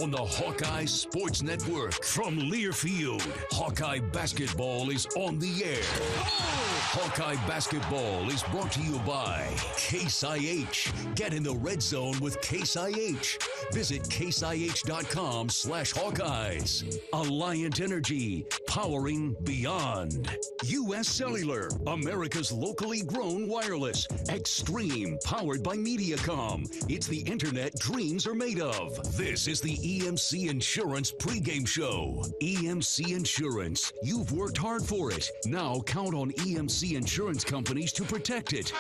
on the Hawkeye Sports Network. From Learfield, Hawkeye basketball is on the air. Hawkeye basketball is brought to you by Case IH. Get in the red zone with Case IH. Visit caseih.com/Hawkeyes. Alliant Energy, powering beyond. U.S. Cellular, America's locally grown wireless. Extreme, powered by Mediacom. It's the internet dreams are made of. This is the EMC Insurance pregame show. EMC Insurance. You've worked hard for it. Now count on EMC Insurance companies to protect it.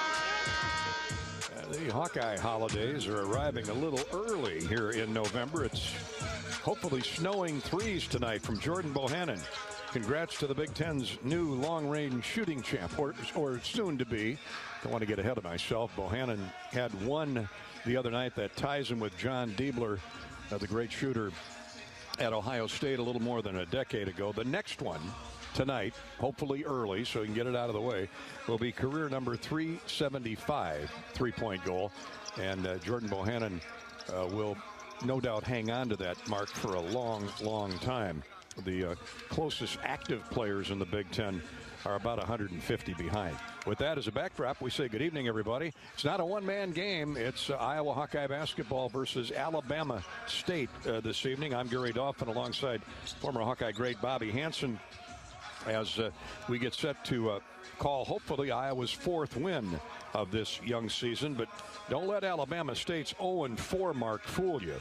The Hawkeye holidays are arriving a little early here in November. It's hopefully snowing threes tonight from Jordan Bohannon. Congrats to the Big Ten's new long-range shooting champ, or soon to be. Don't want to get ahead of myself. Bohannon had one the other night that ties him with John Diebler, the great shooter at Ohio State a little more than a decade ago. The next one tonight, hopefully early so you can get it out of the way, will be career number 375 three-point goal. And Jordan Bohannon will no doubt hang on to that mark for a long, long time. The closest active players in the Big Ten are about 150 behind. With that as a backdrop, we say good evening, everybody. It's not a one-man game. It's Iowa Hawkeye basketball versus Alabama State this evening. I'm Gary Dolphin alongside former Hawkeye great Bobby Hansen as we get set to call hopefully Iowa's fourth win of this young season. But don't let Alabama State's 0-4 mark fool you.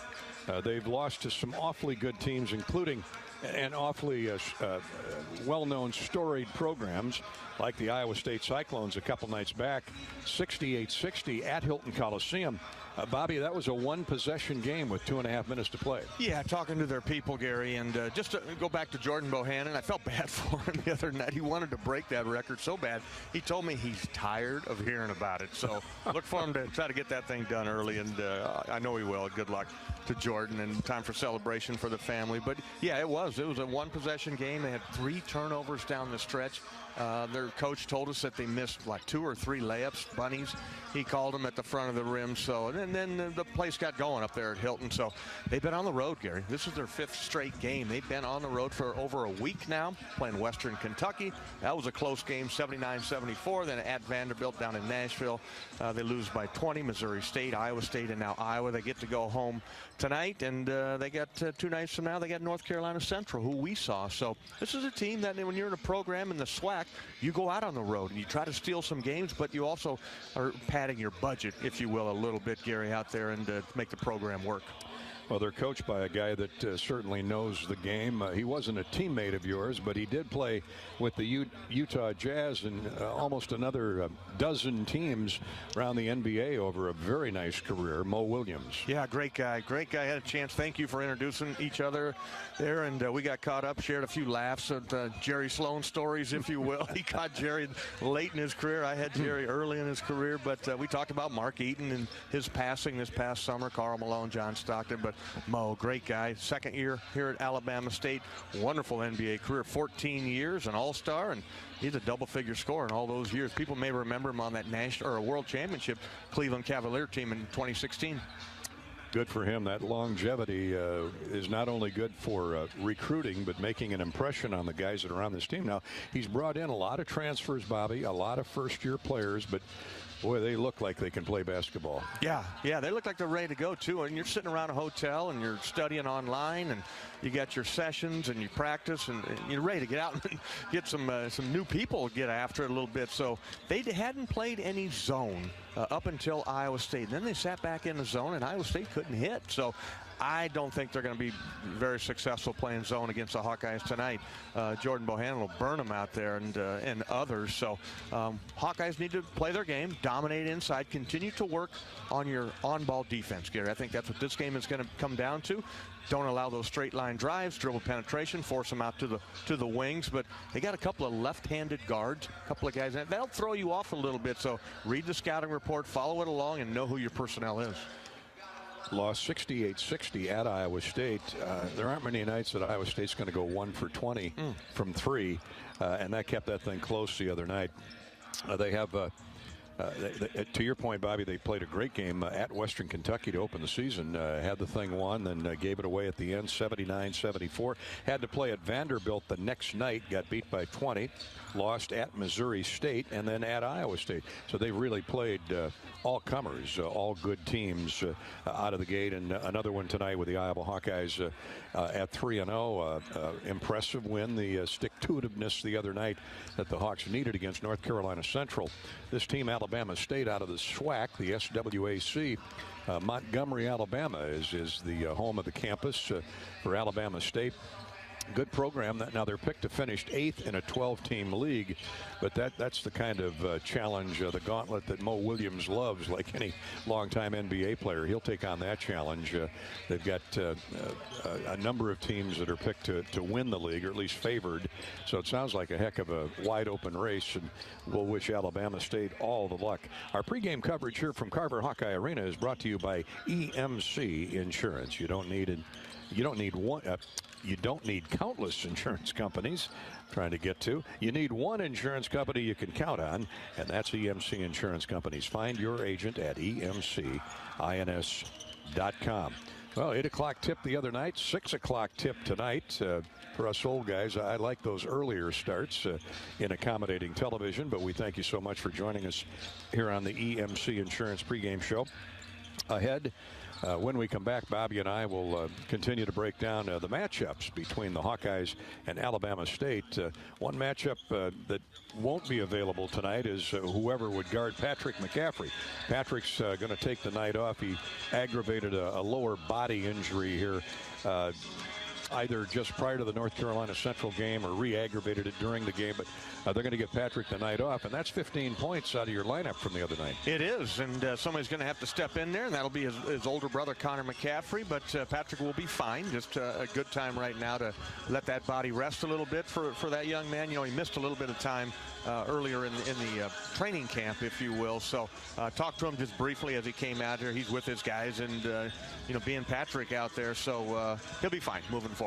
They've lost to some awfully good teams, including and awfully well-known storied programs like the Iowa State Cyclones a couple nights back, 68-60 at Hilton Coliseum. Bobby, that was a one-possession game with 2.5 minutes to play. Yeah, talking to their people, Gary, and just to go back to Jordan Bohannon, I felt bad for him the other night. He wanted to break that record so bad. He told me he's tired of hearing about it. So look for him to try to get that thing done early, and I know he will. Good luck to Jordan, and time for celebration for the family. But, yeah, it was a one-possession game. They had 3 turnovers down the stretch. Their coach told us that they missed like 2 or 3 layups, bunnies. He called them at the front of the rim. So, and then the place got going up there at Hilton. So they've been on the road, Gary. This is their 5th straight game. They've been on the road for over a week now, playing Western Kentucky. That was a close game, 79-74. Then at Vanderbilt down in Nashville, they lose by 20. Missouri State, Iowa State, and now Iowa. They get to go home tonight, and they got 2 nights from now, they got North Carolina Central, who we saw. So this is a team that when you're in a program in the SWAC, you go out on the road and you try to steal some games, but you also are padding your budget, if you will, a little bit, Gary, out there and make the program work. Well, they're coached by a guy that certainly knows the game. He wasn't a teammate of yours, but he did play with the Utah Jazz and almost another dozen teams around the NBA over a very nice career. Moe Williams. Yeah, great guy. Great guy. Had a chance. Thank you for introducing each other there, and we got caught up, shared a few laughs at Jerry Sloan stories, if you will. He caught Jerry late in his career. I had Jerry early in his career, but we talked about Mark Eaton and his passing this past summer, Karl Malone, John Stockton, but Moe, great guy. Second year here at Alabama State. Wonderful NBA career. 14 years, an all-star, and he's a double-figure scorer in all those years. People may remember him on that national or a world championship Cleveland Cavalier team in 2016. Good for him. That longevity is not only good for recruiting, but making an impression on the guys that are on this team. Now, he's brought in a lot of transfers, Bobby, a lot of first-year players, but boy, they look like they can play basketball. Yeah, they look like they're ready to go, too. And you're sitting around a hotel, and you're studying online, and you got your sessions, and you practice, and you're ready to get out and get some new people get after it a little bit. So they hadn't played any zone up until Iowa State. Then they sat back in the zone, and Iowa State couldn't hit. So I don't think they're going to be very successful playing zone against the Hawkeyes tonight. Jordan Bohannon will burn them out there and others. So Hawkeyes need to play their game, dominate inside, continue to work on your on-ball defense, Gary. I think that's what this game is going to come down to. Don't allow those straight line drives, dribble penetration, force them out to the wings. But they got a couple of left-handed guards, a couple of guys that'll throw you off a little bit. So read the scouting report, follow it along, and know who your personnel is. Lost 68-60 at Iowa State. There aren't many nights that Iowa State's going to go 1 for 20 from 3, and that kept that thing close the other night. They have To your point, Bobby, they played a great game at Western Kentucky to open the season. Had the thing won, then gave it away at the end, 79-74. Had to play at Vanderbilt the next night, got beat by 20. Lost at Missouri State and then at Iowa State. So they really played all comers, all good teams out of the gate. And another one tonight with the Iowa Hawkeyes at 3-0. Impressive win. The stick-to-itiveness the other night that the Hawks needed against North Carolina Central. This team, Alabama State, out of the SWAC, the SWAC. Montgomery, Alabama is the home of the campus for Alabama State. Good program. Now they're picked to finish 8th in a 12-team league, but that's the kind of challenge, the gauntlet that Moe Williams loves, like any longtime NBA player. He'll take on that challenge. They've got a number of teams that are picked to win the league, or at least favored. So it sounds like a heck of a wide-open race, and we'll wish Alabama State all the luck. Our pregame coverage here from Carver Hawkeye Arena is brought to you by EMC Insurance. You don't need countless insurance companies trying to get to. You need one insurance company you can count on, and that's EMC Insurance Companies. Find your agent at emcins.com. Well, 8 o'clock tip the other night, 6 o'clock tip tonight. For us old guys, I like those earlier starts in accommodating television, but we thank you so much for joining us here on the EMC Insurance pregame show. Ahead, when we come back, Bobby and I will continue to break down the matchups between the Hawkeyes and Alabama State. One matchup that won't be available tonight is whoever would guard Patrick McCaffrey. Patrick's going to take the night off. He aggravated a lower body injury here, either just prior to the North Carolina Central game or re-aggravated it during the game. But they're going to get Patrick the night off, and that's 15 points out of your lineup from the other night. It is, and somebody's going to have to step in there, and that'll be his older brother, Connor McCaffrey. But Patrick will be fine. Just a good time right now to let that body rest a little bit for that young man. You know, he missed a little bit of time earlier in the training camp, if you will. So talk to him just briefly as he came out here. He's with his guys, and being Patrick out there, so he'll be fine moving forward.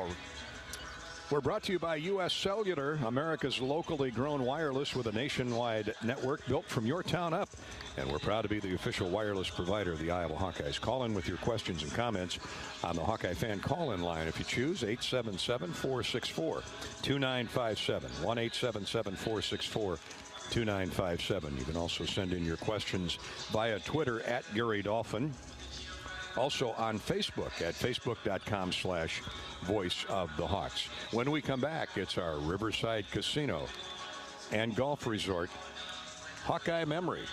We're brought to you by U.S. Cellular, America's locally grown wireless with a nationwide network built from your town up. And we're proud to be the official wireless provider of the Iowa Hawkeyes. Call in with your questions and comments on the Hawkeye fan call-in line. If you choose, 877-464-2957, 1-877-464-2957. You can also send in your questions via Twitter at Gary Dolphin. Also on Facebook at facebook.com/Voice of the Hawks. When we come back, it's our Riverside Casino and Golf Resort Hawkeye memory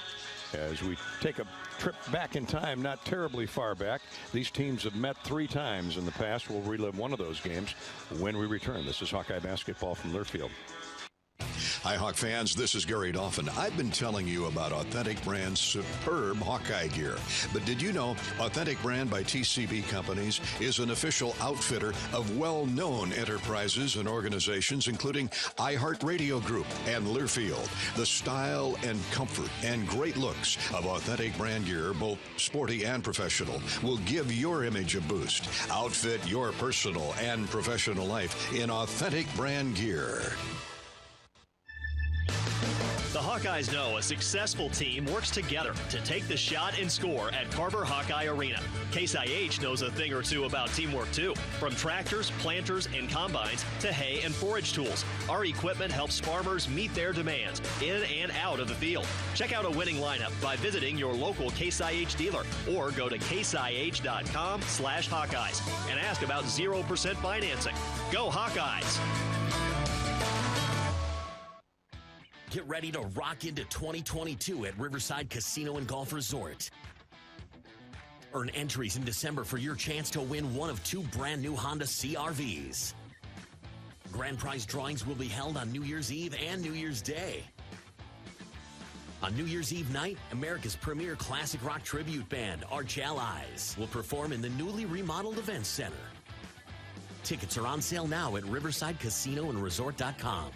as we take a trip back in time, not terribly far back. These teams have met 3 times in the past. We'll relive one of those games when we return. This is Hawkeye basketball from Learfield. Hi, Hawk fans. This is Gary Dolphin. I've been telling you about Authentic Brand's superb Hawkeye gear. But did you know Authentic Brand by TCB Companies is an official outfitter of well-known enterprises and organizations, including iHeartRadio Group and Learfield. The style and comfort and great looks of Authentic Brand gear, both sporty and professional, will give your image a boost. Outfit your personal and professional life in Authentic Brand gear. The Hawkeyes know a successful team works together to take the shot and score at Carver Hawkeye Arena. Case IH knows a thing or two about teamwork too. From tractors, planters, and combines to hay and forage tools, our equipment helps farmers meet their demands in and out of the field. Check out a winning lineup by visiting your local Case IH dealer or go to caseih.com/Hawkeyes and ask about 0% financing. Go Hawkeyes! Get ready to rock into 2022 at Riverside Casino and Golf Resort. Earn entries in December for your chance to win one of 2 brand new Honda CR-Vs. Grand prize drawings will be held on New Year's Eve and New Year's Day. On New Year's Eve night, America's premier classic rock tribute band, Arch Allies, will perform in the newly remodeled Events Center. Tickets are on sale now at riversidecasinoandresort.com.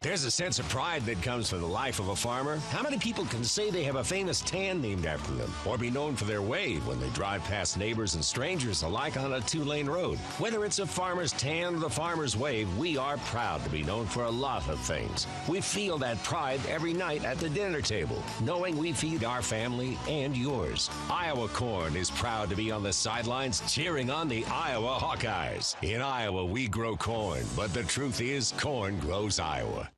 There's a sense of pride that comes from the life of a farmer. How many people can say they have a famous tan named after them, or be known for their wave when they drive past neighbors and strangers alike on a 2-lane road? Whether it's a farmer's tan or the farmer's wave, we are proud to be known for a lot of things. We feel that pride every night at the dinner table, knowing we feed our family and yours. Iowa Corn is proud to be on the sidelines cheering on the Iowa Hawkeyes. In Iowa, we grow corn, but the truth is, corn grows Iowa.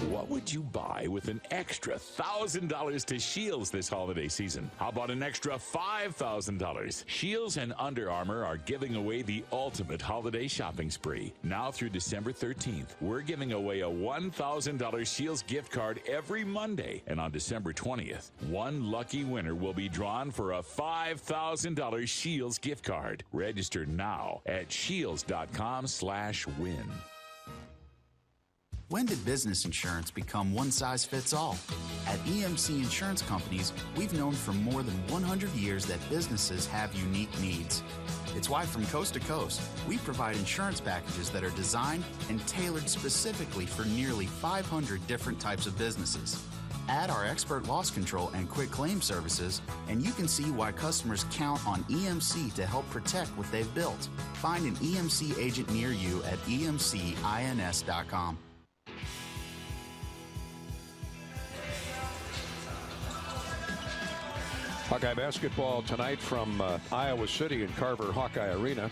What would you buy with an extra $1,000 to Shields this holiday season? How about an extra $5,000? Shields and Under Armour are giving away the ultimate holiday shopping spree. Now through December 13th, we're giving away a $1,000 Shields gift card every Monday. And on December 20th, one lucky winner will be drawn for a $5,000 Shields gift card. Register now at shields.com/win. When did business insurance become one size fits all? At EMC Insurance Companies, we've known for more than 100 years that businesses have unique needs. It's why from coast to coast, we provide insurance packages that are designed and tailored specifically for nearly 500 different types of businesses. Add our expert loss control and quick claim services, and you can see why customers count on EMC to help protect what they've built. Find an EMC agent near you at emcins.com. Hawkeye basketball tonight from Iowa City and Carver Hawkeye Arena.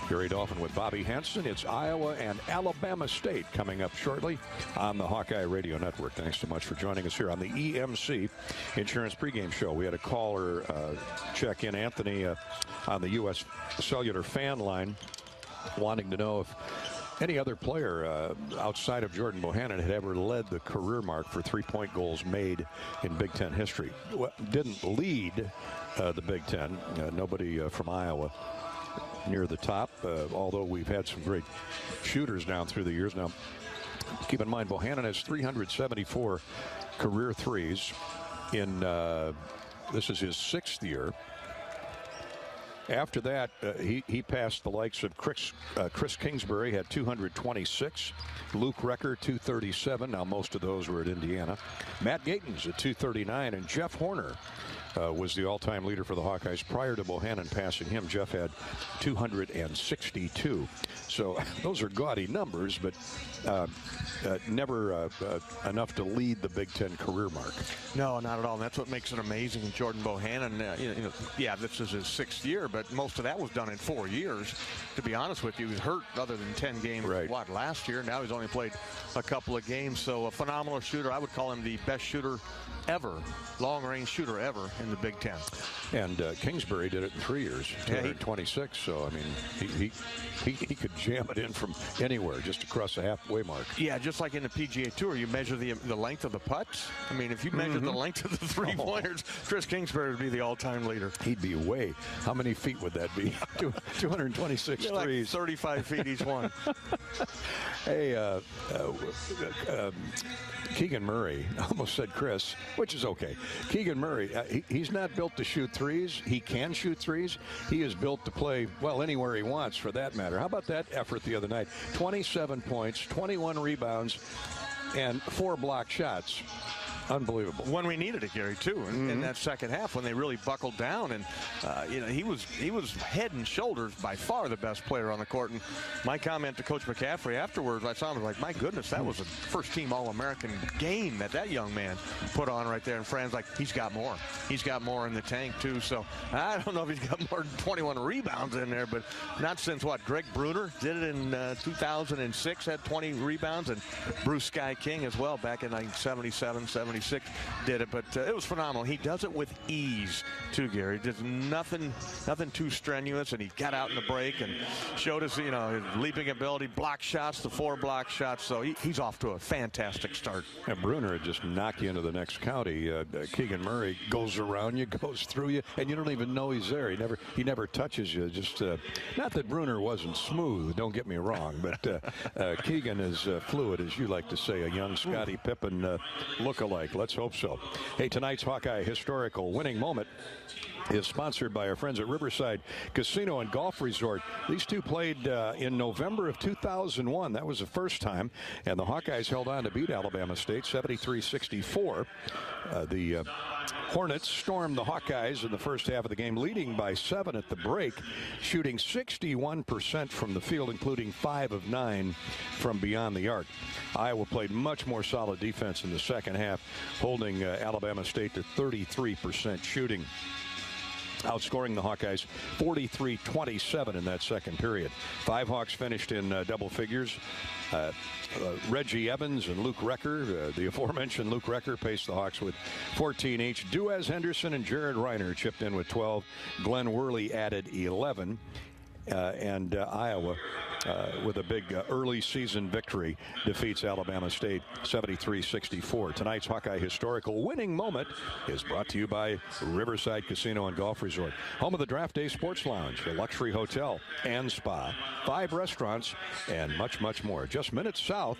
Gary Dolphin with Bobby Hansen. It's Iowa and Alabama State coming up shortly on the Hawkeye Radio Network. Thanks so much for joining us here on the EMC Insurance Pregame Show. We had a caller check in, Anthony, on the U.S. Cellular fan line, wanting to know if any other player outside of Jordan Bohannon had ever led the career mark for three-point goals made in Big Ten history. Well, didn't lead the Big Ten. Nobody from Iowa near the top, although we've had some great shooters down through the years. Now, keep in mind, Bohannon has 374 career threes in this is his 6th year. After that, he passed the likes of Chris Kingsbury, had 226. Luke Recker, 237. Now, most of those were at Indiana. Matt Gatens at 239. And Jeff Horner was the all-time leader for the Hawkeyes. Prior to Bohannon passing him, Jeff had 262. So those are gaudy numbers, but never enough to lead the Big Ten career mark. No, not at all. And that's what makes it amazing. Jordan Bohannon, yeah, this is his 6th year, but most of that was done in 4 years. To be honest with you, he was hurt other than 10 games, last year. Now he's only played a couple of games. So a phenomenal shooter. I would call him the best shooter ever, long-range shooter ever in the Big Ten. And Kingsbury did it in 3 years, 226. So, I mean, he could jam it in from anywhere, just across the halfway mark. Yeah, just like in the PGA Tour, you measure the length of the putts. I mean, if you measure the length of the three-pointers, Chris Kingsbury would be the all-time leader. He'd be way. How many feet would that be? 226 threes. Like 35 feet each one. Hey, Keegan Murray, I almost said Chris, which is okay. Keegan Murray, he's not built to shoot threes. He can shoot threes. He is built to play, well, anywhere he wants, for that matter. How about that effort the other night? 27 points, 21 rebounds, and 4 block shots. Unbelievable. When we needed it, Gary, too, in that second half when they really buckled down. And, he was head and shoulders by far the best player on the court. And my comment to Coach McCaffrey afterwards, I saw him like, my goodness, that was a first-team All-American game that young man put on right there. And Fran's like, he's got more. He's got more in the tank, too. So I don't know if he's got more than 21 rebounds in there, but not since, Greg Bruner did it in 2006, had 20 rebounds, and Bruce Sky King as well back in 77, 76 did it, but it was phenomenal. He does it with ease too, Gary. There's nothing too strenuous, and he got out in the break and showed us, his leaping ability, block shots, the 4 block shots. So he's off to a fantastic start. And Bruner would just knock you into the next county. Keegan Murray goes around you, goes through you, and you don't even know he's there. He never touches you. Just not that Bruner wasn't smooth, don't get me wrong, but Keegan is fluid, as you like to say, a young Scottie Pippen look-alike. Let's hope so. Hey, tonight's Hawkeye historical winning moment is sponsored by our friends at Riverside Casino and Golf Resort. These two played in November of 2001. That was the first time, and the Hawkeyes held on to beat Alabama State 73-64. The Hornets stormed the Hawkeyes in the first half of the game, leading by 7 at the break, shooting 61% from the field, including 5 of 9 from beyond the arc. Iowa played much more solid defense in the second half, holding Alabama State to 33% shooting, outscoring the Hawkeyes 43-27 in that second period. 5 Hawks finished in double figures. Reggie Evans and Luke Recker, the aforementioned Luke Recker, paced the Hawks with 14 each. Duez Henderson and Jared Reiner chipped in with 12. Glenn Worley added 11. And Iowa, with a big early season victory, defeats Alabama State 73-64. Tonight's Hawkeye historical winning moment is brought to you by Riverside Casino and Golf Resort, home of the Draft Day Sports Lounge, a luxury hotel and spa, 5 restaurants, and much, much more. Just minutes south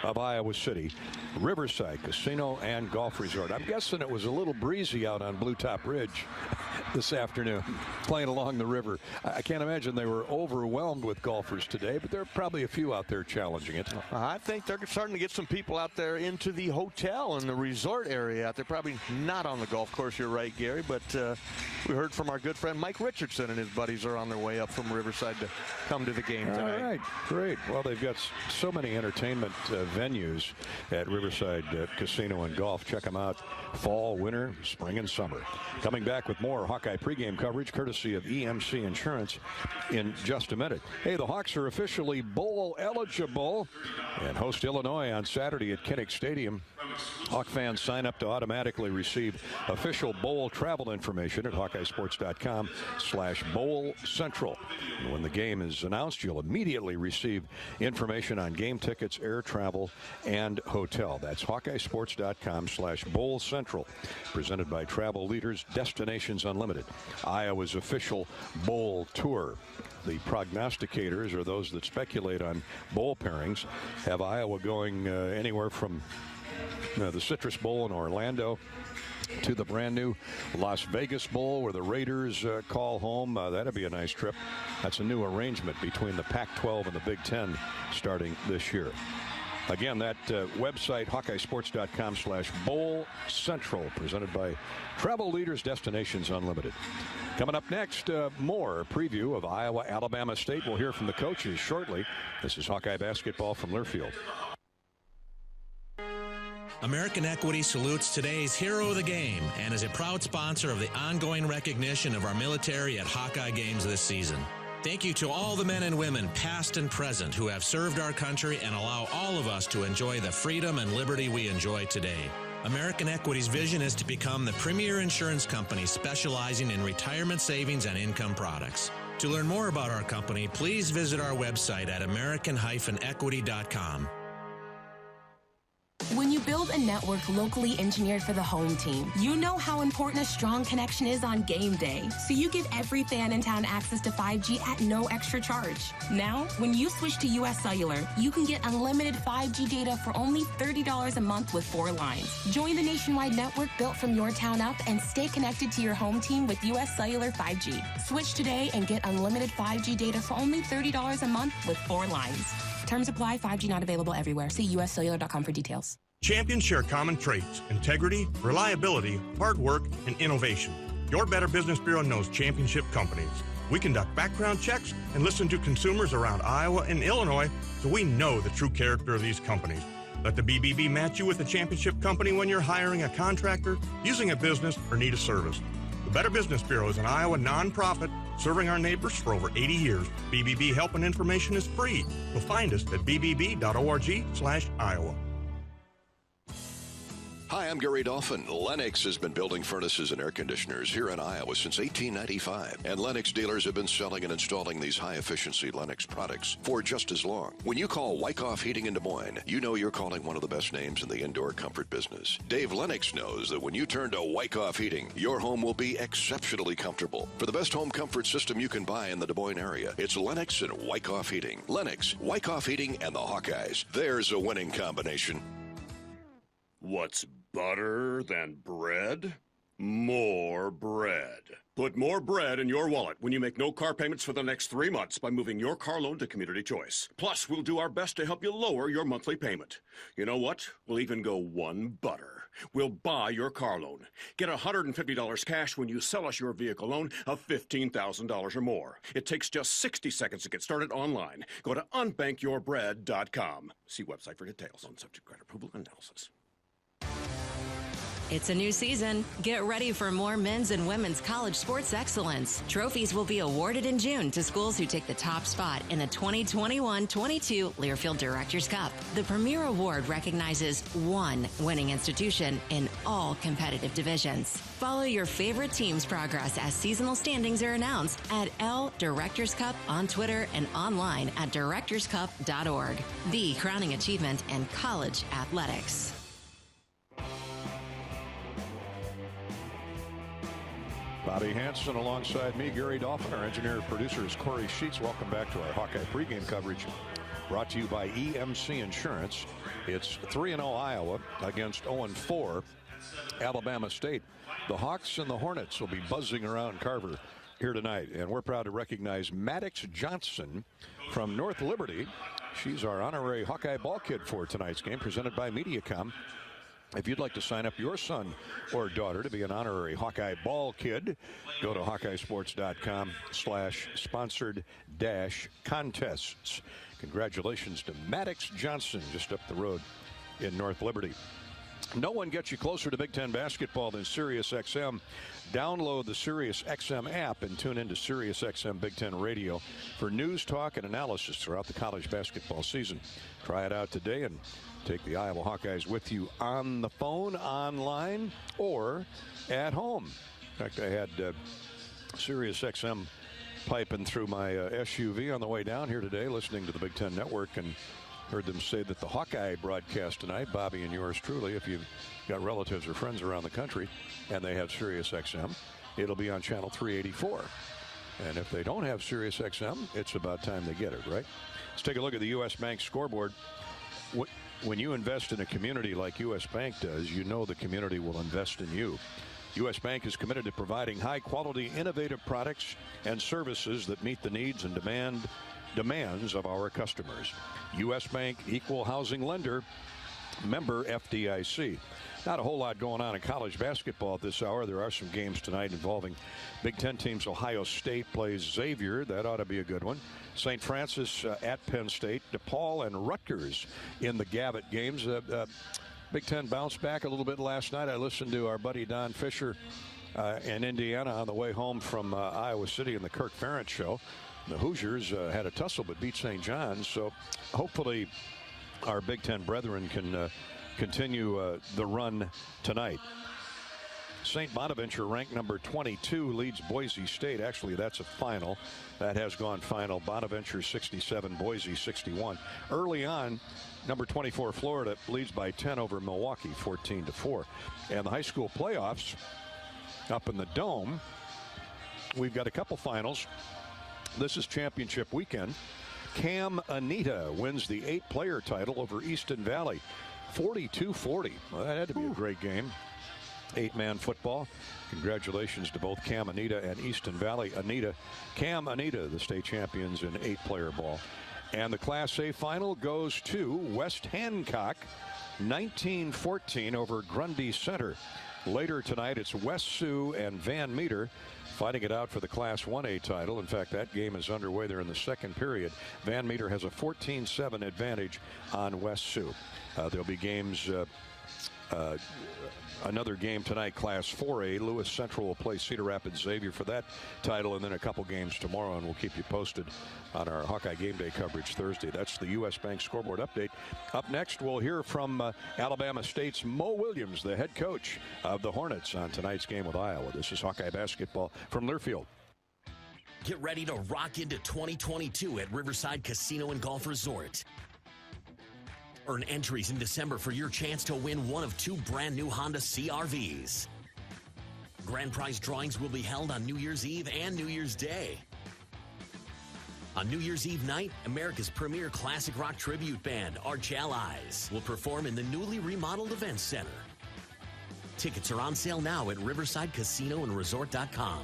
of Iowa City, Riverside Casino and Golf Resort. I'm guessing it was a little breezy out on Blue Top Ridge this afternoon, playing along the river. I can't imagine they were overwhelmed with golfers today, but there are probably a few out there challenging it. I think they're starting to get some people out there into the hotel and the resort area out there. Probably not on the golf course, you're right, Gary, but we heard from our good friend Mike Richardson, and his buddies are on their way up from Riverside to come to the game tonight. All right, great. Well, they've got so many entertainment venues at Riverside Casino and Golf. Check them out fall, winter, spring, and summer. Coming back with more Hawkeye pregame coverage courtesy of EMC Insurance in just a minute. Hey, the Hawks are officially bowl eligible and host Illinois on Saturday at Kinnick Stadium. Hawk fans sign up to automatically receive official bowl travel information at HawkeyeSports.com/Bowl Central. And when the game is announced, you'll immediately receive information on game tickets, air travel, and hotel. That's HawkeyeSports.com/Bowl Central. Presented by Travel Leaders, Destinations Unlimited, Iowa's official bowl tour. The prognosticators, or those that speculate on bowl pairings, have Iowa going anywhere from the Citrus Bowl in Orlando to the brand new Las Vegas Bowl where the Raiders call home. That'd be a nice trip. That's a new arrangement between the Pac-12 and the Big Ten starting this year. Again, that website, HawkeyeSports.com/Bowl Central, presented by Travel Leaders, Destinations Unlimited. Coming up next, more preview of Iowa-Alabama State. We'll hear from the coaches shortly. This is Hawkeye basketball from Learfield. American Equity salutes today's hero of the game and is a proud sponsor of the ongoing recognition of our military at Hawkeye games this season. Thank you to all the men and women, past and present, who have served our country and allow all of us to enjoy the freedom and liberty we enjoy today. American Equity's vision is to become the premier insurance company specializing in retirement savings and income products. To learn more about our company, please visit our website at american-equity.com. When you build a network locally engineered for the home team, you know how important a strong connection is on game day. So you give every fan in town access to 5G at no extra charge. Now, when you switch to US Cellular, you can get unlimited 5G data for only $30 a month with 4 lines. Join the nationwide network built from your town up and stay connected to your home team with US Cellular 5G. Switch today and get unlimited 5G data for only $30 a month with 4 lines. Terms apply. 5G not available everywhere. See uscellular.com for details. Champions share common traits: integrity, reliability, hard work, and innovation. Your Better Business Bureau knows championship companies. We conduct background checks and listen to consumers around Iowa and Illinois, so we know the true character of these companies. Let the BBB match you with a championship company when you're hiring a contractor, using a business, or need a service. The Better Business Bureau is an Iowa nonprofit serving our neighbors for over 80 years. BBB help and information is free. You'll find us at bbb.org/Iowa. Hi, I'm Gary Dolphin. Lennox has been building furnaces and air conditioners here in Iowa since 1895. And Lennox dealers have been selling and installing these high-efficiency Lennox products for just as long. When you call Wyckoff Heating in Des Moines, you know you're calling one of the best names in the indoor comfort business. Dave Lennox knows that when you turn to Wyckoff Heating, your home will be exceptionally comfortable. For the best home comfort system you can buy in the Des Moines area, it's Lennox and Wyckoff Heating. Lennox, Wyckoff Heating, and the Hawkeyes. There's a winning combination. What's better than bread? More bread. Put more bread in your wallet when you make no car payments for the next 3 months by moving your car loan to Community Choice. Plus, we'll do our best to help you lower your monthly payment. You know what? We'll even go one butter. We'll buy your car loan. Get $150 cash when you sell us your vehicle loan of $15,000 or more. It takes just 60 seconds to get started online. Go to unbankyourBread.com. See website for details on subject credit approval and analysis. It's a new season. Get ready for more men's and women's college sports excellence. Trophies will be awarded in June to schools who take the top spot in the 2021-22 Learfield Directors Cup. The premier award recognizes one winning institution in all competitive divisions. Follow your favorite team's progress as seasonal standings are announced at L Directors Cup on Twitter and online at directorscup.org. The crowning achievement in college athletics. Bobby Hansen alongside me, Gary Dolphin. Our engineer and producer is Corey Sheets. Welcome back to our Hawkeye pregame coverage brought to you by EMC Insurance. It's 3-0 Iowa against 0-4 Alabama State. The Hawks and the Hornets will be buzzing around Carver here tonight. And we're proud to recognize Maddox Johnson from North Liberty. She's our honorary Hawkeye ball kid for tonight's game, presented by MediaCom. If you'd like to sign up your son or daughter to be an honorary Hawkeye ball kid, go to HawkeyeSports.com/sponsored-contests. Congratulations to Maddox Johnson just up the road in North Liberty. No one gets you closer to Big Ten basketball than SiriusXM. Download the SiriusXM app and tune into SiriusXM Big Ten Radio for news, talk, and analysis throughout the college basketball season. Try it out today and take the Iowa Hawkeyes with you on the phone, online, or at home. In fact, I had SiriusXM piping through my SUV on the way down here today, listening to the Big Ten Network, and heard them say that the Hawkeye broadcast tonight, Bobby and yours truly, if you've got relatives or friends around the country and they have SiriusXM, it'll be on channel 384. And if they don't have SiriusXM, it's about time they get it, right? Let's take a look at the U.S. Bank scoreboard. When you invest in a community like U.S. Bank does, you know the community will invest in you. U.S. Bank is committed to providing high-quality, innovative products and services that meet the needs and demands of our customers. U.S. Bank, equal housing lender, member FDIC. Not a whole lot going on in college basketball at this hour. There are some games tonight involving Big Ten teams. Ohio State plays Xavier. That ought to be a good one. St. Francis at Penn State. DePaul and Rutgers in the Gavitt games. Big Ten bounced back a little bit last night. I listened to our buddy Don Fisher in Indiana on the way home from Iowa City in the Kirk Ferentz show. The Hoosiers had a tussle but beat St. John's. So hopefully our Big Ten brethren can continue the run tonight. St. Bonaventure, ranked number 22, leads Boise State. Actually, that's a final. That has gone final. Bonaventure 67, Boise 61. Early on, number 24, Florida, leads by 10 over Milwaukee, 14-4. And the high school playoffs up in the Dome, we've got a couple finals. This is championship weekend. Cam Anita wins the 8-player title over Easton Valley, 42-40. Well, that had to be a great game. 8-man football. Congratulations to both Cam Anita and Easton Valley Anita. Cam Anita, the state champions in 8-player ball. And the Class A final goes to West Hancock, 19-14 over Grundy Center. Later tonight, it's West Sioux and Van Meter fighting it out for the Class 1A title. In fact, that game is underway there in the second period. Van Meter has a 14-7 advantage on West Sioux. There'll be games, another game tonight, Class 4A. Lewis Central will play Cedar Rapids Xavier for that title, and then a couple games tomorrow, and we'll keep you posted on our Hawkeye Game Day coverage Thursday. That's the U.S. Bank scoreboard update. Up next, we'll hear from Alabama State's Moe Williams, the head coach of the Hornets, on tonight's game with Iowa. This is Hawkeye basketball from Learfield. Get ready to rock into 2022 at Riverside Casino and Golf Resort. Earn entries in December for your chance to win one of 2 brand new Honda CR-Vs. Grand prize drawings will be held on New Year's Eve and New Year's Day. On New Year's Eve night, America's premier classic rock tribute band, Arch Allies, will perform in the newly remodeled Events Center. Tickets are on sale now at RiversideCasinoandResort.com.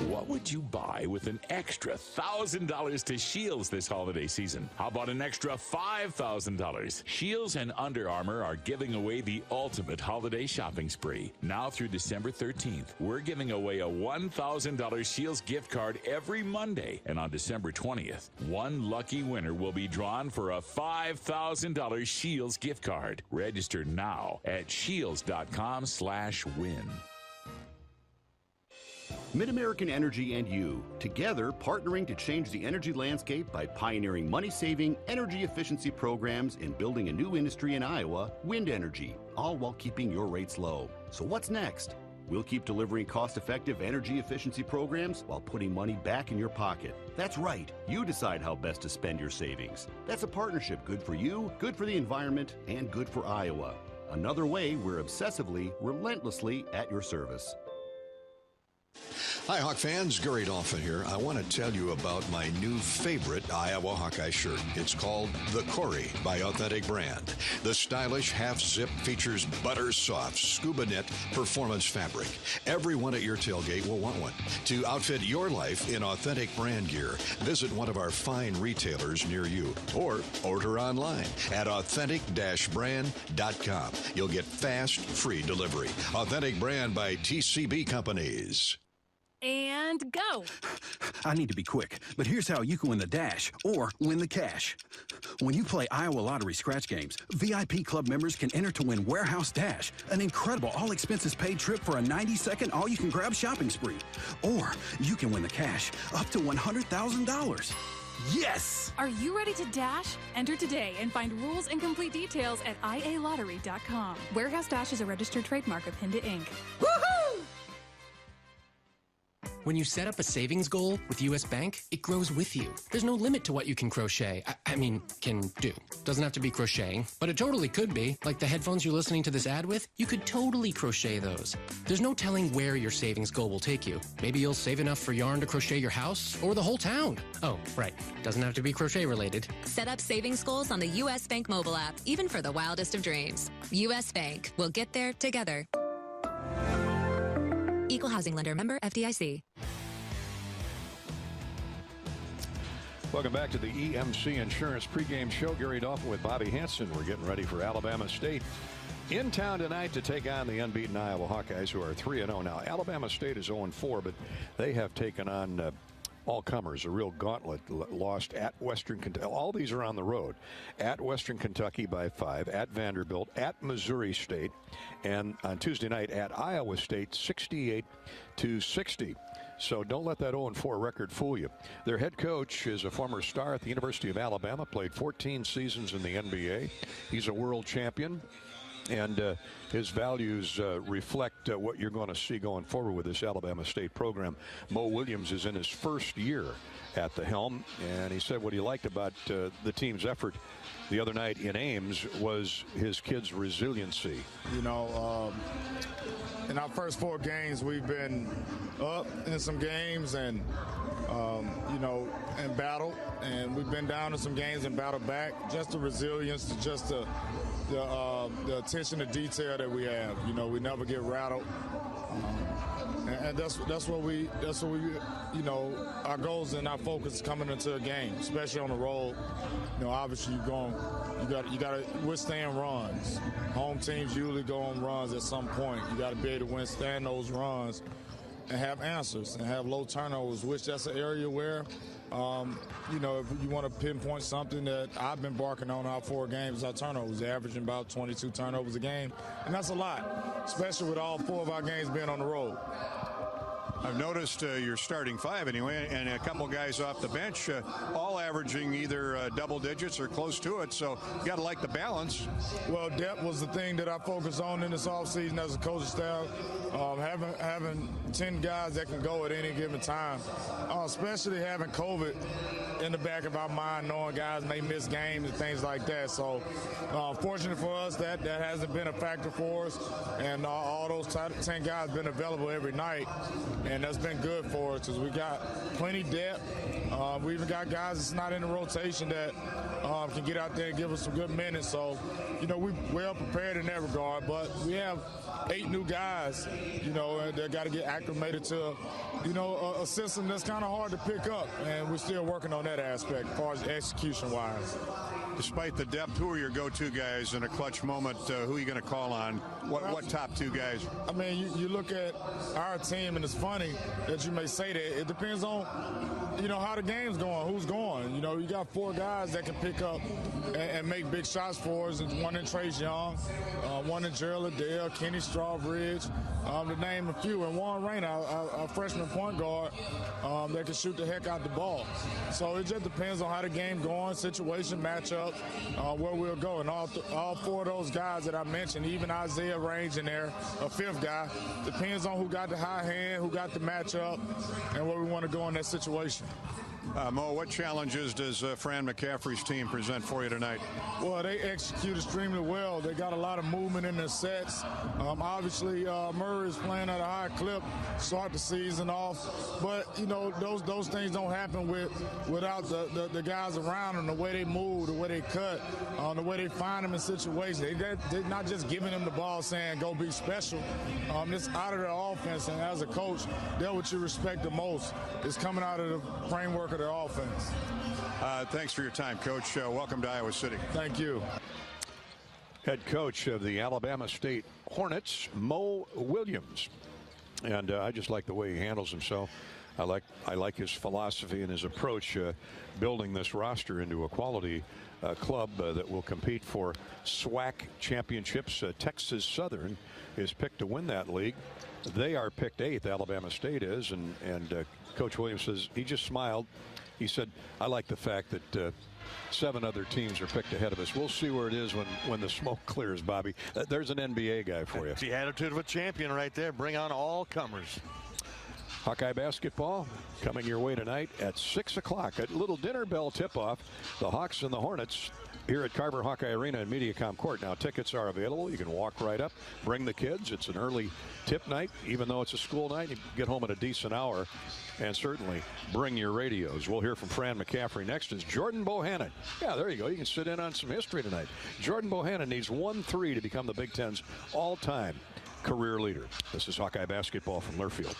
What would you buy with an extra $1,000 to Shields this holiday season? How about an extra $5,000? Shields and Under Armour are giving away the ultimate holiday shopping spree. Now through December 13th, we're giving away a $1,000 Shields gift card every Monday. And on December 20th, one lucky winner will be drawn for a $5,000 Shields gift card. Register now at shields.com/win. MidAmerican Energy and you, together partnering to change the energy landscape by pioneering money-saving, energy efficiency programs and building a new industry in Iowa, wind energy, all while keeping your rates low. So what's next? We'll keep delivering cost-effective energy efficiency programs while putting money back in your pocket. That's right. You decide how best to spend your savings. That's a partnership good for you, good for the environment, and good for Iowa. Another way we're obsessively, relentlessly at your service. Hi, Hawk fans. Gary Dolphin here. I want to tell you about my new favorite Iowa Hawkeye shirt. It's called The Corey by Authentic Brand. The stylish half-zip features butter-soft scuba knit performance fabric. Everyone at your tailgate will want one. To outfit your life in Authentic Brand gear, visit one of our fine retailers near you or order online at authentic-brand.com. You'll get fast, free delivery. Authentic Brand by TCB Companies. And go. I need to be quick, but here's how you can win the dash or win the cash. When you play Iowa Lottery scratch games, VIP club members can enter to win Warehouse Dash, an incredible all-expenses-paid trip for a 90-second all-you-can-grab shopping spree. Or you can win the cash, up to $100,000. Yes! Are you ready to dash? Enter today and find rules and complete details at ialottery.com. Warehouse Dash is a registered trademark of Hinda Inc. Woohoo! When you set up a savings goal with U.S. Bank, it grows with you. There's no limit to what you can crochet. Can do. Doesn't have to be crocheting, but it totally could be. Like the headphones you're listening to this ad with, you could totally crochet those. There's no telling where your savings goal will take you. Maybe you'll save enough for yarn to crochet your house or the whole town. Oh, right. Doesn't have to be crochet related. Set up savings goals on the U.S. Bank mobile app, even for the wildest of dreams. U.S. Bank. We'll get there together. Equal housing lender, member FDIC. Welcome back to the EMC Insurance pregame show. Gary Dolphin with Bobby Hansen. We're getting ready for Alabama State in town tonight to take on the unbeaten Iowa Hawkeyes, who are 3-0 now. Alabama State is 0-4, but they have taken on all comers, a real gauntlet. Lost at Western Kentucky. All these are on the road. At Western Kentucky by 5, at Vanderbilt, at Missouri State, and on Tuesday night at Iowa State, 68-60. So don't let that 0-4 record fool you. Their head coach is a former star at the University of Alabama, played 14 seasons in the NBA. He's a world champion. And his values reflect what you're going to see going forward with this Alabama State program. Moe Williams is in his first year at the helm, and he said what he liked about the team's effort the other night in Ames was his kids' resiliency. You know, in our first 4 games, we've been up in some games and, and battled, and we've been down in some games and battled back. Just the resilience, just the attention to detail that we have. You know, we never get rattled, and that's what we our goals and our focus coming into a game, especially on the road. You know, obviously you got to withstand runs. Home teams usually go on runs at some point. You got to be able to withstand those runs and have answers and have low turnovers, which that's an area where, if you want to pinpoint something that I've been barking on our 4 games, our turnovers, averaging about 22 turnovers a game. And that's a lot, especially with all 4 of our games being on the road. I've noticed your starting 5 anyway, and a couple guys off the bench, all averaging either double digits or close to it. So you got to like the balance. Well, depth was the thing that I focused on in this offseason as a coaching staff. Having 10 guys that can go at any given time, especially having COVID in the back of our mind, knowing guys may miss games and things like that. So fortunate for us that hasn't been a factor for us, and all those 10 guys been available every night. and that's been good for us because we got plenty depth. We even got guys that's not in the rotation that can get out there and give us some good minutes. So, we're well prepared in that regard, but we have 8 new guys, and they got to get acclimated to, a system that's kind of hard to pick up, and we're still working on that aspect as far as execution-wise. Despite the depth, who are your go-to guys in a clutch moment? Who are you going to call on? What top 2 guys? I mean, you look at our team, and it's funny that you may say that. It depends on, how the game's going, who's going. You got 4 guys that can pick up and make big shots for us, and one in Trace Young, one in Gerald Liddell, Kenny Strawbridge, to name a few, and Warren Rayner, our freshman point guard, that can shoot the heck out the ball. So it just depends on how the game going, situation, matchup, where we'll go. And all 4 of those guys that I mentioned, even Isaiah Range in there, a 5th guy, depends on who got the high hand, who got the matchup, and where we want to go in that situation. Mo, what challenges does Fran McCaffrey's team present for you tonight? Well, they execute extremely well. They got a lot of movement in their sets. Obviously, Murray is playing at a high clip, start the season off. But, those things don't happen without the guys around them, the way they move, the way they cut, the way they find them in situations. They're not just giving them the ball saying, go be special. It's out of their offense, and as a coach, they're what you respect the most. It's coming out of the framework of their offense. Thanks for your time, Coach. Welcome to Iowa City. Thank you. Head coach of the Alabama State Hornets, Moe Williams. And I just like the way he handles himself. I like his philosophy and his approach, building this roster into a quality club that will compete for SWAC championships. Texas Southern is picked to win that league. They are picked 8th, Alabama State is, and Coach Williams says he just smiled. He said, I like the fact that 7 other teams are picked ahead of us. We'll see where it is when the smoke clears, Bobby. There's an NBA guy for you. It's the attitude of a champion right there. Bring on all comers. Hawkeye basketball coming your way tonight at 6 o'clock. A little dinner bell tip-off. The Hawks and the Hornets here at Carver Hawkeye Arena and Mediacom Court. Now, tickets are available. You can walk right up, bring the kids. It's an early tip night. Even though it's a school night, you get home at a decent hour. And certainly bring your radios. We'll hear from Fran McCaffrey. Next is Jordan Bohannon. Yeah, there you go. You can sit in on some history tonight. Jordan Bohannon needs 1-3 to become the Big Ten's all-time career leader. This is Hawkeye basketball from Learfield.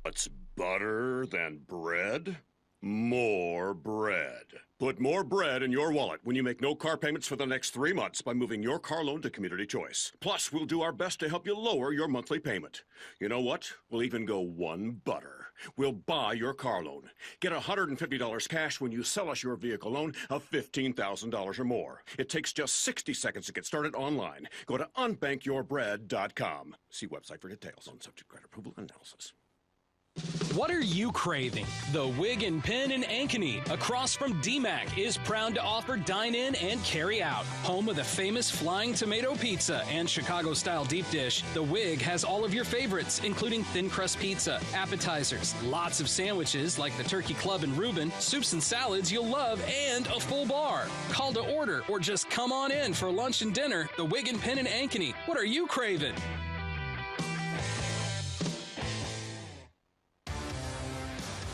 What's better than bread? More bread. Put more bread in your wallet when you make no car payments for the next 3 months by moving your car loan to Community Choice. Plus, we'll do our best to help you lower your monthly payment. You know what? We'll even go one better. We'll buy your car loan. Get $150 cash when you sell us your vehicle loan of $15,000 or more. It takes just 60 seconds to get started online. Go to unbankyyourbread.com. See website for details on subject credit approval and analysis. What are you craving? The Wig and Pin in Ankeny, across from DMAC, is proud to offer dine-in and carry-out. Home of the famous Flying Tomato Pizza and Chicago-style deep dish, the Wig has all of your favorites, including thin crust pizza, appetizers, lots of sandwiches like the Turkey Club and Reuben, soups and salads you'll love, and a full bar. Call to order or just come on in for lunch and dinner. The Wig and Pin in Ankeny. What are you craving?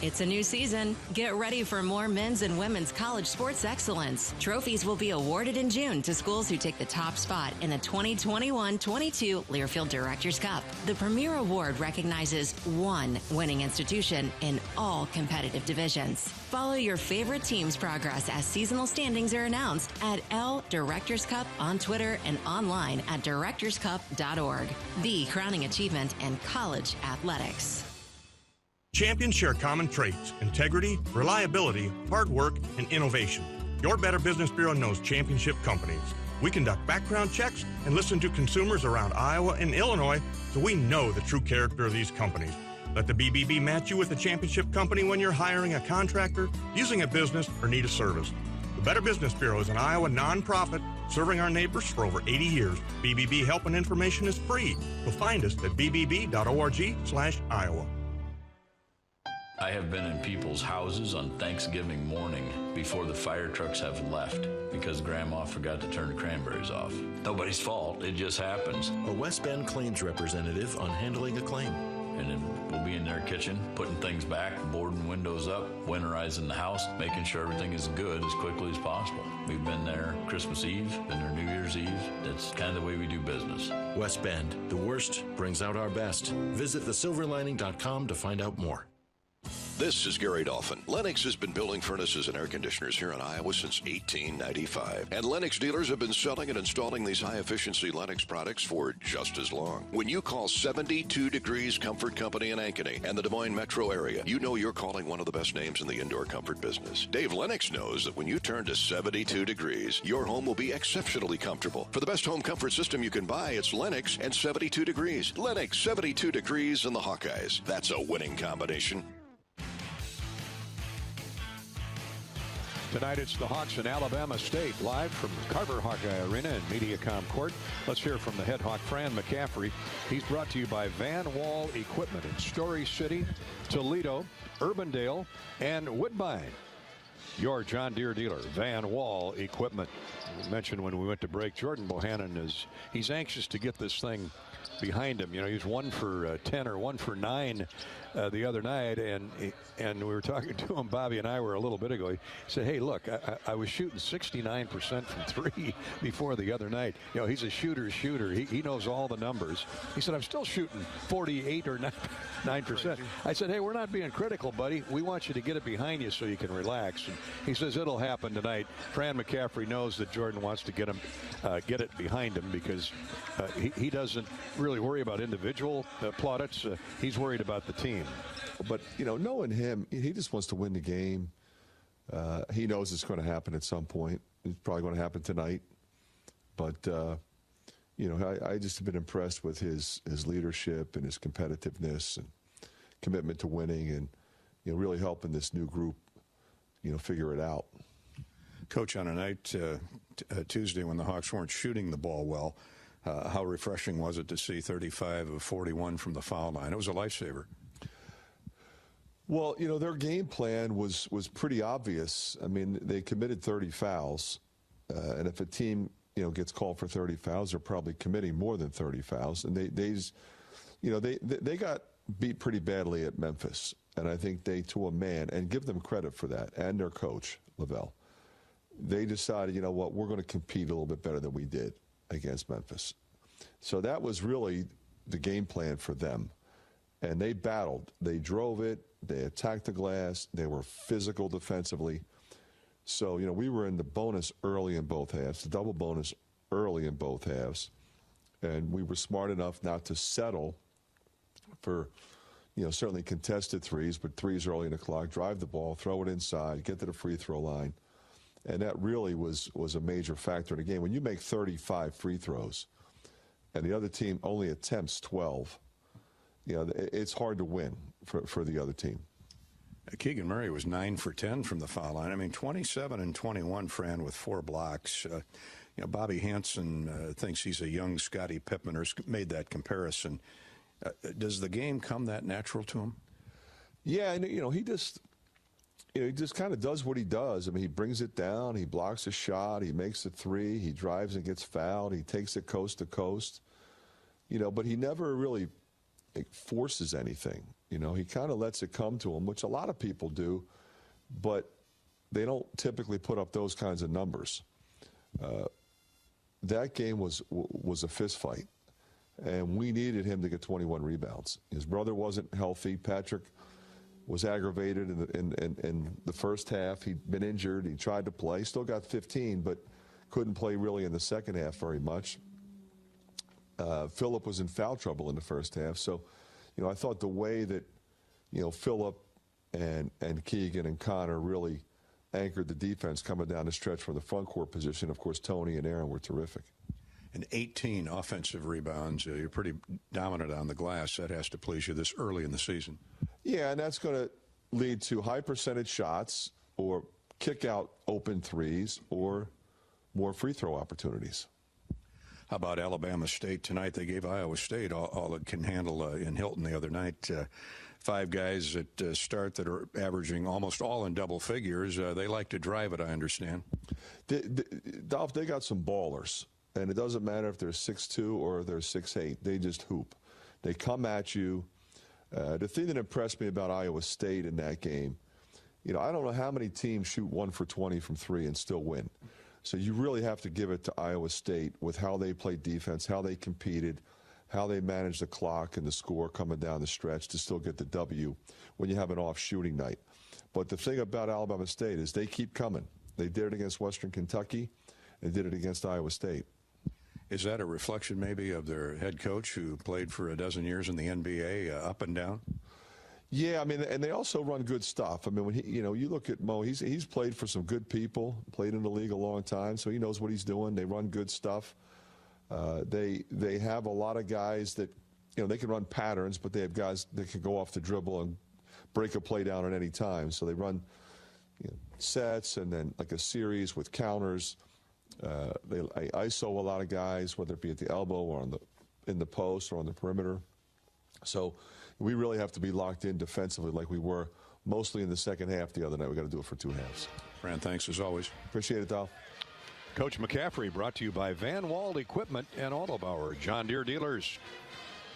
It's a new season. Get ready for more men's and women's college sports excellence. Trophies will be awarded in June to schools who take the top spot in the 2021-22 Learfield Directors Cup. The premier award recognizes one winning institution in all competitive divisions. Follow your favorite team's progress as seasonal standings are announced at L Directors Cup on Twitter and online at directorscup.org. The crowning achievement in college athletics. Champions share common traits: integrity, reliability, hard work, and innovation. Your Better Business Bureau knows championship companies. We conduct background checks and listen to consumers around Iowa and Illinois, so we know the true character of these companies. Let the BBB match you with a championship company when you're hiring a contractor, using a business, or need a service. The Better Business Bureau is an Iowa nonprofit serving our neighbors for over 80 years. BBB help and information is free. You'll find us at bbb.org/Iowa. I have been in people's houses on Thanksgiving morning before the fire trucks have left because Grandma forgot to turn the cranberries off. Nobody's fault, it just happens. A West Bend claims representative on handling a claim. And then we'll be in their kitchen, putting things back, boarding windows up, winterizing the house, making sure everything is good as quickly as possible. We've been there Christmas Eve, been there New Year's Eve. That's kind of the way we do business. West Bend, the worst brings out our best. Visit thesilverlining.com to find out more. This is Gary Dolphin. Lennox has been building furnaces and air conditioners here in Iowa since 1895. And Lennox dealers have been selling and installing these high-efficiency Lennox products for just as long. When you call 72 Degrees Comfort Company in Ankeny and the Des Moines metro area, you know you're calling one of the best names in the indoor comfort business. Dave Lennox knows that when you turn to 72 Degrees, your home will be exceptionally comfortable. For the best home comfort system you can buy, it's Lennox and 72 Degrees. Lennox, 72 Degrees, and the Hawkeyes. That's a winning combination. Tonight it's the Hawks and Alabama State, live from Carver Hawkeye Arena in Mediacom Court. Let's hear from the head Hawk, Fran McCaffrey. He's brought to you by Van Wall Equipment in Story City, Toledo, Urbandale, and Woodbine. Your John Deere dealer, Van Wall Equipment. We mentioned when we went to break, Jordan Bohannon he's anxious to get this thing behind him. You know, he was 1 for 10 or 1 for 9 the other night, and we were talking to him, Bobby and I were a little bit ago. He said, hey, look, I was shooting 69% from 3 before the other night. You know, he's a shooter. He knows all the numbers. He said, I'm still shooting 48 or 9%. I said, hey, we're not being critical, buddy. We want you to get it behind you so you can relax. And he says it'll happen tonight. Fran McCaffrey knows that Jordan wants to get it behind him because he doesn't really worry about individual plaudits. He's worried about the team. But, you know, knowing him, he just wants to win the game. He knows it's going to happen at some point. It's probably going to happen tonight. But, you know, I just have been impressed with his leadership and his competitiveness and commitment to winning and, you know, really helping this new group, you know, figure it out. Coach, on a night Tuesday when the Hawks weren't shooting the ball well, how refreshing was it to see 35 of 41 from the foul line? It was a lifesaver. Well, you know, their game plan was pretty obvious. I mean, they committed 30 fouls, and if a team, you know, gets called for 30 fouls, they're probably committing more than 30 fouls. And they got beat pretty badly at Memphis, and I think they, to a man, and give them credit for that, and their coach, Lavelle, they decided, you know what, we're going to compete a little bit better than we did against Memphis. So that was really the game plan for them. And they battled. They drove it. They attacked the glass. They were physical defensively. So, you know, we were in the bonus early in both halves, the double bonus early in both halves. And we were smart enough not to settle for, you know, certainly contested threes, but threes early in the clock, drive the ball, throw it inside, get to the free throw line. And that really was a major factor in the game. When you make 35 free throws and the other team only attempts 12, you know, it's hard to win for the other team. Keegan Murray was 9 for 10 from the foul line. I mean, 27 and 21, Fran, with 4 blocks. You know, Bobby Hansen thinks he's a young Scottie Pippen, or made that comparison. Does the game come that natural to him? Yeah, and, you know, he just kind of does what he does. I mean, he brings it down, he blocks a shot, he makes a three, he drives and gets fouled, he takes it coast to coast. You know, but he never really forces anything. You know, he kind of lets it come to him, which a lot of people do, but they don't typically put up those kinds of numbers. That game was a fist fight, and we needed him to get 21 rebounds. His brother wasn't healthy. Patrick was aggravated in the first half. He'd been injured. He tried to play. Still got 15, but couldn't play really in the second half very much. Phillip was in foul trouble in the first half. So, you know, I thought the way that, you know, Phillip and Keegan and Connor really anchored the defense coming down the stretch from the front court position. Of course, Tony and Aaron were terrific. And 18 offensive rebounds. You're pretty dominant on the glass. That has to please you this early in the season. Yeah, and that's going to lead to high percentage shots or kick out open threes or more free throw opportunities. How about Alabama State tonight? They gave Iowa State all it can handle in Hilton the other night. 5 guys at start that are averaging almost all in double figures. They like to drive it, I understand. Dolph, they got some ballers. And it doesn't matter if they're 6'2" or they're 6'8". They just hoop. They come at you. The thing that impressed me about Iowa State in that game, you know, I don't know how many teams shoot 1 for 20 from 3 and still win. So you really have to give it to Iowa State with how they played defense, how they competed, how they managed the clock and the score coming down the stretch to still get the W when you have an off shooting night. But the thing about Alabama State is they keep coming. They did it against Western Kentucky and did it against Iowa State. Is that a reflection maybe of their head coach who played for a dozen years in the NBA, up and down? Yeah, I mean, and they also run good stuff. I mean, when you look at Moe, he's played for some good people, played in the league a long time, so he knows what he's doing. They run good stuff. They have a lot of guys that, you know, they can run patterns, but they have guys that can go off the dribble and break a play down at any time. So they run, you know, sets and then like a series with counters. They ISO a lot of guys, whether it be at the elbow or in the post or on the perimeter. So we really have to be locked in defensively like we were mostly in the second half the other night. We got to do it for 2 halves. Fran, thanks as always. Appreciate it, Dal. Coach McCaffrey brought to you by Van Wald Equipment and Autobauer, John Deere dealers.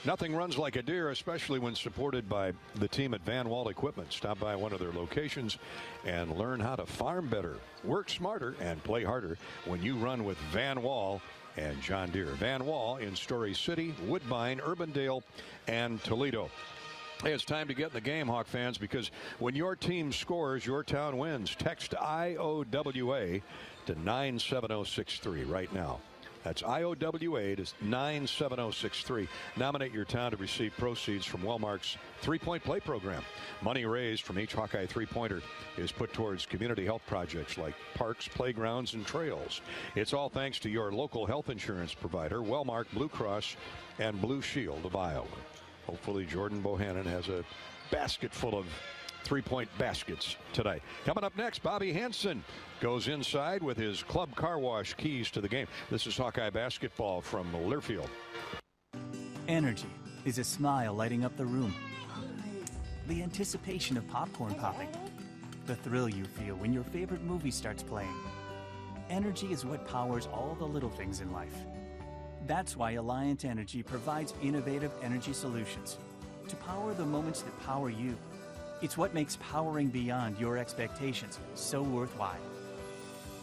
Nothing runs like a deer, especially when supported by the team at Van Wald Equipment. Stop by one of their locations and learn how to farm better, work smarter, and play harder when you run with Van Wald and John Deere. Van Wald in Story City, Woodbine, Urbandale, and Toledo. Hey, it's time to get in the game, Hawk fans, because when your team scores, your town wins. Text IOWA to 97063 right now. That's IOWA to 97063. Nominate your town to receive proceeds from Wellmark's three-point play program. Money raised from each Hawkeye three-pointer is put towards community health projects like parks, playgrounds, and trails. It's all thanks to your local health insurance provider, Wellmark, Blue Cross, and Blue Shield of Iowa. Hopefully Jordan Bohannon has a basket full of three-point baskets today. Coming up next, Bobby Hansen goes inside with his club car wash keys to the game. This is Hawkeye basketball from Learfield. Energy is a smile lighting up the room. The anticipation of popcorn popping. The thrill you feel when your favorite movie starts playing. Energy is what powers all the little things in life. That's why Alliant Energy provides innovative energy solutions to power the moments that power you. It's what makes powering beyond your expectations so worthwhile.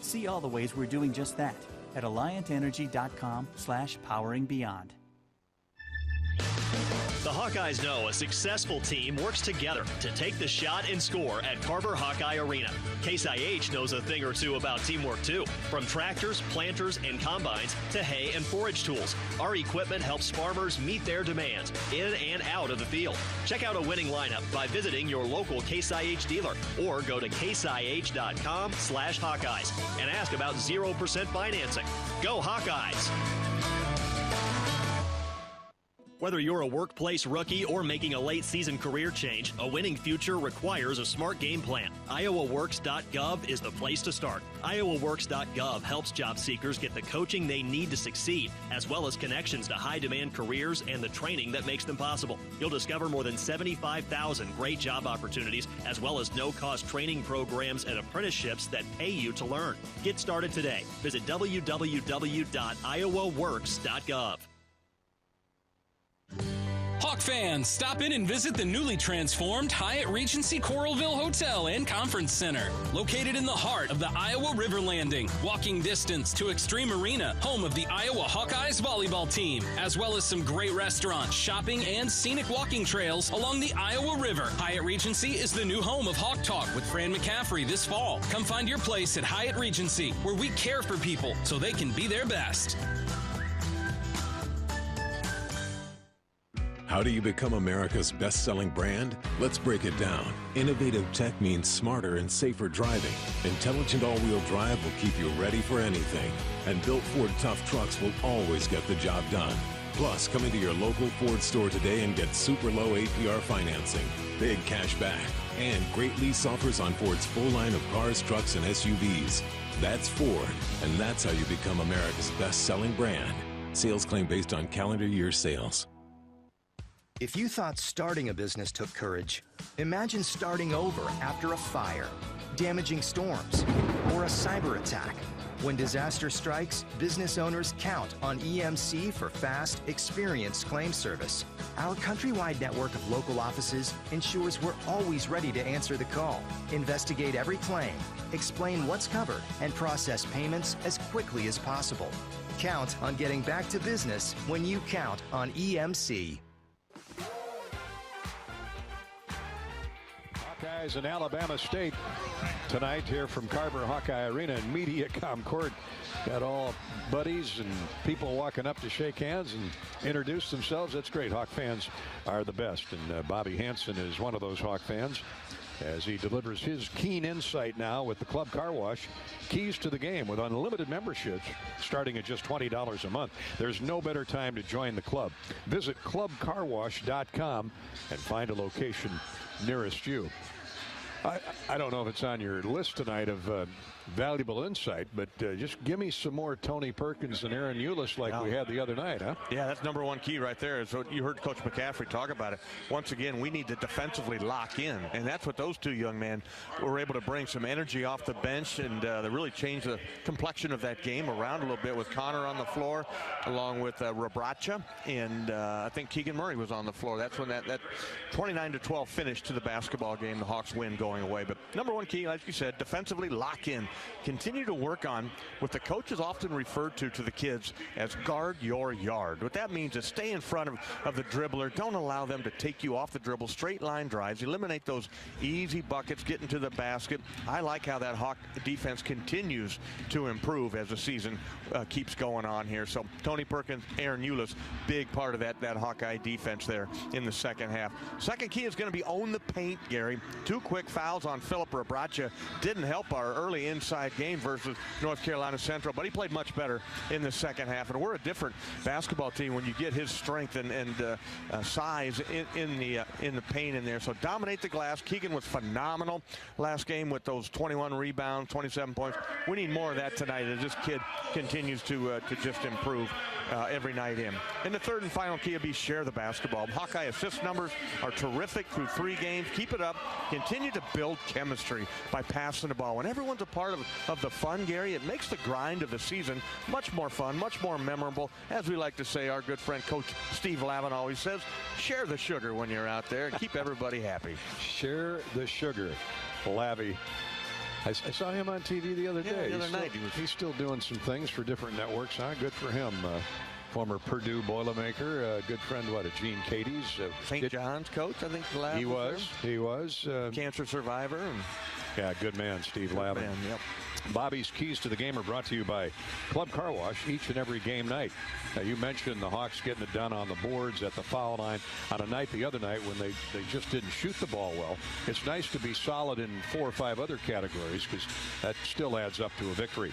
See all the ways we're doing just that at alliantenergy.com/poweringbeyond. The Hawkeyes know a successful team works together to take the shot and score at Carver Hawkeye Arena. Case IH knows a thing or two about teamwork too. From tractors, planters, and combines to hay and forage tools, our equipment helps farmers meet their demands in and out of the field. Check out a winning lineup by visiting your local Case IH dealer or go to caseih.com/Hawkeyes and ask about 0% financing. Go Hawkeyes! Whether you're a workplace rookie or making a late season career change, a winning future requires a smart game plan. IowaWorks.gov is the place to start. IowaWorks.gov helps job seekers get the coaching they need to succeed, as well as connections to high-demand careers and the training that makes them possible. You'll discover more than 75,000 great job opportunities, as well as no-cost training programs and apprenticeships that pay you to learn. Get started today. Visit www.iowaworks.gov. Hawk fans, stop in and visit the newly transformed Hyatt Regency Coralville Hotel and Conference Center. Located in the heart of the Iowa River Landing, walking distance to Extreme Arena, home of the Iowa Hawkeyes volleyball team, as well as some great restaurants, shopping, and scenic walking trails along the Iowa River. Hyatt Regency is the new home of Hawk Talk with Fran McCaffrey this fall. Come find your place at Hyatt Regency, where we care for people so they can be their best. How do you become America's best-selling brand? Let's break it down. Innovative tech means smarter and safer driving. Intelligent all-wheel drive will keep you ready for anything. And built Ford tough trucks will always get the job done. Plus, come into your local Ford store today and get super low APR financing, big cash back, and great lease offers on Ford's full line of cars, trucks, and SUVs. That's Ford, and that's how you become America's best-selling brand. Sales claim based on calendar year sales. If you thought starting a business took courage, imagine starting over after a fire, damaging storms, or a cyber attack. When disaster strikes, business owners count on EMC for fast, experienced claim service. Our countrywide network of local offices ensures we're always ready to answer the call, investigate every claim, explain what's covered, and process payments as quickly as possible. Count on getting back to business when you count on EMC. Hawkeyes in Alabama State tonight here from Carver Hawkeye Arena and MediaCom Court. Got all buddies and people walking up to shake hands and introduce themselves. That's great. Hawk fans are the best. And Bobby Hansen is one of those Hawk fans as he delivers his keen insight now with the Club Car Wash. Keys to the game with unlimited memberships starting at just $20 a month. There's no better time to join the club. Visit clubcarwash.com and find a location nearest you. I don't know if it's on your list tonight of valuable insight, but just give me some more Tony Perkins and Aaron Eulis like we had the other night, huh? Yeah, that's number one key right there. Is what you heard Coach McCaffrey talk about it. Once again, we need to defensively lock in, and that's what those two young men were able to bring some energy off the bench, and they really changed the complexion of that game around a little bit with Connor on the floor, along with Rabracha, and I think Keegan Murray was on the floor. That's when that 29-12 finish to the basketball game. The Hawks win going away. But number one key, like you said, defensively lock in. Continue to work on what the coach is often referred to the kids as guard your yard. What that means is stay in front of the dribbler. Don't allow them to take you off the dribble. Straight line drives. Eliminate those easy buckets, get into the basket. I like how that Hawk defense continues to improve as the season keeps going on here. So Tony Perkins, Aaron Eulis, big part of that Hawkeye defense there in the second half. Second key is going to be own the paint, Gary. 2 quick fouls on Philip Rabracha didn't help our early inside game versus North Carolina Central, but he played much better in the second half. And we're a different basketball team when you get his strength and size in the paint in there. So dominate the glass. Keegan was phenomenal last game with those 21 rebounds, 27 points. We need more of that tonight as this kid continues to just improve every night in. And the third and final key will be share the basketball. Hawkeye assist numbers are terrific through 3 games. Keep it up. Continue to build chemistry by passing the ball. When everyone's a part of the fun, Gary, it makes the grind of the season much more fun, much more memorable. As we like to say, our good friend Coach Steve Lavin always says, share the sugar when you're out there and keep everybody happy. Share the sugar, Lavy. I saw him on TV the other day. The other night. He's still doing some things for different networks. Huh? Good for him. Former Purdue Boilermaker, good friend, Gene Katie's. St. John's coach, I think. He was. Cancer survivor. Yeah, good man, Steve Lavin. Yep. Bobby's Keys to the Game are brought to you by Club Car Wash each and every game night. Now, you mentioned the Hawks getting it done on the boards at the foul line on a night the other night when they just didn't shoot the ball well. It's nice to be solid in 4 or 5 other categories because that still adds up to a victory.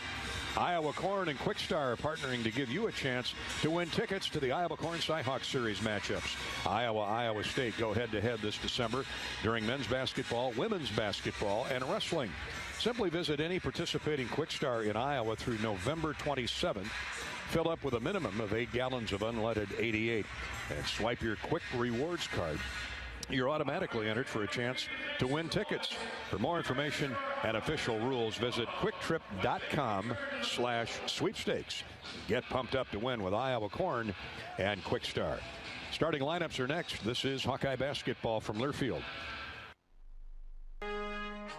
Iowa Corn and Quickstar are partnering to give you a chance to win tickets to the Iowa Corn Cyhawk Series matchups. Iowa State go head-to-head this December during men's basketball, women's basketball, and wrestling. Simply visit any participating Quickstar in Iowa through November 27th. Fill up with a minimum of 8 gallons of unleaded 88 and swipe your Quick Rewards card. You're automatically entered for a chance to win tickets. For more information and official rules, visit quicktrip.com/sweepstakes. Get pumped up to win with Iowa Corn and Quickstar. Starting lineups are next. This is Hawkeye basketball from Learfield.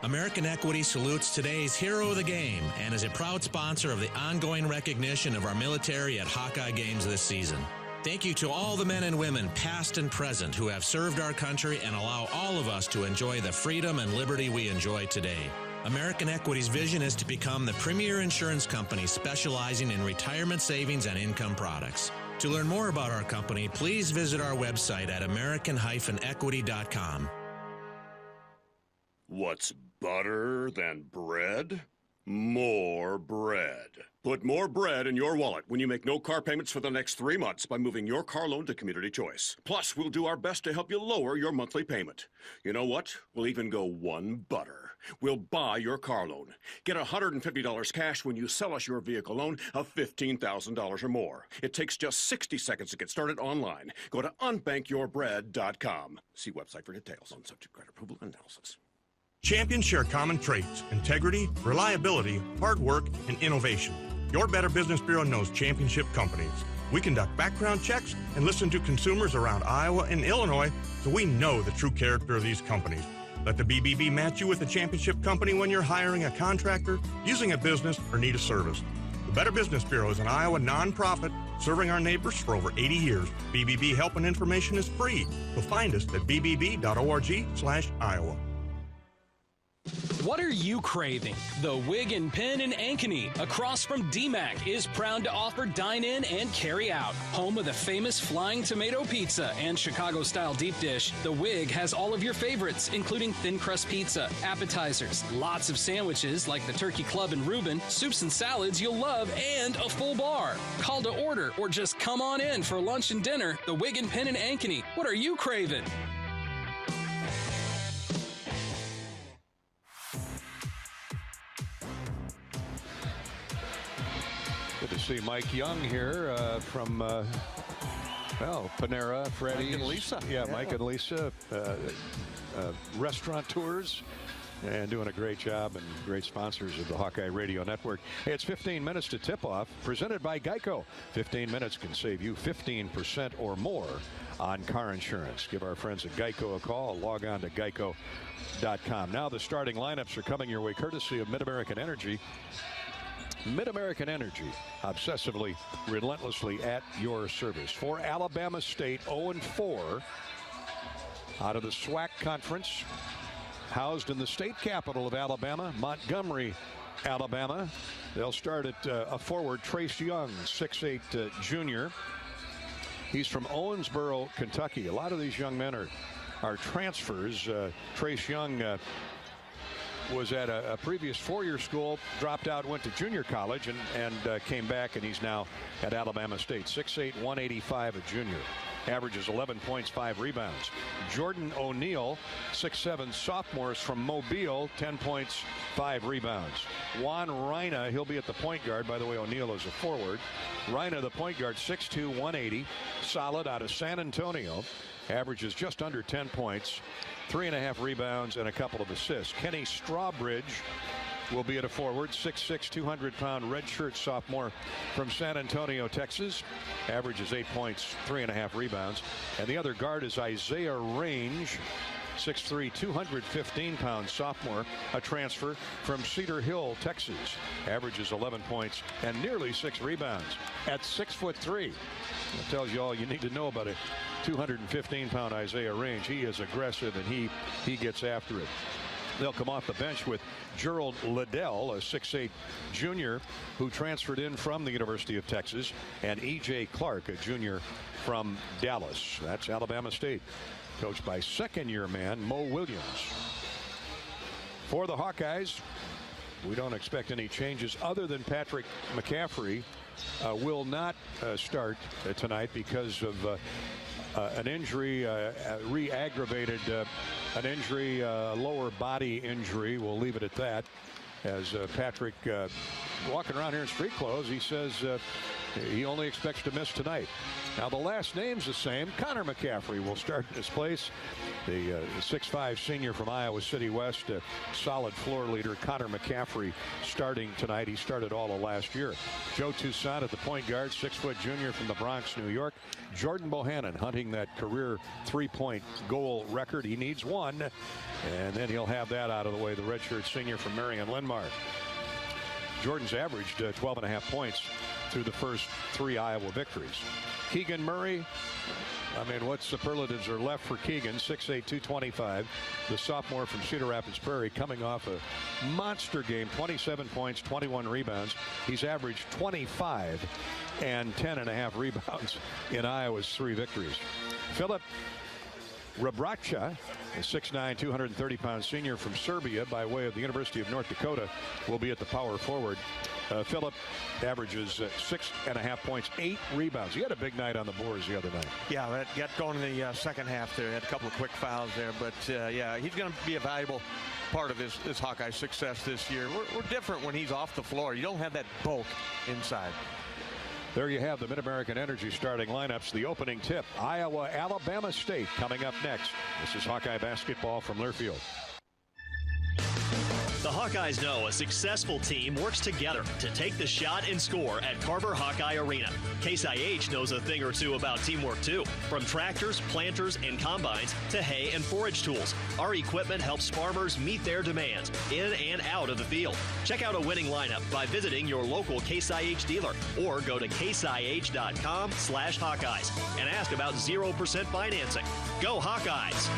American Equity salutes today's hero of the game and is a proud sponsor of the ongoing recognition of our military at Hawkeye games this season. Thank you to all the men and women, past and present, who have served our country and allow all of us to enjoy the freedom and liberty we enjoy today. American Equity's vision is to become the premier insurance company specializing in retirement savings and income products. To learn more about our company, please visit our website at american-equity.com. What's better than bread? More bread. Put more bread in your wallet when you make no car payments for the next 3 months by moving your car loan to Community Choice. Plus, we'll do our best to help you lower your monthly payment. You know what? We'll even go one better. We'll buy your car loan. Get $150 cash when you sell us your vehicle loan of $15,000 or more. It takes just 60 seconds to get started online. Go to unbankyyourbread.com. See website for details. On subject credit approval and analysis. Champions share common traits: integrity, reliability, hard work, and innovation. Your Better Business Bureau knows championship companies. We conduct background checks and listen to consumers around Iowa and Illinois, so we know the true character of these companies. Let the BBB match you with a championship company when you're hiring a contractor, using a business, or need a service. The Better Business Bureau is an Iowa nonprofit serving our neighbors for over 80 years. BBB help and information is free, so find us at bbb.org/Iowa. What are you craving? The Wig and Pin in Ankeny, across from DMAC, is proud to offer dine-in and carry-out. Home of the famous Flying Tomato Pizza and Chicago-style deep dish, the Wig has all of your favorites, including thin crust pizza, appetizers, lots of sandwiches like the Turkey Club and Reuben, soups and salads you'll love, and a full bar. Call to order or just come on in for lunch and dinner. The Wig and Pin in Ankeny. What are you craving? Good to see Mike Young here from, Panera, Freddy's. Mike and Lisa. Yeah, Mike and Lisa, restaurateurs, and doing a great job, and great sponsors of the Hawkeye Radio Network. Hey, it's 15 minutes to tip-off, presented by Geico. 15 minutes can save you 15% or more on car insurance. Give our friends at Geico a call. Log on to geico.com. Now the starting lineups are coming your way courtesy of Mid-American Energy. Mid-American Energy, obsessively, relentlessly at your service. For Alabama State, 0-4 out of the SWAC Conference, housed in the state capital of Alabama, Montgomery, Alabama. They'll start at a forward, Trace Young, 6'8" junior. He's from Owensboro, Kentucky. A lot of these young men are transfers. Trace Young was at a previous four-year school, dropped out, went to junior college, and came back, and he's now at Alabama State. 6'8", 185, a junior. Averages 11 points, 5 rebounds. Jordan O'Neal, 6'7", sophomore, is from Mobile, 10 points, 5 rebounds. Juan Reina, he'll be at the point guard. By the way, O'Neal is a forward. Reina, the point guard, 6'2", 180, solid, out of San Antonio. Averages just under 10 points, 3.5 rebounds, and a couple of assists. Kenny Strawbridge will be at a forward, 6'6", 200-pound redshirt sophomore from San Antonio, Texas. Averages 8 points, 3.5 rebounds. And the other guard is Isaiah Range, 6'3", 215-pound sophomore, a transfer from Cedar Hill, Texas. Averages 11 points and nearly 6 rebounds at 6'3". That tells you all you need to know about it. 215-pound Isaiah Range. He is aggressive, and he gets after it. They'll come off the bench with Gerald Liddell, a 6'8" junior who transferred in from the University of Texas, and E.J. Clark, a junior from Dallas. That's Alabama State, coached by second-year man Moe Williams. For the Hawkeyes, we don't expect any changes other than Patrick McCaffrey will not start tonight because of an injury, re-aggravated an injury, lower body injury. We'll leave it at that. As Patrick walking around here in street clothes, he says he only expects to miss tonight. Now the last name's the same. Connor McCaffrey will start in his place. The 6'5" senior from Iowa City West, solid floor leader. Connor McCaffrey starting tonight. He started all of last year. Joe Toussaint at the point guard, 6-foot junior from the Bronx, New York. Jordan Bohannon hunting that career 3-point goal record. He needs one, and then he'll have that out of the way. The redshirt senior from Marion Linmar. Jordan's averaged 12.5 points through the first 3 Iowa victories. Keegan Murray, I mean, what superlatives are left for Keegan? 6'8", 225. The sophomore from Cedar Rapids Prairie, coming off a monster game, 27 points, 21 rebounds. He's averaged 25 and 10.5 rebounds in Iowa's 3 victories. Philip Rabracha, a 6'9", 230-pound senior from Serbia by way of the University of North Dakota, will be at the power forward. Philip averages 6.5 points, 8 rebounds. He had a big night on the boards the other night. Yeah, that got going in the second half there. Had a couple of quick fouls there, but yeah, he's going to be a valuable part of this Hawkeye success this year. We're different when he's off the floor. You don't have that bulk inside. There you have the Mid-American Energy starting lineups. The opening tip, Iowa, Alabama State coming up next. This is Hawkeye basketball from Learfield. Hawkeyes know a successful team works together to take the shot and score at Carver Hawkeye Arena. Case IH knows a thing or two about teamwork too. From tractors, planters, and combines to hay and forage tools, our equipment helps farmers meet their demands in and out of the field. Check out a winning lineup by visiting your local Case IH dealer or go to caseih.com/Hawkeyes and ask about 0% financing. Go Hawkeyes!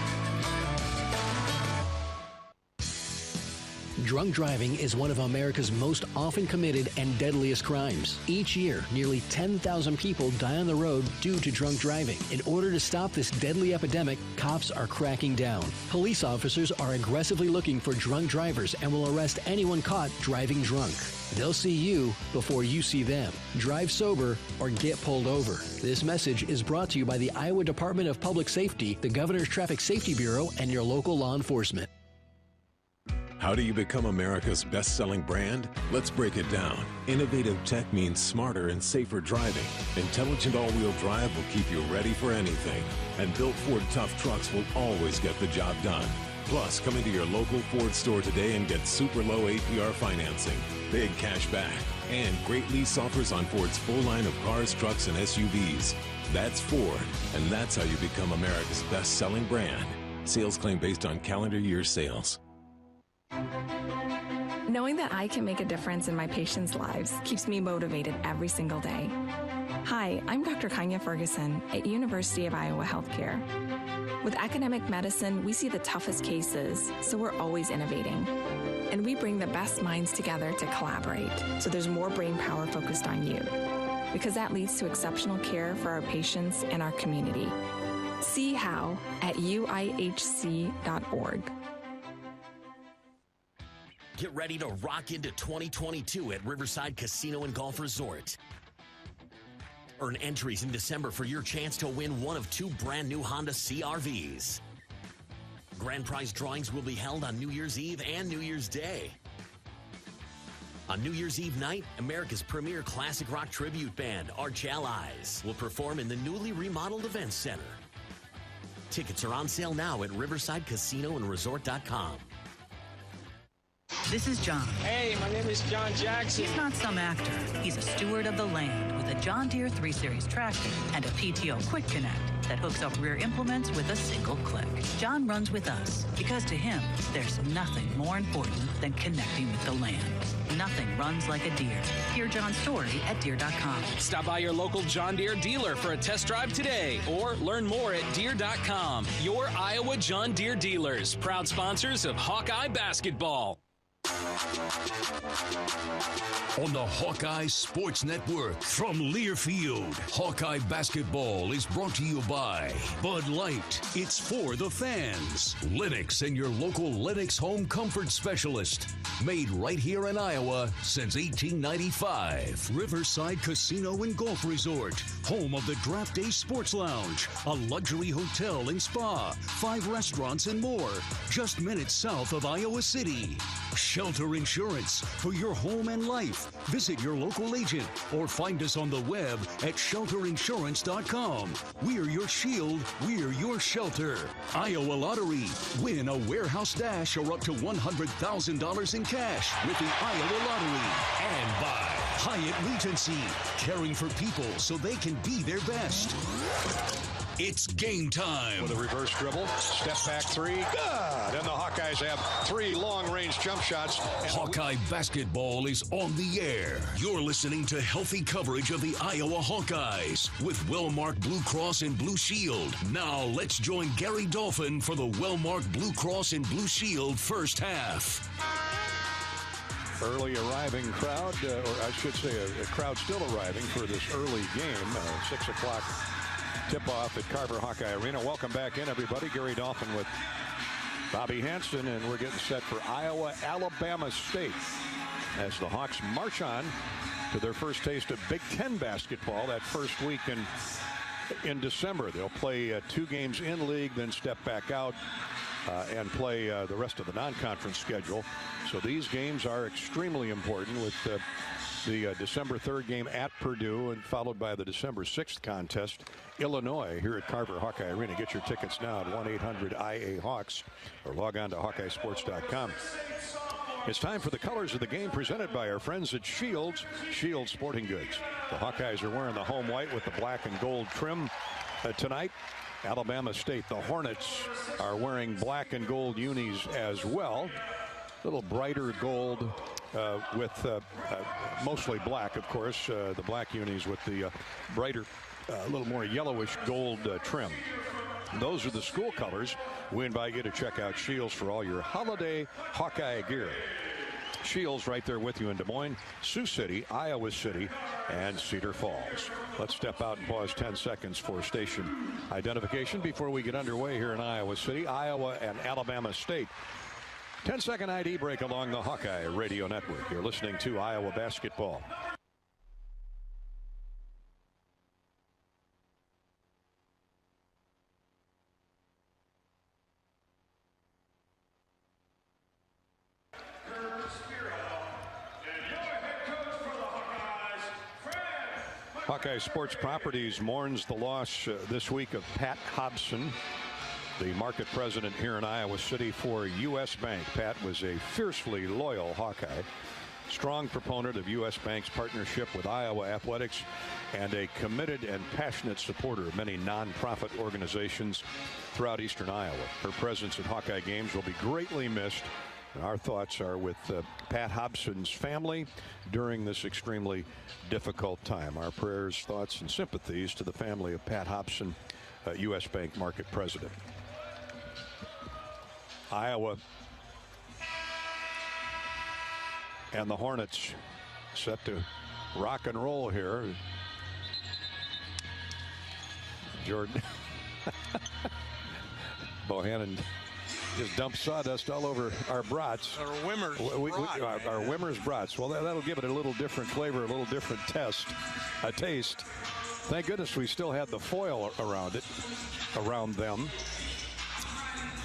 Drunk driving is one of America's most often committed and deadliest crimes. Each year, nearly 10,000 people die on the road due to drunk driving. In order to stop this deadly epidemic, cops are cracking down. Police officers are aggressively looking for drunk drivers and will arrest anyone caught driving drunk. They'll see you before you see them. Drive sober or get pulled over. This message is brought to you by the Iowa Department of Public Safety, the Governor's Traffic Safety Bureau, and your local law enforcement. How do you become America's best-selling brand? Let's break it down. Innovative tech means smarter and safer driving. Intelligent all-wheel drive will keep you ready for anything. And built Ford tough trucks will always get the job done. Plus, come into your local Ford store today and get super low APR financing, big cash back, and great lease offers on Ford's full line of cars, trucks, and SUVs. That's Ford, and that's how you become America's best-selling brand. Sales claim based on calendar year sales. Knowing that I can make a difference in my patients' lives keeps me motivated every single day. Hi, I'm Dr. Kanya Ferguson at University of Iowa Healthcare. With academic medicine, we see the toughest cases, so we're always innovating. And we bring the best minds together to collaborate, so there's more brain power focused on you. Because that leads to exceptional care for our patients and our community. See how at uihc.org. Get ready to rock into 2022 at Riverside Casino and Golf Resort. Earn entries in December for your chance to win one of 2 brand new Honda CR-Vs. Grand prize drawings will be held on New Year's Eve and New Year's Day. On New Year's Eve night, America's premier classic rock tribute band, Arch Allies, will perform in the newly remodeled Events Center. Tickets are on sale now at riversidecasinoandresort.com. This is John. Hey, my name is John Jackson. He's not some actor. He's a steward of the land with a John Deere 3 Series tractor and a PTO Quick Connect that hooks up rear implements with a single click. John runs with us because to him, there's nothing more important than connecting with the land. Nothing runs like a Deere. Hear John's story at Deere.com. Stop by your local John Deere dealer for a test drive today or learn more at Deere.com. Your Iowa John Deere dealers, proud sponsors of Hawkeye basketball. On the Hawkeye Sports Network from Learfield, Hawkeye basketball is brought to you by Bud Light. It's for the fans. Lennox and your local Lennox home comfort specialist. Made right here in Iowa since 1895. Riverside Casino and Golf Resort, home of the Draft Day Sports Lounge, a luxury hotel and spa, 5 restaurants and more, just minutes south of Iowa City. Shelter Insurance for your home and life. Visit your local agent or find us on the web at shelterinsurance.com. We're your shield. We're your shelter. Iowa Lottery. Win a warehouse dash or up to $100,000 in cash with the Iowa Lottery. And by Hyatt Regency. Caring for people so they can be their best. It's game time. With a reverse dribble, step back 3, good. And the Hawkeyes have 3 long-range jump shots. Hawkeye basketball is on the air. You're listening to healthy coverage of the Iowa Hawkeyes with Wellmark Blue Cross and Blue Shield. Now let's join Gary Dolphin for the Wellmark Blue Cross and Blue Shield first half. Early arriving crowd, or I should say a crowd still arriving for this early game, 6 o'clock tip-off at Carver Hawkeye Arena. Welcome back in, everybody. Gary Dolphin with Bobby Hanson, and we're getting set for Iowa-Alabama State as the Hawks march on to their first taste of Big Ten basketball that first week in December. They'll play 2 games in league, then step back out and play the rest of the non-conference schedule. So these games are extremely important with the December 3rd game at Purdue and followed by the December 6th contest, Illinois, here at Carver Hawkeye Arena. Get your tickets now at 1-800-IA-HAWKS or log on to HawkeyeSports.com. It's time for the colors of the game presented by our friends at Shields Sporting Goods. The Hawkeyes are wearing the home white with the black and gold trim tonight. Alabama State, the Hornets, are wearing black and gold unis as well. A little brighter gold with mostly black, of course. The black unis with the brighter, a little more yellowish gold trim. Those are the school colors. We invite you to check out Shields for all your holiday Hawkeye gear. Shields right there with you in Des Moines, Sioux City, Iowa City, and Cedar Falls. Let's step out and pause 10 seconds for station identification before we get underway here in Iowa City, Iowa, and Alabama State. 10-second ID break along the Hawkeye Radio Network. You're listening to Iowa basketball. Hawkeye Sports Properties mourns the loss this week of Pat Hobson, the market president here in Iowa City for U.S. Bank. Pat was a fiercely loyal Hawkeye, strong proponent of U.S. Bank's partnership with Iowa athletics, and a committed and passionate supporter of many nonprofit organizations throughout eastern Iowa. Her presence at Hawkeye games will be greatly missed. And our thoughts are with Pat Hobson's family during this extremely difficult time. Our prayers, thoughts, and sympathies to the family of Pat Hobson, U.S. Bank market president. Iowa and the Hornets set to rock and roll here. Jordan Bohannon just dump sawdust all over our brats. Our Wimmers brats. Our Wimmers brats. Well, that'll give it a little different flavor, a little different taste. Thank goodness we still had the foil around them.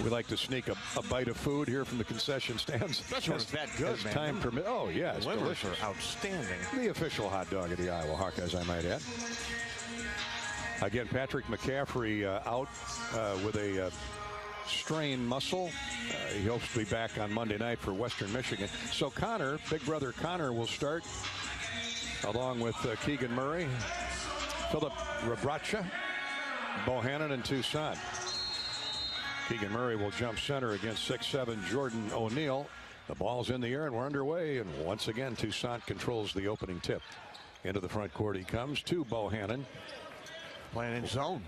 We like to sneak a bite of food here from the concession stands. Especially when it's that good, man. Time permit. Oh, yeah, it's delicious. Are outstanding. The official hot dog of the Iowa Hawkeyes, I might add. Again, Patrick McCaffrey out with a strained muscle. He hopes to be back on Monday night for Western Michigan. So Connor, big brother Connor, will start along with Keegan Murray, Philip Rabracha, Bohannon, and Toussaint. Keegan Murray will jump center against 6'7" Jordan O'Neal. The ball's in the air and we're underway, and once again Toussaint controls the opening tip. Into the front court he comes to Bohannon. Playing in zone.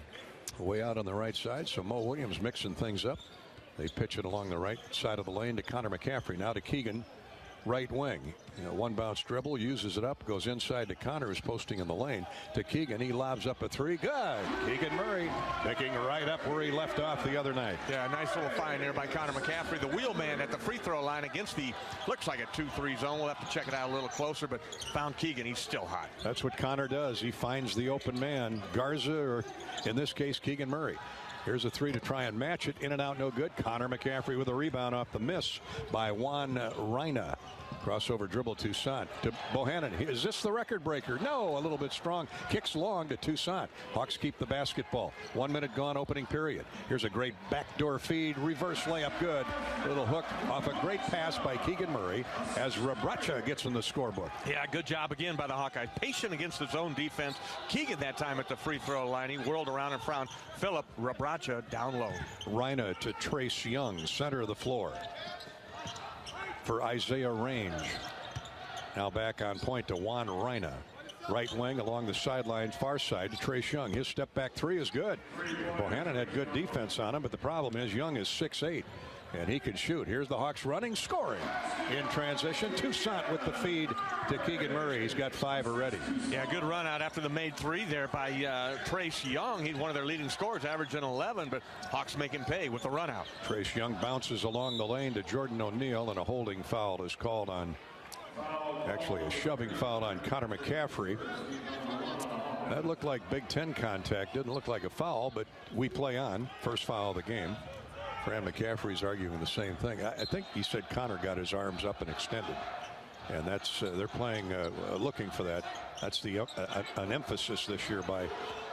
Way out on the right side, so Moe Williams mixing things up. They pitch it along the right side of the lane to Connor McCaffrey. Now to Keegan, right wing. One bounce dribble, uses it up, goes inside to Connor, who's posting in the lane. To Keegan, he lobs up a three. Good. Keegan Murray picking right up where he left off the other night. Yeah, nice little find there by Connor McCaffrey. The wheelman at the free throw line against the, looks like a 2-3 zone. We'll have to check it out a little closer, but found Keegan. He's still hot. That's what Connor does. He finds the open man, Garza, or in this case, Keegan Murray. Here's a three to try and match it. In and out, no good. Connor McCaffrey with a rebound off the miss by Juan Reina. Crossover dribble Toussaint to Bohannon. Is this the record breaker? No, a little bit strong. Kicks long to Toussaint. Hawks keep the basketball. 1 minute gone, opening period. Here's a great backdoor feed. Reverse layup, good. Little hook off a great pass by Keegan Murray as Rabracha gets in the scorebook. Yeah, good job again by the Hawkeyes. Patient against his own defense. Keegan that time at the free throw line. He whirled around and found Philip Rabracha down low. Reina to Trace Young, center of the floor. For Isaiah Range. Now back on point to Juan Reina. Right wing along the sideline, far side to Trace Young. His step back three is good. Bohannon had good defense on him, but the problem is Young is 6'8", and he can shoot. Here's the Hawks running, scoring in transition. Toussaint with the feed to Keegan Murray. He's got 5 already. Yeah, good run out after the made three there by Trace Young. He's one of their leading scorers, averaging 11, but Hawks make him pay with the run out. Trace Young bounces along the lane to Jordan O'Neal, and a holding foul is called on, actually a shoving foul on Connor McCaffrey. That looked like Big Ten contact. Didn't look like a foul, but we play on. First foul of the game. Fran McCaffrey's arguing the same thing. I think he said Connor got his arms up and extended. And that's they're playing looking for that. That's the an emphasis this year by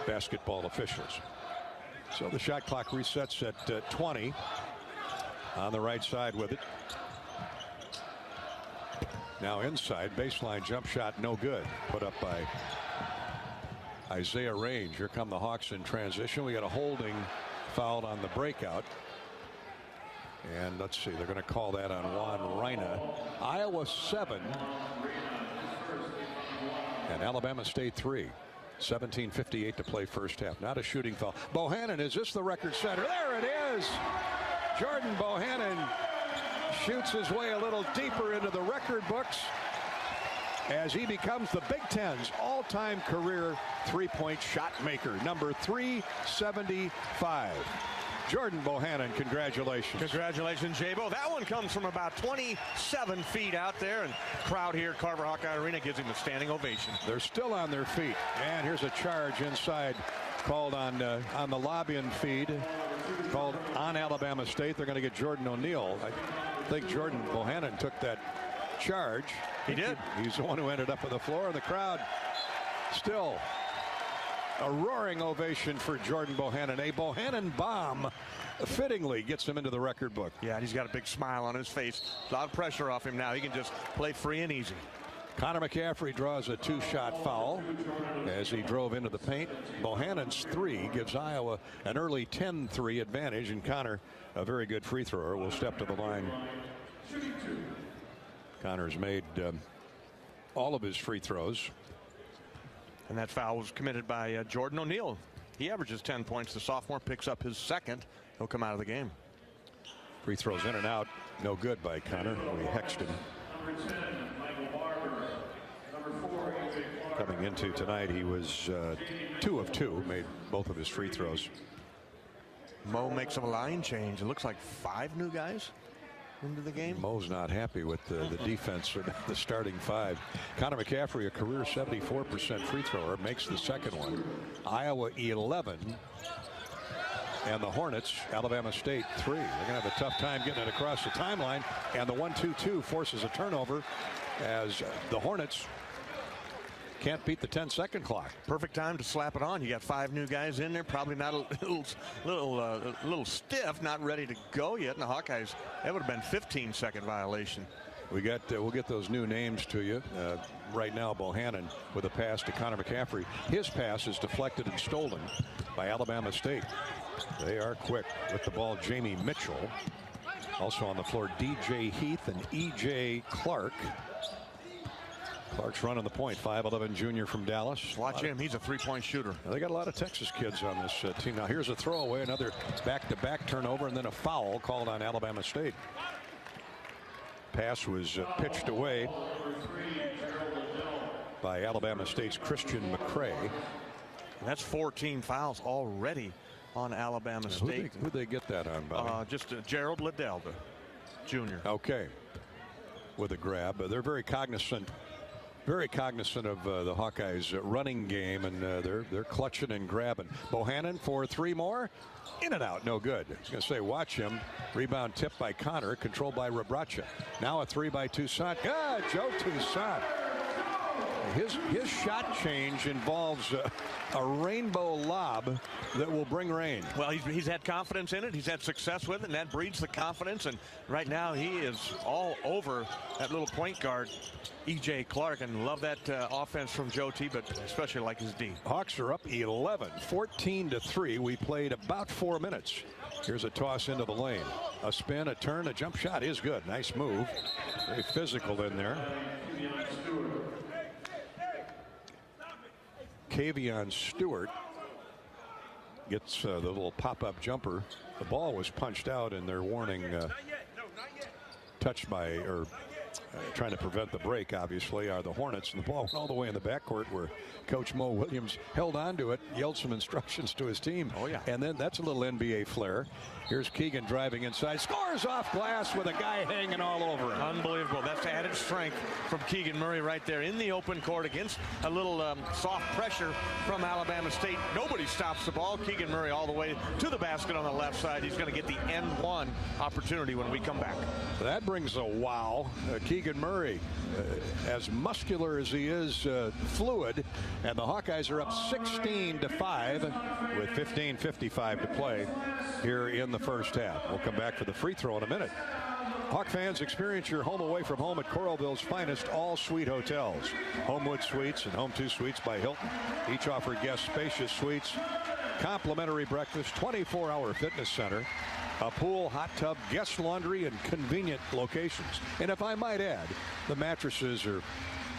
basketball officials. So the shot clock resets at 20. On the right side with it. Now inside, baseline jump shot, no good. Put up by Isaiah Range. Here come the Hawks in transition. We got a holding foul on the breakout. And let's see, they're going to call that on Juan Reina. Iowa 7 and Alabama State 3. 17:58 to play first half. Not a shooting foul. Bohannon, is this the record setter? There it is. Jordan Bohannon shoots his way a little deeper into the record books as he becomes the Big Ten's all-time career three-point shot maker, number 375. Jordan Bohannon, congratulations. Congratulations, Jabo. That one comes from about 27 feet out there, and crowd here at Carver Hawkeye Arena gives him a standing ovation. They're still on their feet, and here's a charge inside called on the lobbying feed, called on Alabama State. They're going to get Jordan O'Neal. I think Jordan Bohannon took that charge. He did. He's the one who ended up on the floor, and the crowd still a roaring ovation for Jordan Bohannon. A Bohannon bomb fittingly gets him into the record book. Yeah, and he's got a big smile on his face. A lot of pressure off him now. He can just play free and easy. Connor McCaffrey draws a two-shot foul as he drove into the paint. Bohannon's three gives Iowa an early 10-3 advantage, and Connor, a very good free thrower, will step to the line. Connor's made all of his free throws. And that foul was committed by Jordan O'Neal. He averages 10 points. The sophomore picks up his second. He'll come out of the game. Free throws in and out. No good by Connor. We hexed him. Coming into tonight, he was 2 of 2. Made both of his free throws. Moe makes a line change. It looks like 5 new guys into the game. Moe's not happy with the defense or the starting 5. Connor McCaffrey, a career 74% free thrower, makes the second one. Iowa 11. And the Hornets, Alabama State 3. They're going to have a tough time getting it across the timeline. And the 1-2-2 forces a turnover as the Hornets can't beat the 10-second clock. Perfect time to slap it on. You got 5 new guys in there, probably not a little stiff, not ready to go yet. And the Hawkeyes, that would have been 15-second violation. We'll get those new names to you. Right now, Bohannon with a pass to Connor McCaffrey. His pass is deflected and stolen by Alabama State. They are quick with the ball. Jamie Mitchell. Also on the floor, DJ Heath and E.J. Clark. Clark's running the point, 5'11" junior from Dallas. Watch him. He's a three-point shooter. They got a lot of Texas kids on this team. Now here's a throwaway, another back-to-back turnover, and then a foul called on Alabama State. Pass was pitched away by Alabama State's Christian McCray. And that's 14 fouls already on Alabama State. Who'd they get that on, Bobby? Just Gerald Liddell, the junior. Okay. With a grab. They're very cognizant of the Hawkeyes running game, and they're clutching and grabbing. Bohannon for 3 more. In and out, no good. I was going to say, watch him. Rebound tipped by Connor, controlled by Rebracha. Now a 3 by Toussaint. Good, Joe Toussaint. His shot change involves a rainbow lob that will bring rain. Well, he's had confidence in it. He's had success with it, and that breeds the confidence. And right now he is all over that little point guard, E.J. Clark, and love that offense from Joe T, but especially like his D. Hawks are up 11, 14-3. We played about 4 minutes. Here's a toss into the lane. A spin, a turn, a jump shot is good. Nice move. Very physical in there. Kavion Stewart gets the little pop-up jumper. The ball was punched out, and they're warning touched by, or trying to prevent the break, obviously, are the Hornets. And the ball went all the way in the backcourt where Coach Moe Williams held on to it, yelled some instructions to his team. Oh, yeah. And then that's a little NBA flair. Here's Keegan driving inside, scores off glass with a guy hanging all over him. Unbelievable. That's added strength from Keegan Murray right there in the open court against a little soft pressure from Alabama State. Nobody stops the ball. Keegan Murray all the way to the basket on the left side. He's going to get the N1 opportunity when we come back. That brings a wow. Keegan Murray, as muscular as he is, fluid, and the Hawkeyes are up 16-5 with 15:55 to play here in the first half. We'll come back for the free throw in a minute Hawk fans, experience your home away from home at Coralville's finest all-suite hotels. Homewood Suites and Home 2 Suites by Hilton each offer guests spacious suites, complimentary breakfast, 24-hour fitness center, a pool, hot tub, guest laundry, and convenient locations. And if I might add, the mattresses are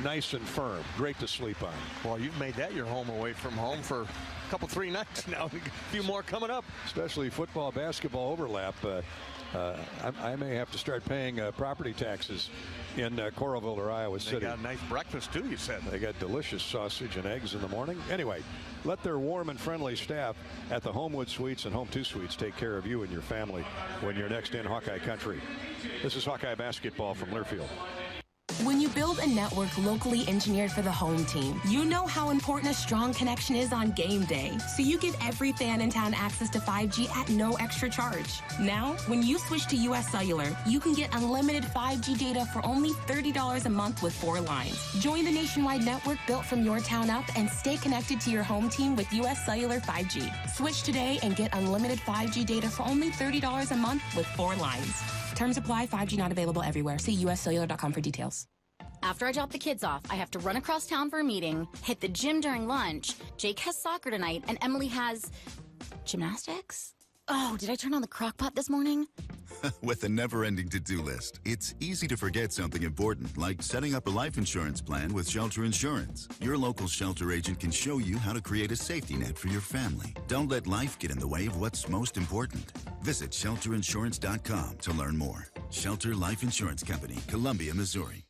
nice and firm, great to sleep on. Well, you've made that your home away from home for a couple, 3 nights now. A few more coming up. Especially football, basketball overlap. I may have to start paying property taxes in Coralville or Iowa City. They got a nice breakfast, too, you said. They got delicious sausage and eggs in the morning. Anyway, let their warm and friendly staff at the Homewood Suites and Home 2 Suites take care of you and your family when you're next in Hawkeye country. This is Hawkeye basketball from Learfield. When you build a network locally engineered for the home team, you know how important a strong connection is on game day. So you give every fan in town access to 5G at no extra charge. Now, when you switch to US Cellular, you can get unlimited 5G data for only $30 a month with 4 lines. Join the nationwide network built from your town up and stay connected to your home team with US Cellular 5G. Switch today and get unlimited 5G data for only $30 a month with 4 lines. Terms apply. 5G not available everywhere. See uscellular.com for details. After I drop the kids off, I have to run across town for a meeting, hit the gym during lunch. Jake has soccer tonight, and Emily has gymnastics? Oh, did I turn on the crock pot this morning? With a never-ending to-do list, it's easy to forget something important, like setting up a life insurance plan with Shelter Insurance. Your local Shelter agent can show you how to create a safety net for your family. Don't let life get in the way of what's most important. Visit shelterinsurance.com to learn more. Shelter Life Insurance Company, Columbia, Missouri.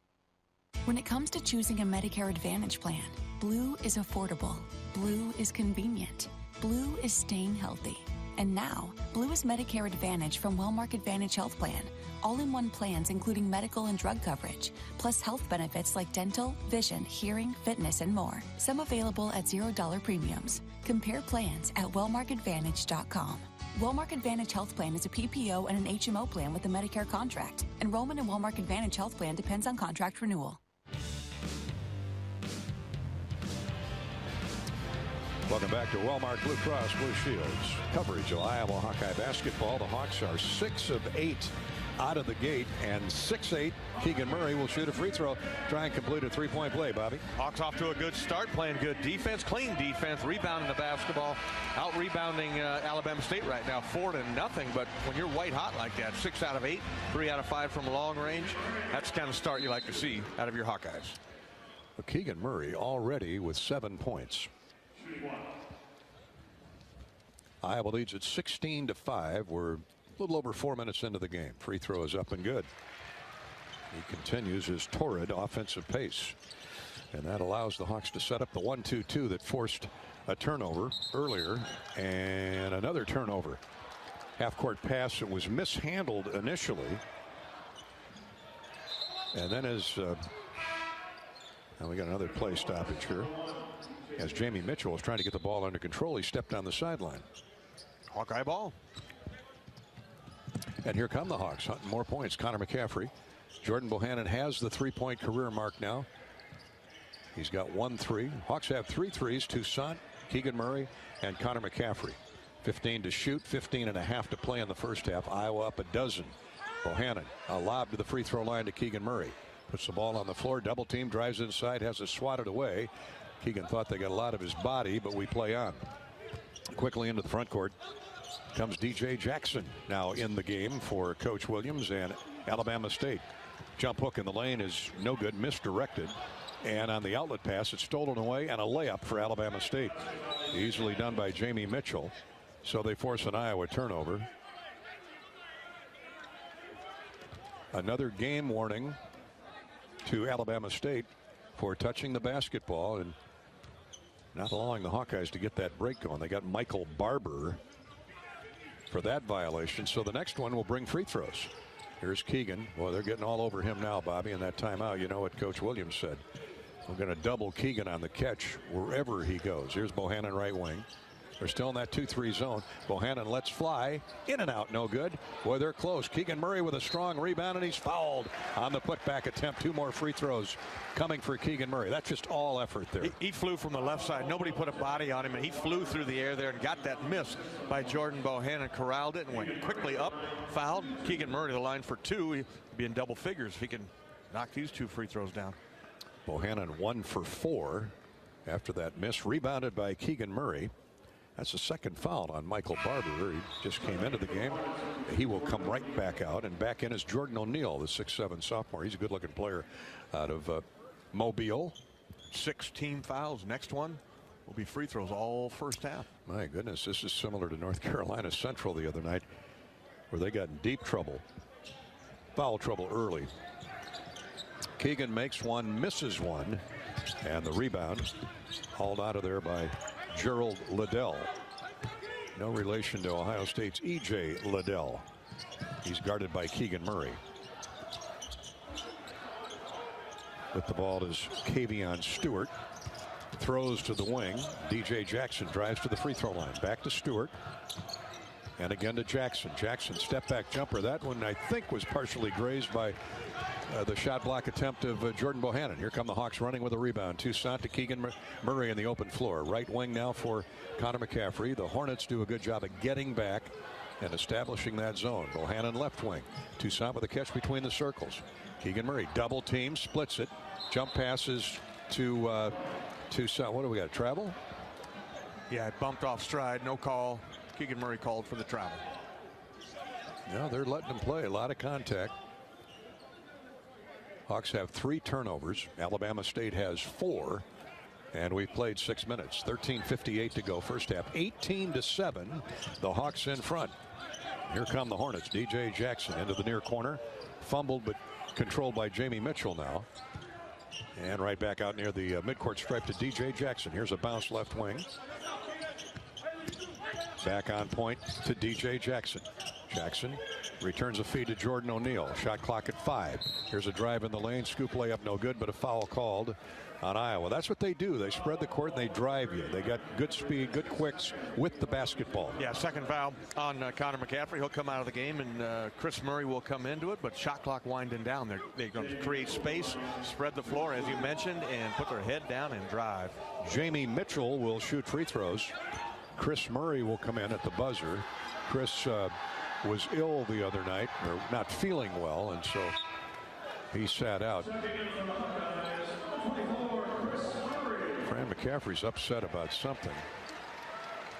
When it comes to choosing a Medicare Advantage plan, Blue is affordable. Blue is convenient. Blue is staying healthy. And now, Blue is Medicare Advantage from Wellmark Advantage Health Plan. All-in-one plans including medical and drug coverage, plus health benefits like dental, vision, hearing, fitness, and more. Some available at $0 premiums. Compare plans at wellmarkadvantage.com. Wellmark Advantage Health Plan is a PPO and an HMO plan with a Medicare contract. Enrollment in Wellmark Advantage Health Plan depends on contract renewal. Welcome back to Wellmark Blue Cross Blue Shield's coverage of Iowa Hawkeye basketball. The Hawks are 6 of 8 out of the gate, and 6-8. Keegan Murray will shoot a free throw, try and complete a three-point play, Bobby. Hawks off to a good start, playing good defense, clean defense, rebounding the basketball, out-rebounding Alabama State right now, 4-0. But when you're white hot like that, 6 out of 8, 3 out of 5 from long range, that's the kind of start you like to see out of your Hawkeyes. Well, Keegan Murray already with 7 points. Iowa leads at 16-5. We're a little over 4 minutes into the game. Free throw is up and good. He continues his torrid offensive pace, and that allows the Hawks to set up the 1-2-2 that forced a turnover earlier, and another turnover. Half-court pass that was mishandled initially, and then now we got another play stoppage here. As Jamie Mitchell was trying to get the ball under control, he stepped on the sideline. Hawkeye ball. And here come the Hawks, hunting more points. Connor McCaffrey. Jordan Bohannon has the three-point career mark now. He's got 1 3. Hawks have 3 threes. Toussaint, Keegan Murray, and Connor McCaffrey. 15 to shoot, 15.5 to play in the first half. Iowa up a dozen. Bohannon, a lob to the free throw line to Keegan Murray. Puts the ball on the floor, double team, drives inside, has it swatted away. Keegan thought they got a lot of his body, but we play on. Quickly into the front court comes DJ Jackson, now in the game for Coach Williams and Alabama State. Jump hook in the lane is no good, misdirected. And on the outlet pass, it's stolen away, and a layup for Alabama State. Easily done by Jamie Mitchell. So they force an Iowa turnover. Another game warning to Alabama State for touching the basketball and not allowing the Hawkeyes to get that break going. They got Michael Barber for that violation. So the next one will bring free throws. Here's Keegan. Well, they're getting all over him now, Bobby, in that timeout. You know what Coach Williams said. We're going to double Keegan on the catch wherever he goes. Here's Bohannon right wing. They're still in that 2-3 zone. Bohannon lets fly. In and out, no good. Boy, they're close. Keegan Murray with a strong rebound, and he's fouled on the putback attempt. 2 more free throws coming for Keegan Murray. That's just all effort there. He flew from the left side. Nobody put a body on him, and he flew through the air there and got that miss by Jordan Bohannon. Corralled it and went quickly up. Fouled. Keegan Murray to the line for 2. He'll be in double figures if he can knock these 2 free throws down. Bohannon 1 for 4 after that miss. Rebounded by Keegan Murray. That's the second foul on Michael Barber. He just came into the game. He will come right back out, and back in is Jordan O'Neal, the 6'7" sophomore. He's a good-looking player out of Mobile. 6 team fouls. Next one will be free throws all first half. My goodness, this is similar to North Carolina Central the other night, where they got in deep trouble. Foul trouble early. Keegan makes one, misses one, and the rebound hauled out of there by Gerald Liddell. No relation to Ohio State's E.J. Liddell. He's guarded by Keegan Murray. With the ball is Kavion Stewart. Throws to the wing. D.J. Jackson drives to the free throw line. Back to Stewart. And again to Jackson. Jackson step back jumper. That one I think was partially grazed by the shot block attempt of Jordan Bohannon. Here come the Hawks running with a rebound. Toussaint to Keegan Murray in the open floor. Right wing now for Connor McCaffrey. The Hornets do a good job of getting back and establishing that zone. Bohannon left wing. Toussaint with a catch between the circles. Keegan Murray double team, splits it. Jump passes to Toussaint. What do we got? Travel? Yeah, it bumped off stride. No call. Keegan Murray called for the travel. No, they're letting him play. A lot of contact. Hawks have 3 turnovers. Alabama State has 4. And we've played 6 minutes. 13:58 to go first half. 18-7. The Hawks in front. Here come the Hornets. D.J. Jackson into the near corner. Fumbled but controlled by Jamie Mitchell now. And right back out near the midcourt stripe to D.J. Jackson. Here's a bounce left wing. Back on point to D.J. Jackson. Jackson returns a feed to Jordan O'Neal. Shot clock at 5. Here's a drive in the lane. Scoop layup no good, but a foul called on Iowa. That's what they do. They spread the court and they drive you. They got good speed, good quicks with the basketball. Yeah, second foul on Connor McCaffrey. He'll come out of the game, and Chris Murray will come into it, but shot clock winding down. They're going to create space, spread the floor, as you mentioned, and put their head down and drive. Jamie Mitchell will shoot free throws. Chris Murray will come in at the buzzer. Chris was ill the other night, or not feeling well, and so he sat out. Fran McCaffrey's upset about something,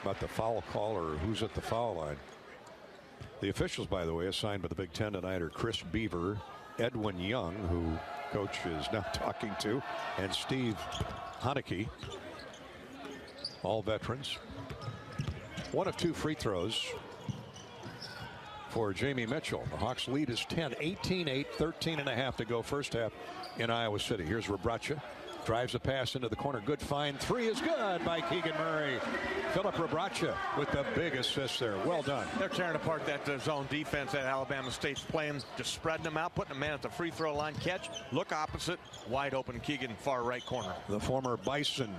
about the foul call or who's at the foul line. The officials, by the way, assigned by the Big Ten tonight are Chris Beaver, Edwin Young, who coach is now talking to, and Steve Haneke, all veterans. 1 of 2 free throws for Jamie Mitchell. The Hawks lead is 10, 18-8, 13.5 to go first half in Iowa City. Here's Rebracha. Drives a pass into the corner. Good find. 3 is good by Keegan Murray. Philip Rebracha with the big assist there. Well done. They're tearing apart that zone defense that Alabama State's playing. Just spreading them out, putting a man at the free throw line. Catch. Look opposite. Wide open Keegan, far right corner. The former Bison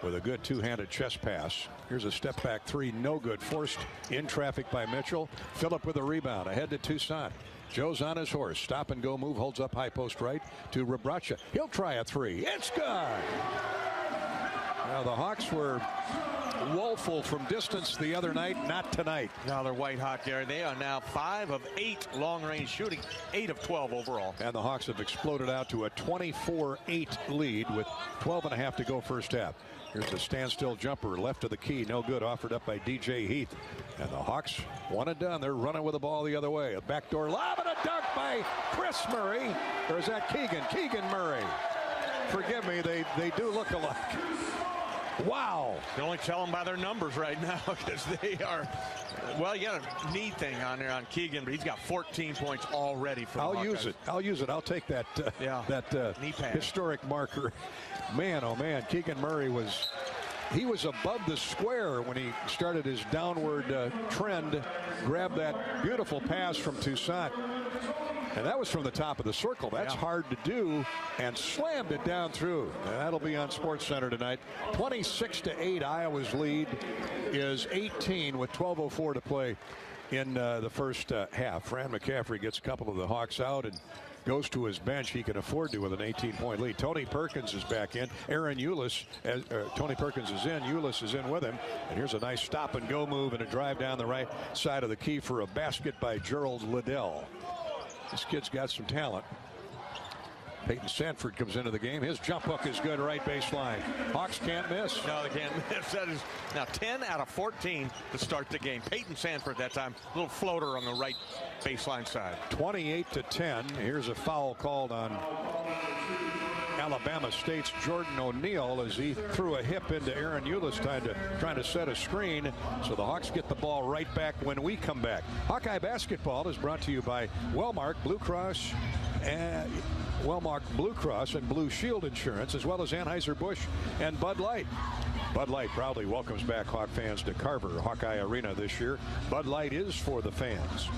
with a good two-handed chest pass. Here's a step back 3, no good. Forced in traffic by Mitchell. Phillip with a rebound ahead to Toussaint. Joe's on his horse. Stop and go move. Holds up high post right to Rebracha. He'll try a 3. It's good. Now the Hawks were woeful from distance the other night. Not tonight. Now they're white hot, Gary. They are now 5 of 8 long-range shooting. 8 of 12 overall. And the Hawks have exploded out to a 24-8 lead with 12.5 to go first half. Here's a standstill jumper left of the key. No good. Offered up by DJ Heath. And the Hawks, 1 and done. They're running with the ball the other way. A backdoor lob and a dunk by Chris Murray. Or is that Keegan? Keegan Murray. Forgive me, they do look alike. Wow. You can only tell them by their numbers right now because they are, well, you got a knee thing on there on Keegan, but he's got 14 points already for the Hawkeyes. Use it. I'll take that, knee pad. Historic marker. Man, oh man, Keegan Murray was above the square when he started his downward trend. Grabbed that beautiful pass from Toussaint. And that was from the top of the circle. That's hard to do, and slammed it down through. And that'll be on SportsCenter tonight. 26-8, Iowa's lead is 18 with 12:04 to play in the first half. Fran McCaffrey gets a couple of the Hawks out and goes to his bench. He can afford to with an 18-point lead. Tony Perkins is back in. Aaron Eulis, Tony Perkins is in. Eulis is in with him. And here's a nice stop-and-go move and a drive down the right side of the key for a basket by Gerald Liddell. This kid's got some talent. Peyton Sanford comes into the game. His jump hook is good, right baseline. Hawks can't miss. No, they can't miss. That is now 10 out of 14 to start the game. Peyton Sanford that time. Little floater on the right baseline side. 28-10. Here's a foul called on Alabama State's Jordan O'Neal as he threw a hip into Aaron Eulis trying to set a screen. So the Hawks get the ball right back when we come back. Hawkeye basketball is brought to you by Wellmark Blue Cross and Blue Shield Insurance, as well as Anheuser-Busch and Bud Light. Bud Light proudly welcomes back Hawk fans to Carver Hawkeye Arena this year. Bud Light is for the fans.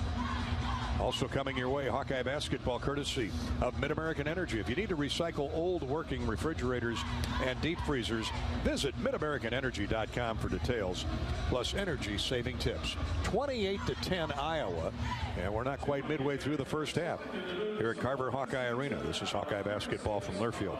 Also coming your way, Hawkeye basketball courtesy of Mid-American Energy. If you need to recycle old working refrigerators and deep freezers, visit MidAmericanEnergy.com for details, plus energy saving tips. 28-10 Iowa, and we're not quite midway through the first half here at Carver Hawkeye Arena. This is Hawkeye basketball from Learfield.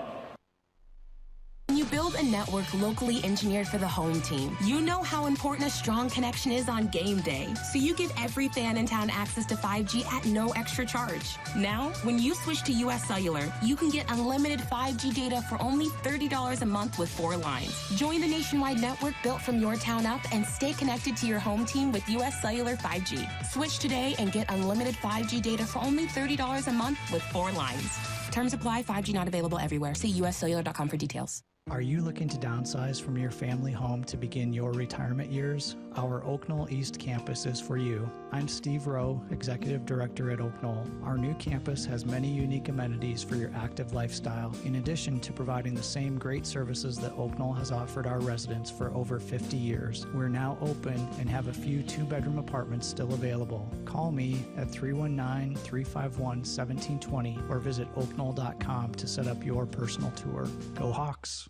When you build a network locally engineered for the home team, you know how important a strong connection is on game day. So you give every fan in town access to 5G at no extra charge. Now, when you switch to US Cellular, you can get unlimited 5G data for only $30 a month with 4 lines. Join the nationwide network built from your town up and stay connected to your home team with US Cellular 5G. Switch today and get unlimited 5G data for only $30 a month with 4 lines. Terms apply. 5G not available everywhere. See uscellular.com for details. Are you looking to downsize from your family home to begin your retirement years? Our Oak Knoll East campus is for you. I'm Steve Rowe, Executive Director at Oak Knoll. Our new campus has many unique amenities for your active lifestyle, in addition to providing the same great services that Oak Knoll has offered our residents for over 50 years. We're now open and have a few 2-bedroom apartments still available. Call me at 319-351-1720 or visit oakknoll.com to set up your personal tour. Go Hawks!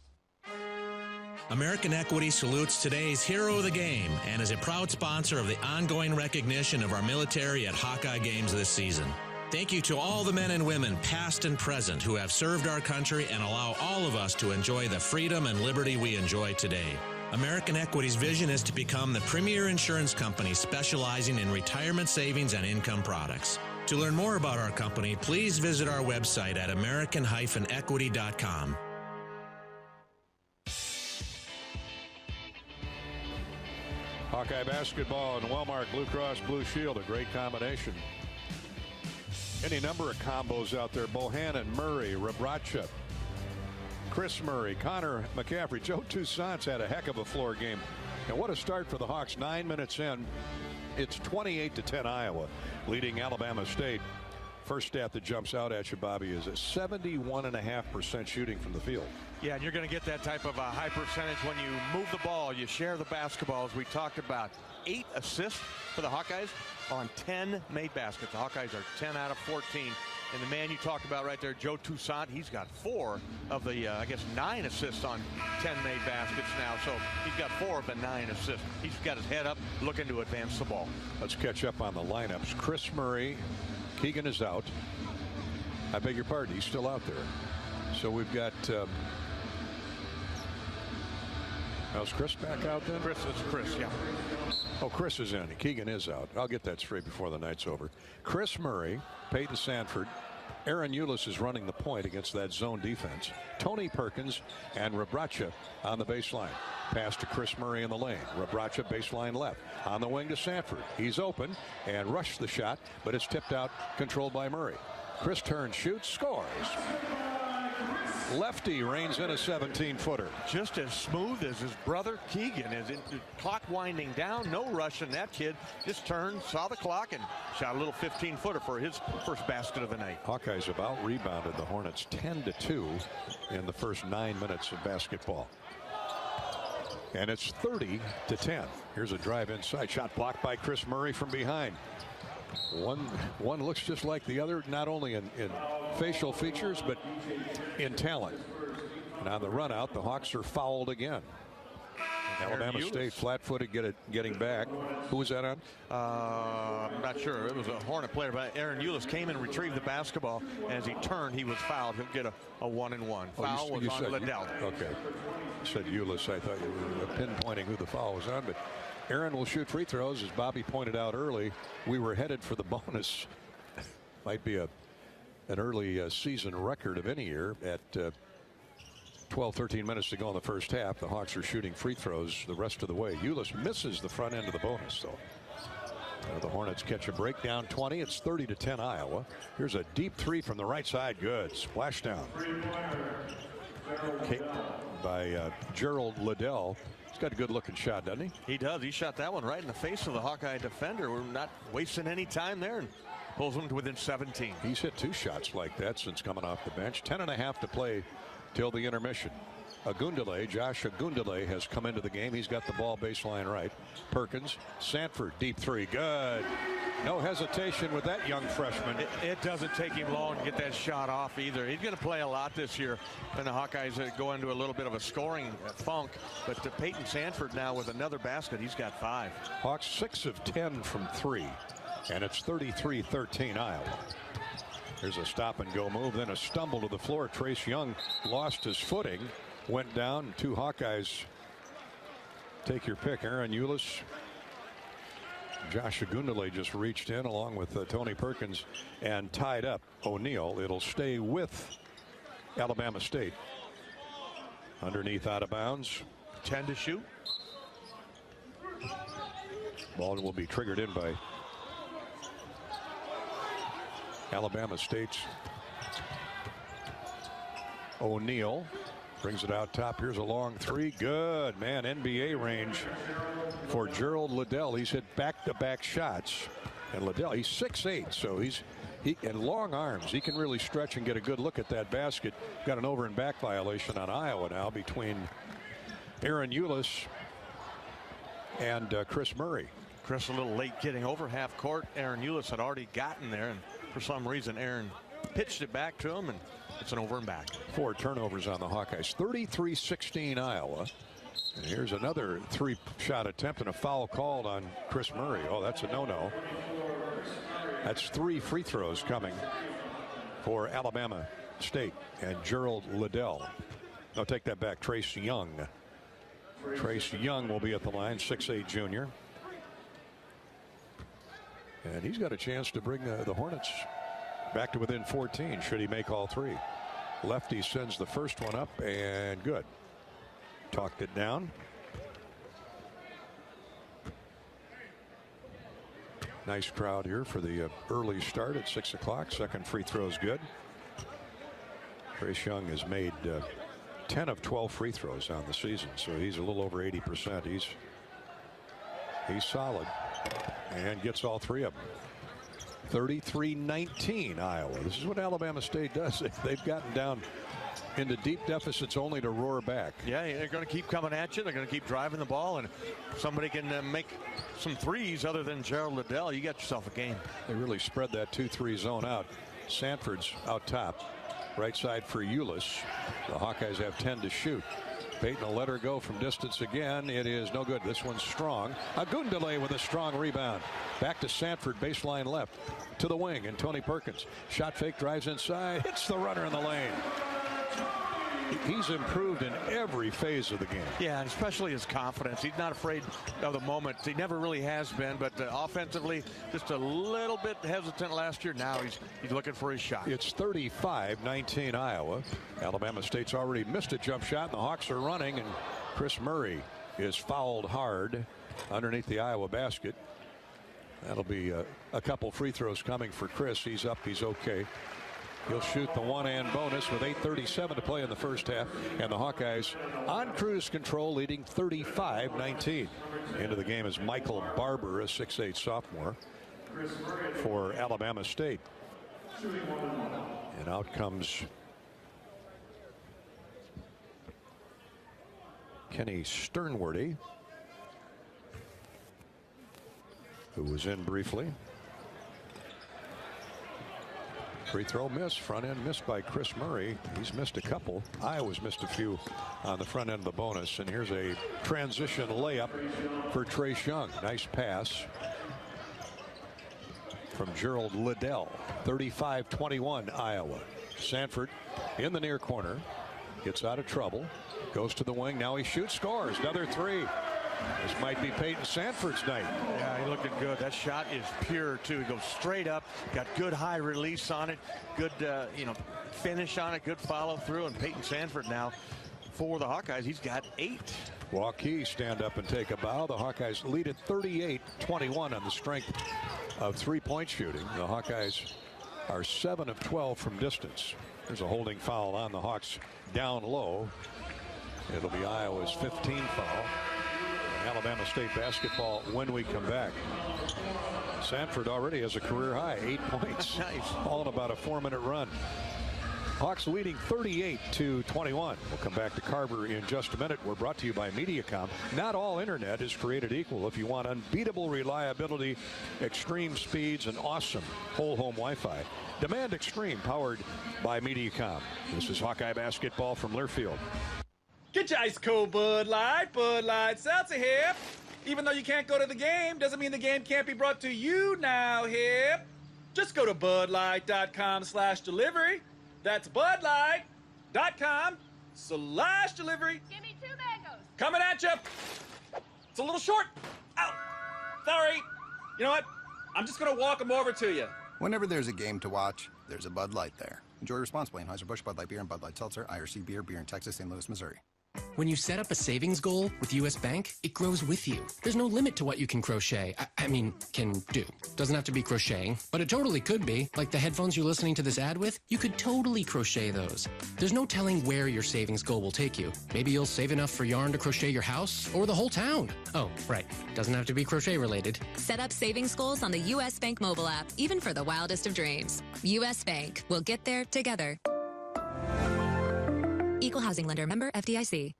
American Equity salutes today's hero of the game and is a proud sponsor of the ongoing recognition of our military at Hawkeye games this season. Thank you to all the men and women, past and present, who have served our country and allow all of us to enjoy the freedom and liberty we enjoy today. American Equity's vision is to become the premier insurance company specializing in retirement savings and income products. To learn more about our company, please visit our website at american-equity.com. Hawkeye basketball and Wellmark Blue Cross Blue Shield, a great combination. Any number of combos out there. Bohannon, Murray, Rebracha, Chris Murray, Connor McCaffrey, Joe Toussaint's had a heck of a floor game. And what a start for the Hawks. 9 minutes in, it's 28-10 Iowa, leading Alabama State. First stat that jumps out at you, Bobby, is a 71.5% shooting from the field. Yeah, and you're going to get that type of a high percentage when you move the ball, you share the basketball, as we talked about. 8 assists for the Hawkeyes on 10 made baskets. The Hawkeyes are 10 out of 14. And the man you talked about right there, Joe Toussaint, he's got 4 of the, 9 assists on 10 made baskets now. So he's got 4 of the 9 assists. He's got his head up, looking to advance the ball. Let's catch up on the lineups. Chris Murray, Keegan is out. I beg your pardon, he's still out there. So we've got... is Chris back out then? Chris, yeah. Oh, Chris is in. Keegan is out. I'll get that straight before the night's over. Chris Murray, Peyton Sanford, Aaron Eulis is running the point against that zone defense. Tony Perkins and Rebracha on the baseline. Pass to Chris Murray in the lane. Rebracha baseline left. On the wing to Sanford. He's open and rushed the shot, but it's tipped out, controlled by Murray. Chris turns, shoots, scores. Lefty reigns in a 17-footer. Just as smooth as his brother Keegan. As the clock winding down, no rush in that kid. Just turned, saw the clock, and shot a little 15-footer for his first basket of the night. Hawkeyes have out-rebounded the Hornets 10-2 in the first 9 minutes of basketball. And it's 30-10. Here's a drive inside. Shot blocked by Chris Murray from behind. One looks just like the other, not only in facial features, but in talent. And on the run out, the Hawks are fouled again. Alabama State flat-footed getting back. Who was that on? I'm not sure. It was a Hornet player, but Aaron Eulis came and retrieved the basketball. As he turned, he was fouled. He'll get a 1-and-1. Foul was on Liddell. Okay. You said Eulis. I thought you were pinpointing who the foul was on, but Aaron will shoot free throws. As Bobby pointed out early, we were headed for the bonus. Might be an early season record of any year at 12-13 minutes to go in the first half. The Hawks are shooting free throws the rest of the way. Eulis misses the front end of the bonus, though. The Hornets catch a break down 20. It's 30-10 Iowa. Here's a deep three from the right side. Good. Splashdown. By Gerald Liddell. He's got a good looking shot, doesn't he? He does. He shot that one right in the face of the Hawkeye defender. We're not wasting any time there, and pulls him to within 17. He's hit 2 shots like that since coming off the bench. 10.5 to play till the intermission. Josh Agundale has come into the game. He's got the ball baseline right. Perkins, Sanford, deep three, good. No hesitation with that young freshman. It doesn't take him long to get that shot off either. He's going to play a lot this year, and the Hawkeyes go into a little bit of a scoring funk. But to Peyton Sanford now with another basket, he's got 5. Hawks 6 of 10 from 3, and it's 33-13 Iowa. There's a stop and go move, then a stumble to the floor. Trace Young lost his footing, went down. 2 Hawkeyes take your pick. Aaron Eulis, Josh Agundale just reached in along with Tony Perkins and tied up O'Neal. It'll stay with Alabama State. Underneath, out of bounds. 10 to shoot. Ball will be triggered in by Alabama State's O'Neal. Brings it out top. Here's a long three. Good, man. NBA range for Gerald Liddell. He's hit back-to-back shots. And Liddell, he's 6'8", so he and long arms. He can really stretch and get a good look at that basket. Got an over and back violation on Iowa now between Aaron Eulis and Chris Murray. Chris a little late getting over half court. Aaron Eulis had already gotten there, and for some reason Aaron pitched it back to him, and it's an over and back. 4 turnovers on the Hawkeyes. 33-16 Iowa. And here's another 3-shot attempt and a foul called on Chris Murray. Oh, that's a no-no. That's 3 free throws coming for Alabama State and Gerald Liddell. I'll take that back. Trace Young. Trace Young will be at the line, 6'8" junior. And he's got a chance to bring the Hornets back to within 14 should he make all 3. Lefty sends the first one up, and good. Talked it down. Nice crowd here for the early start at 6 o'clock. Second free throw is good. Trace Young has made 10 of 12 free throws on the season, so he's a little over 80%. He's solid and gets all 3 of them. 33-19 Iowa. This is what Alabama State does. They've gotten down into deep deficits only to roar back. Yeah, they're going to keep coming at you. They're going to keep driving the ball, and if somebody can make some threes other than Gerald Liddell, you got yourself a game. They really spread that 2-3 zone out. Sanford's out top. Right side for Eulis. The Hawkeyes have 10 to shoot. Peyton will let her go from distance again. It is no good. This one's strong. Agundale with a strong rebound. Back to Sanford, baseline left. To the wing, and Tony Perkins. Shot fake, drives inside. Hits the runner in the lane. He's improved in every phase of the game. Yeah, and especially his confidence. He's not afraid of the moment. He never really has been, but offensively, just a little bit hesitant last year. Now he's looking for his shot. It's 35-19 Iowa. Alabama State's already missed a jump shot, and the Hawks are running, and Chris Murray is fouled hard underneath the Iowa basket. That'll be a couple free throws coming for Chris. He's up. He's okay. He'll shoot the one-and bonus with 8:37 to play in the first half. And the Hawkeyes on cruise control, leading 35-19. Into the game is Michael Barber, a 6'8" sophomore for Alabama State. And out comes Kenny Sternwordy, who was in briefly. Free throw miss. Front end missed by Chris Murray. He's missed a couple. Iowa's missed a few on the front end of the bonus. And here's a transition layup for Trace Young. Nice pass from Gerald Liddell. 35-21 Iowa. Sanford in the near corner. Gets out of trouble. Goes to the wing. Now he shoots, scores. Another three. This might be Peyton Sanford's night. Yeah, he looking good. That shot is pure, too. He goes straight up. Got good high release on it. Good, finish on it. Good follow through. And Peyton Sanford now for the Hawkeyes. He's got 8. Hawkeyes stand up and take a bow. The Hawkeyes lead at 38-21 on the strength of three-point shooting. The Hawkeyes are 7 of 12 from distance. There's a holding foul on the Hawks down low. It'll be Iowa's 15th foul. Alabama State basketball when we come back. Sanford already has a career high, 8 points. Nice. All in about a 4-minute run. Hawks leading 38-21. We'll come back to Carver in just a minute. We're brought to you by Mediacom. Not all internet is created equal. If you want unbeatable reliability, extreme speeds, and awesome whole home Wi-Fi, demand Extreme, powered by Mediacom. This is Hawkeye basketball from Learfield. Get your ice cold Bud Light Seltzer here. Even though you can't go to the game, doesn't mean the game can't be brought to you now here. Just go to budlight.com/delivery. That's budlight.com/delivery. Give me 2 mangoes. Coming at you. It's a little short. Ow. Sorry. You know what? I'm just going to walk them over to you. Whenever there's a game to watch, there's a Bud Light there. Enjoy responsibly. Anheuser-Busch, Bud Light Beer, and Bud Light Seltzer. IRC Beer in Texas, St. Louis, Missouri. When you set up a savings goal with U.S. Bank, it grows with you. There's no limit to what you can crochet. Can do. Doesn't have to be crocheting, but it totally could be. Like the headphones you're listening to this ad with, you could totally crochet those. There's no telling where your savings goal will take you. Maybe you'll save enough for yarn to crochet your house or the whole town. Oh, right. Doesn't have to be crochet related. Set up savings goals on the U.S. Bank mobile app, even for the wildest of dreams. U.S. Bank. We'll get there together. Equal housing lender. Member FDIC.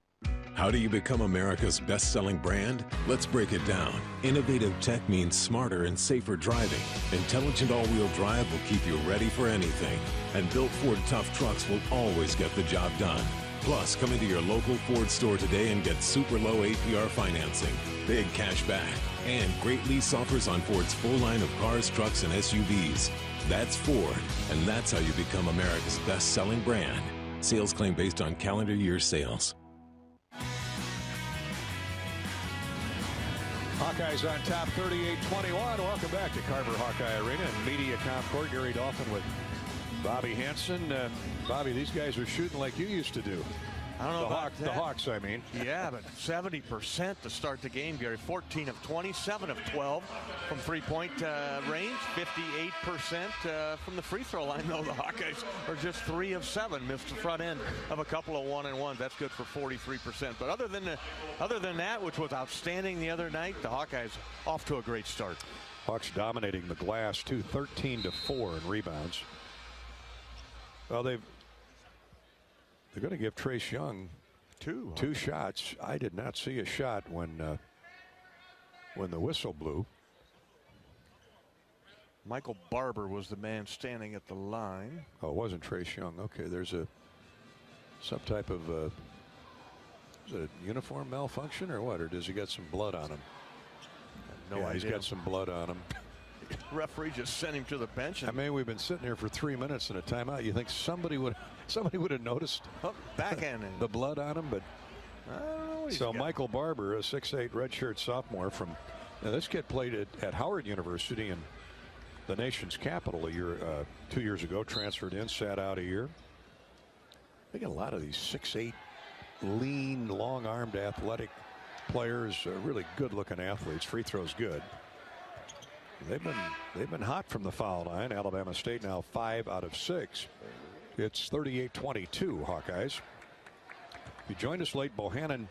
How do you become America's best-selling brand? Let's break it down. Innovative tech means smarter and safer driving. Intelligent all-wheel drive will keep you ready for anything. And built Ford tough trucks will always get the job done. Plus, come into your local Ford store today and get super low APR financing, big cash back, and great lease offers on Ford's full line of cars, trucks, and SUVs. That's Ford, and that's how you become America's best-selling brand. Sales claim based on calendar year sales. Hawkeyes on top 38-21. Welcome back to Carver Hawkeye Arena and Mediacom Court. Gary Dolphin with Bobby Hansen. Bobby, these guys are shooting like you used to do. I don't know about that. The Hawks, I mean. Yeah, but 70% to start the game, Gary. 14 of 20, 7 of 12 from three-point range. 58% from the free throw line, though. The Hawkeyes are just 3 of 7. Missed the front end of a couple of 1-and-1s. That's good for 43%. But other than that, which was outstanding the other night, the Hawkeyes off to a great start. Hawks dominating the glass, 13-4 in rebounds. Well, they're going to give Trace Young two shots. I did not see a shot when the whistle blew. Michael Barber was the man standing at the line. Oh, it wasn't Trace Young. Okay, there's some type of is it a uniform malfunction or what? Or does he got some blood on him? No idea. He's got some blood on him. Referee just sent him to the bench. I mean, we've been sitting here for 3 minutes in a timeout. You think somebody would have noticed backhanding the blood on him, but I don't know. So Michael Barber, a 6'8" redshirt sophomore from this kid played at Howard University in the nation's capital 2 years ago. Transferred in, sat out a year. They get a lot of these 6'8", lean, long-armed, athletic players, really good-looking athletes. Free throws good. They've been hot from the foul line. Alabama State now 5 out of 6. It's 38-22 Hawkeyes. He joined us late. Bohannon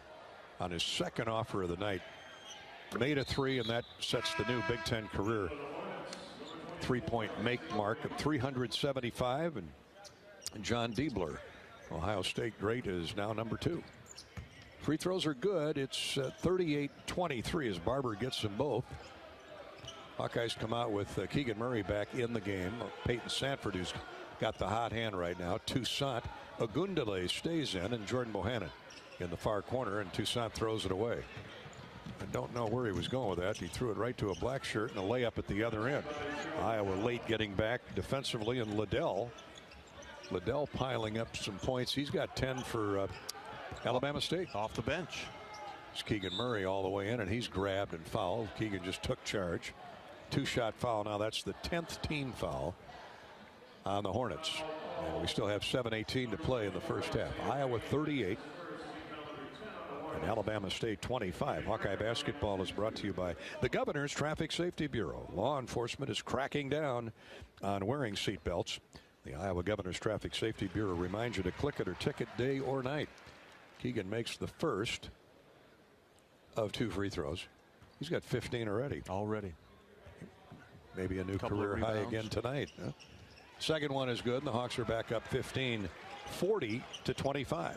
on his second offer of the night made a 3, and that sets the new Big Ten career three-point make mark of 375. And John Diebler, Ohio State great, is now number 2. Free throws are good. It's 38-23 as Barber gets them both. Hawkeyes come out with Keegan Murray back in the game. Peyton Sanford, who's got the hot hand right now. Toussaint Ogundele stays in, and Jordan Bohannon in the far corner, and Toussaint throws it away. I don't know where he was going with that. He threw it right to a black shirt and a layup at the other end. Iowa late getting back defensively, and Liddell piling up some points. He's got 10 for Alabama State. Off the bench. It's Keegan Murray all the way in, and he's grabbed and fouled. Keegan just took charge. 2-shot foul. Now that's the 10th team foul on the Hornets. And we still have 7:18 to play in the first half. Iowa 38. And Alabama State 25. Hawkeye basketball is brought to you by the Governor's Traffic Safety Bureau. Law enforcement is cracking down on wearing seatbelts. The Iowa Governor's Traffic Safety Bureau reminds you to click it or ticket day or night. Keegan makes the first of 2 free throws. He's got 15 already. Maybe a new career high again tonight. Huh? Second one is good, and the Hawks are back up 15, 40-25.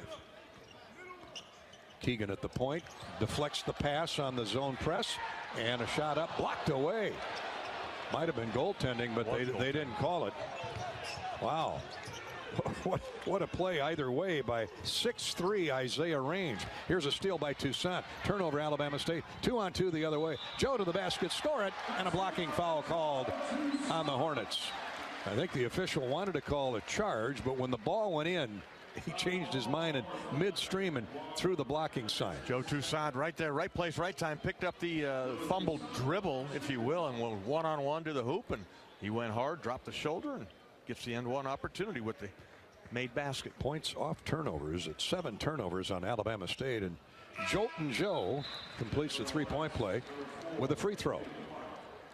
Keegan at the point, deflects the pass on the zone press, and a shot up, blocked away. Might have been goaltending, but they didn't call it. Wow. What a play either way by 6'3" Isaiah Range. Here's a steal by Toussaint. Turnover Alabama State. 2-on-2 the other way. Joe to the basket, score it, and a blocking foul called on the Hornets. I think the official wanted to call a charge, but when the ball went in, he changed his mind in midstream and threw the blocking sign. Joe Toussaint right there, right place, right time. Picked up the fumbled dribble, if you will, and went one-on-one to the hoop. And he went hard, dropped the shoulder, and gets the end one opportunity with the made basket. Points off turnovers at 7 turnovers on Alabama State. And Jolton Joe completes the three-point play with a free throw.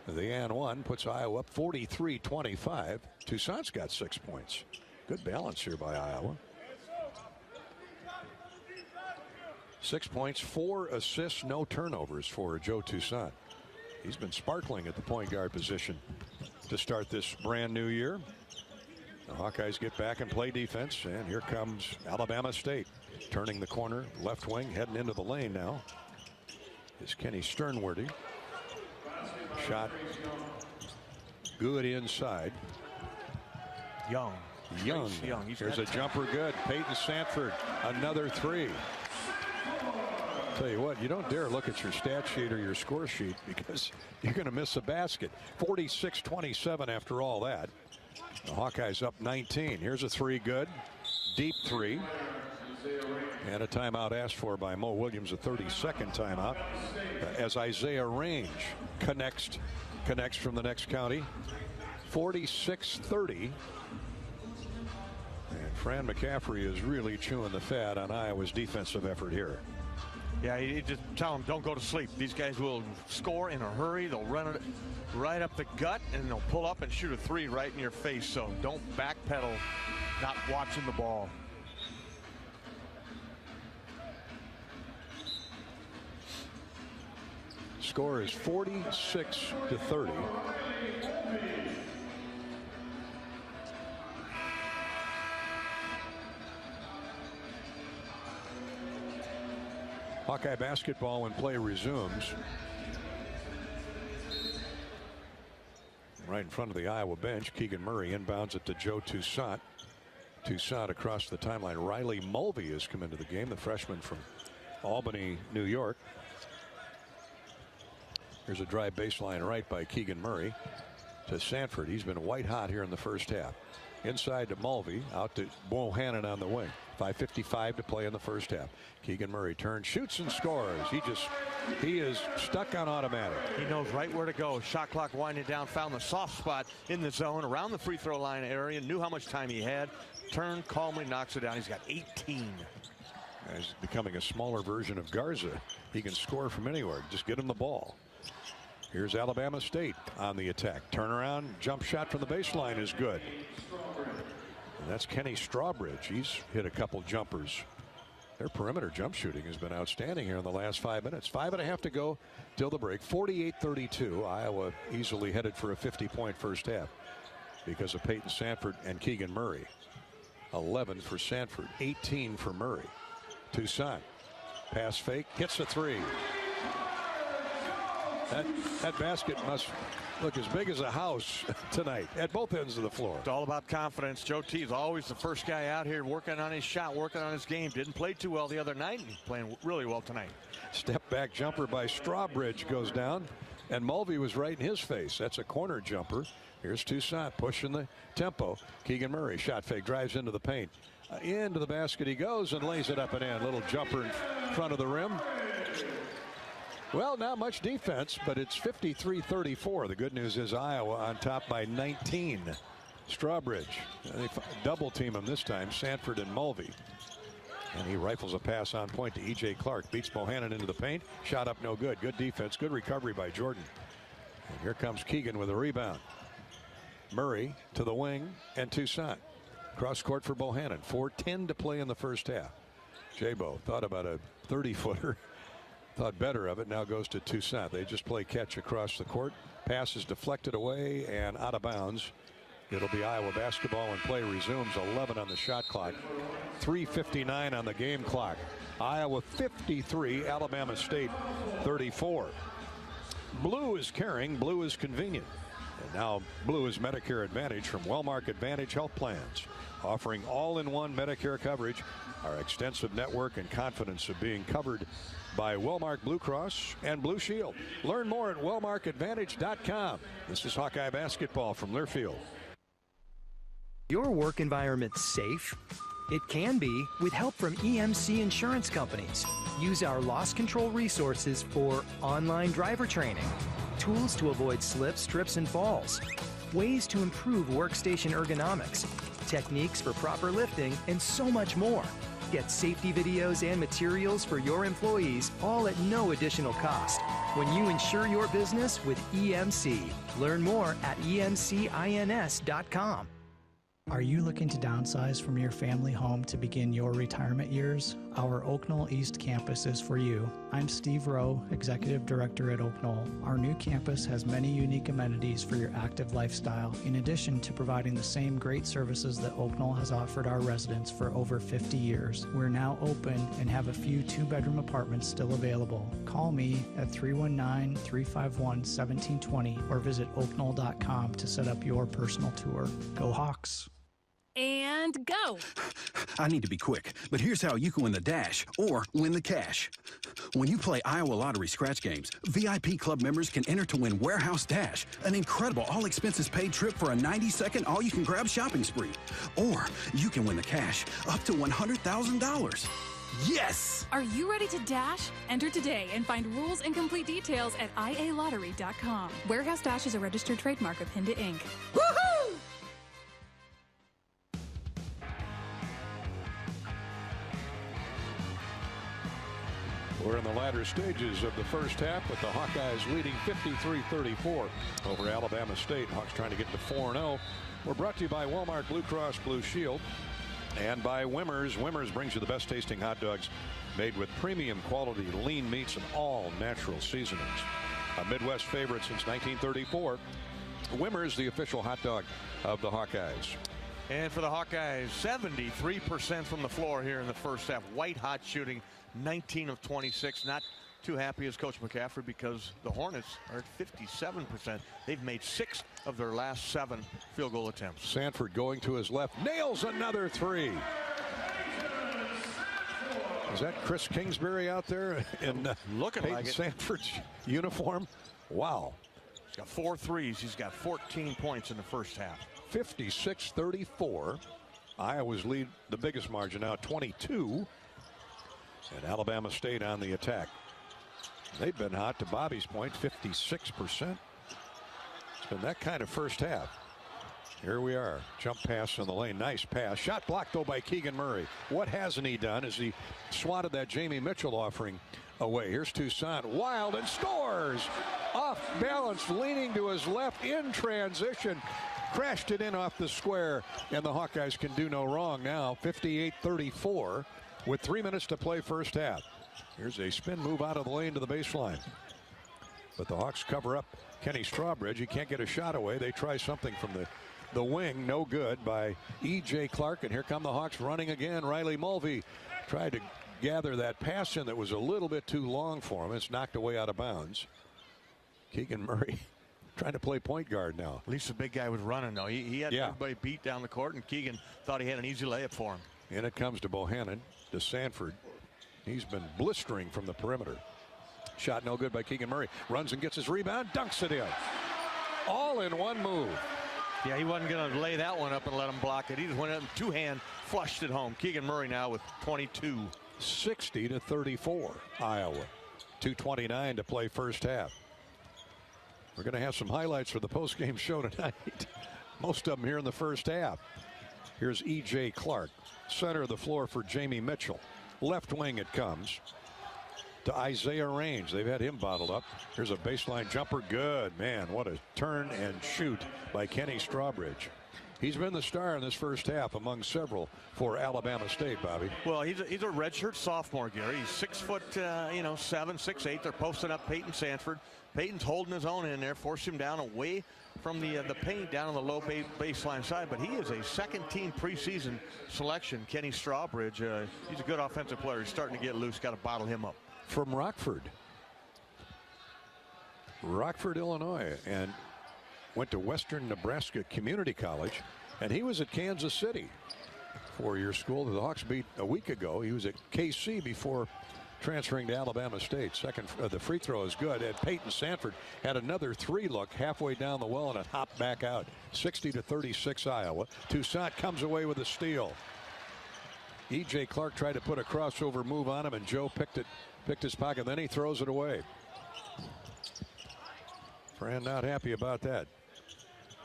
The and one puts Iowa up 43-25. Toussaint's got 6 points. Good balance here by Iowa. 6 points, 4 assists, no turnovers for Joe Toussaint. He's been sparkling at the point guard position to start this brand new year. The Hawkeyes get back and play defense, and here comes Alabama State. Turning the corner, left wing, heading into the lane now is Kenny Sternworthy. Shot good inside. Young. Here's a jumper good. Peyton Sanford, another 3. Tell you what, you don't dare look at your stat sheet or your score sheet because you're going to miss a basket. 46-27 after all that. The Hawkeyes up 19. Here's a 3 good. Deep 3. And a timeout asked for by Moe Williams, a 32nd timeout, as Isaiah Range connects from the next county. 46-30. And Fran McCaffrey is really chewing the fat on Iowa's defensive effort here. Yeah, you just tell them don't go to sleep. These guys will score in a hurry. They'll run it right up the gut, and they'll pull up and shoot a 3 right in your face. So don't backpedal not watching the ball. Score is 46-30. Hawkeye basketball when play resumes. Right in front of the Iowa bench, Keegan Murray inbounds it to Joe Toussaint. Toussaint across the timeline. Riley Mulvey has come into the game, the freshman from Albany, New York. Here's a drive baseline right by Keegan Murray to Sanford. He's been white hot here in the first half. Inside to Mulvey, out to Bohannon on the wing. 5:55 to play in the first half. Keegan Murray turns, shoots, and scores. He is stuck on automatic. He knows right where to go. Shot clock winding down, found the soft spot in the zone around the free throw line area, knew how much time he had, turned, calmly knocks it down. He's got 18. He's becoming a smaller version of Garza. He can score from anywhere. Just get him the ball. Here's Alabama State on the attack. Turnaround, jump shot from the baseline is good. And that's Kenny Strawbridge. He's hit a couple jumpers. Their perimeter jump shooting has been outstanding here in the last 5 minutes. 5.5 to go till the break. 48-32. Iowa easily headed for a 50-point first half because of Peyton Sanford and Keegan Murray. 11 for Sanford, 18 for Murray. Toussaint, pass fake, hits a 3. That basket look as big as a house tonight at both ends of the floor. It's all about confidence. Joe T is always the first guy out here working on his shot, working on his game. Didn't play too well the other night, and playing really well tonight. Step back jumper by Strawbridge goes down, and Mulvey was right in his face. That's a corner jumper. Here's Toussaint pushing the tempo. Keegan Murray, shot fake, drives into the paint. Into the basket he goes and lays it up and in. Little jumper in front of the rim. Well, not much defense, but it's 53-34. The good news is Iowa on top by 19. Strawbridge, they double team him this time, Sanford and Mulvey. And he rifles a pass on point to E.J. Clark. Beats Bohannon into the paint. Shot up no good. Good defense. Good recovery by Jordan. And here comes Keegan with a rebound. Murray to the wing and Toussaint. Cross court for Bohannon. 4:10 to play in the first half. J-Bo thought about a 30-footer. Thought better of it. Now goes to Toussaint. They just play catch across the court. Pass is deflected away and out of bounds. It'll be Iowa basketball, and play resumes. 11 on the shot clock. 3:59 on the game clock. Iowa 53, Alabama State 34. Blue is caring, blue is convenient. And now blue is Medicare Advantage from Wellmark Advantage Health Plans, offering all-in-one Medicare coverage, our extensive network, and confidence of being covered by Wellmark Blue Cross and Blue Shield. Learn more at wellmarkadvantage.com. This is Hawkeye basketball from Learfield. Your work environment safe? It can be with help from EMC insurance companies. Use our loss control resources for online driver training, tools to avoid slips, trips, and falls, ways to improve workstation ergonomics, techniques for proper lifting, and so much more. Get safety videos and materials for your employees, all at no additional cost. When you insure your business with EMC, learn more at emcins.com. Are you looking to downsize from your family home to begin your retirement years? Our Oak Knoll East campus is for you. I'm Steve Rowe, Executive Director at Oak Knoll. Our new campus has many unique amenities for your active lifestyle, in addition to providing the same great services that Oak Knoll has offered our residents for over 50 years. We're now open and have a few two-bedroom apartments still available. Call me at 319-351-1720 or visit oakknoll.com to set up your personal tour. Go Hawks! And go. I need to be quick, but here's how you can win the dash or win the cash. When you play Iowa Lottery scratch games, VIP club members can enter to win Warehouse Dash, an incredible all-expenses-paid trip for a 90-second all-you-can-grab shopping spree. Or you can win the cash, up to $100,000. Yes! Are you ready to dash? Enter today and find rules and complete details at ialottery.com. Warehouse Dash is a registered trademark of Hinda Inc. Woohoo! We're in the latter stages of the first half, with the Hawkeyes leading 53-34 over Alabama State. Hawks trying to get to 4-0. We're brought to you by Wellmark Blue Cross Blue Shield and by Wimmers. Wimmers brings you the best tasting hot dogs made with premium quality lean meats and all natural seasonings. A Midwest favorite since 1934. Wimmers, the official hot dog of the Hawkeyes. And for the Hawkeyes, 73% from the floor here in the first half. White hot shooting, 19 of 26. Not too happy as Coach McCaffrey, because the Hornets are at 57%. They've made 6 of their last 7 field goal attempts. Sanford going to his left, nails another 3. Is that Chris Kingsbury out there in looking Peyton like it. Sanford's uniform? Wow. He's got 4 threes. He's got 14 points in the first half. 56-34. Iowa's lead the biggest margin now, 22. And Alabama State on the attack. They've been hot, to Bobby's point, 56%. It's been that kind of first half. Here we are. Jump pass in the lane. Nice pass. Shot blocked, though, by Keegan Murray. What hasn't he done as he swatted that Jamie Mitchell offering away. Here's Toussaint. Wild, and scores! Off balance, leaning to his left in transition. Crashed it in off the square, and the Hawkeyes can do no wrong now. 58-34 with 3 minutes to play first half. Here's a spin move out of the lane to the baseline. But the Hawks cover up Kenny Strawbridge. He can't get a shot away. They try something from the wing. No good by E.J. Clark. And here come the Hawks running again. Riley Mulvey tried to gather that pass in that was a little bit too long for him. It's knocked away out of bounds. Keegan Murray trying to play point guard now. At least the big guy was running, though. He had everybody beat down the court, and Keegan thought he had an easy layup for him. And it comes to Bohannon, to Sanford. He's been blistering from the perimeter. Shot no good by Keegan Murray. Runs and gets his rebound, dunks it in. All in one move. Yeah, he wasn't going to lay that one up and let him block it. He just went up and two-hand flushed it home. Keegan Murray now with 22. 60-34, Iowa. 2:29 to play first half. We're going to have some highlights for the postgame show tonight. Most of them here in the first half. Here's E.J. Clark, center of the floor for Jamie Mitchell. Left wing it comes to Isaiah Range. They've had him bottled up. Here's a baseline jumper. Good. Man, what a turn and shoot by Kenny Strawbridge. He's been the star in this first half among several for Alabama State, Bobby. Well, he's a redshirt sophomore, Gary. He's 6'7", 6'8". They're posting up Peyton Sanford. Peyton's holding his own in there, forced him down away from the paint down on the low baseline side. But he is a second-team preseason selection. Kenny Strawbridge, he's a good offensive player. He's starting to get loose. Got to bottle him up. From Rockford, Illinois, and went to Western Nebraska Community College, and he was at Kansas City. Four-year school that the Hawks beat a week ago. He was at KC before transferring to Alabama State. The free throw is good. And Peyton Sanford had another three look halfway down the well, and it hopped back out. 60-36 Iowa. Toussaint comes away with a steal. E.J. Clark tried to put a crossover move on him, and Joe picked his pocket. Then he throws it away. Fran not happy about that.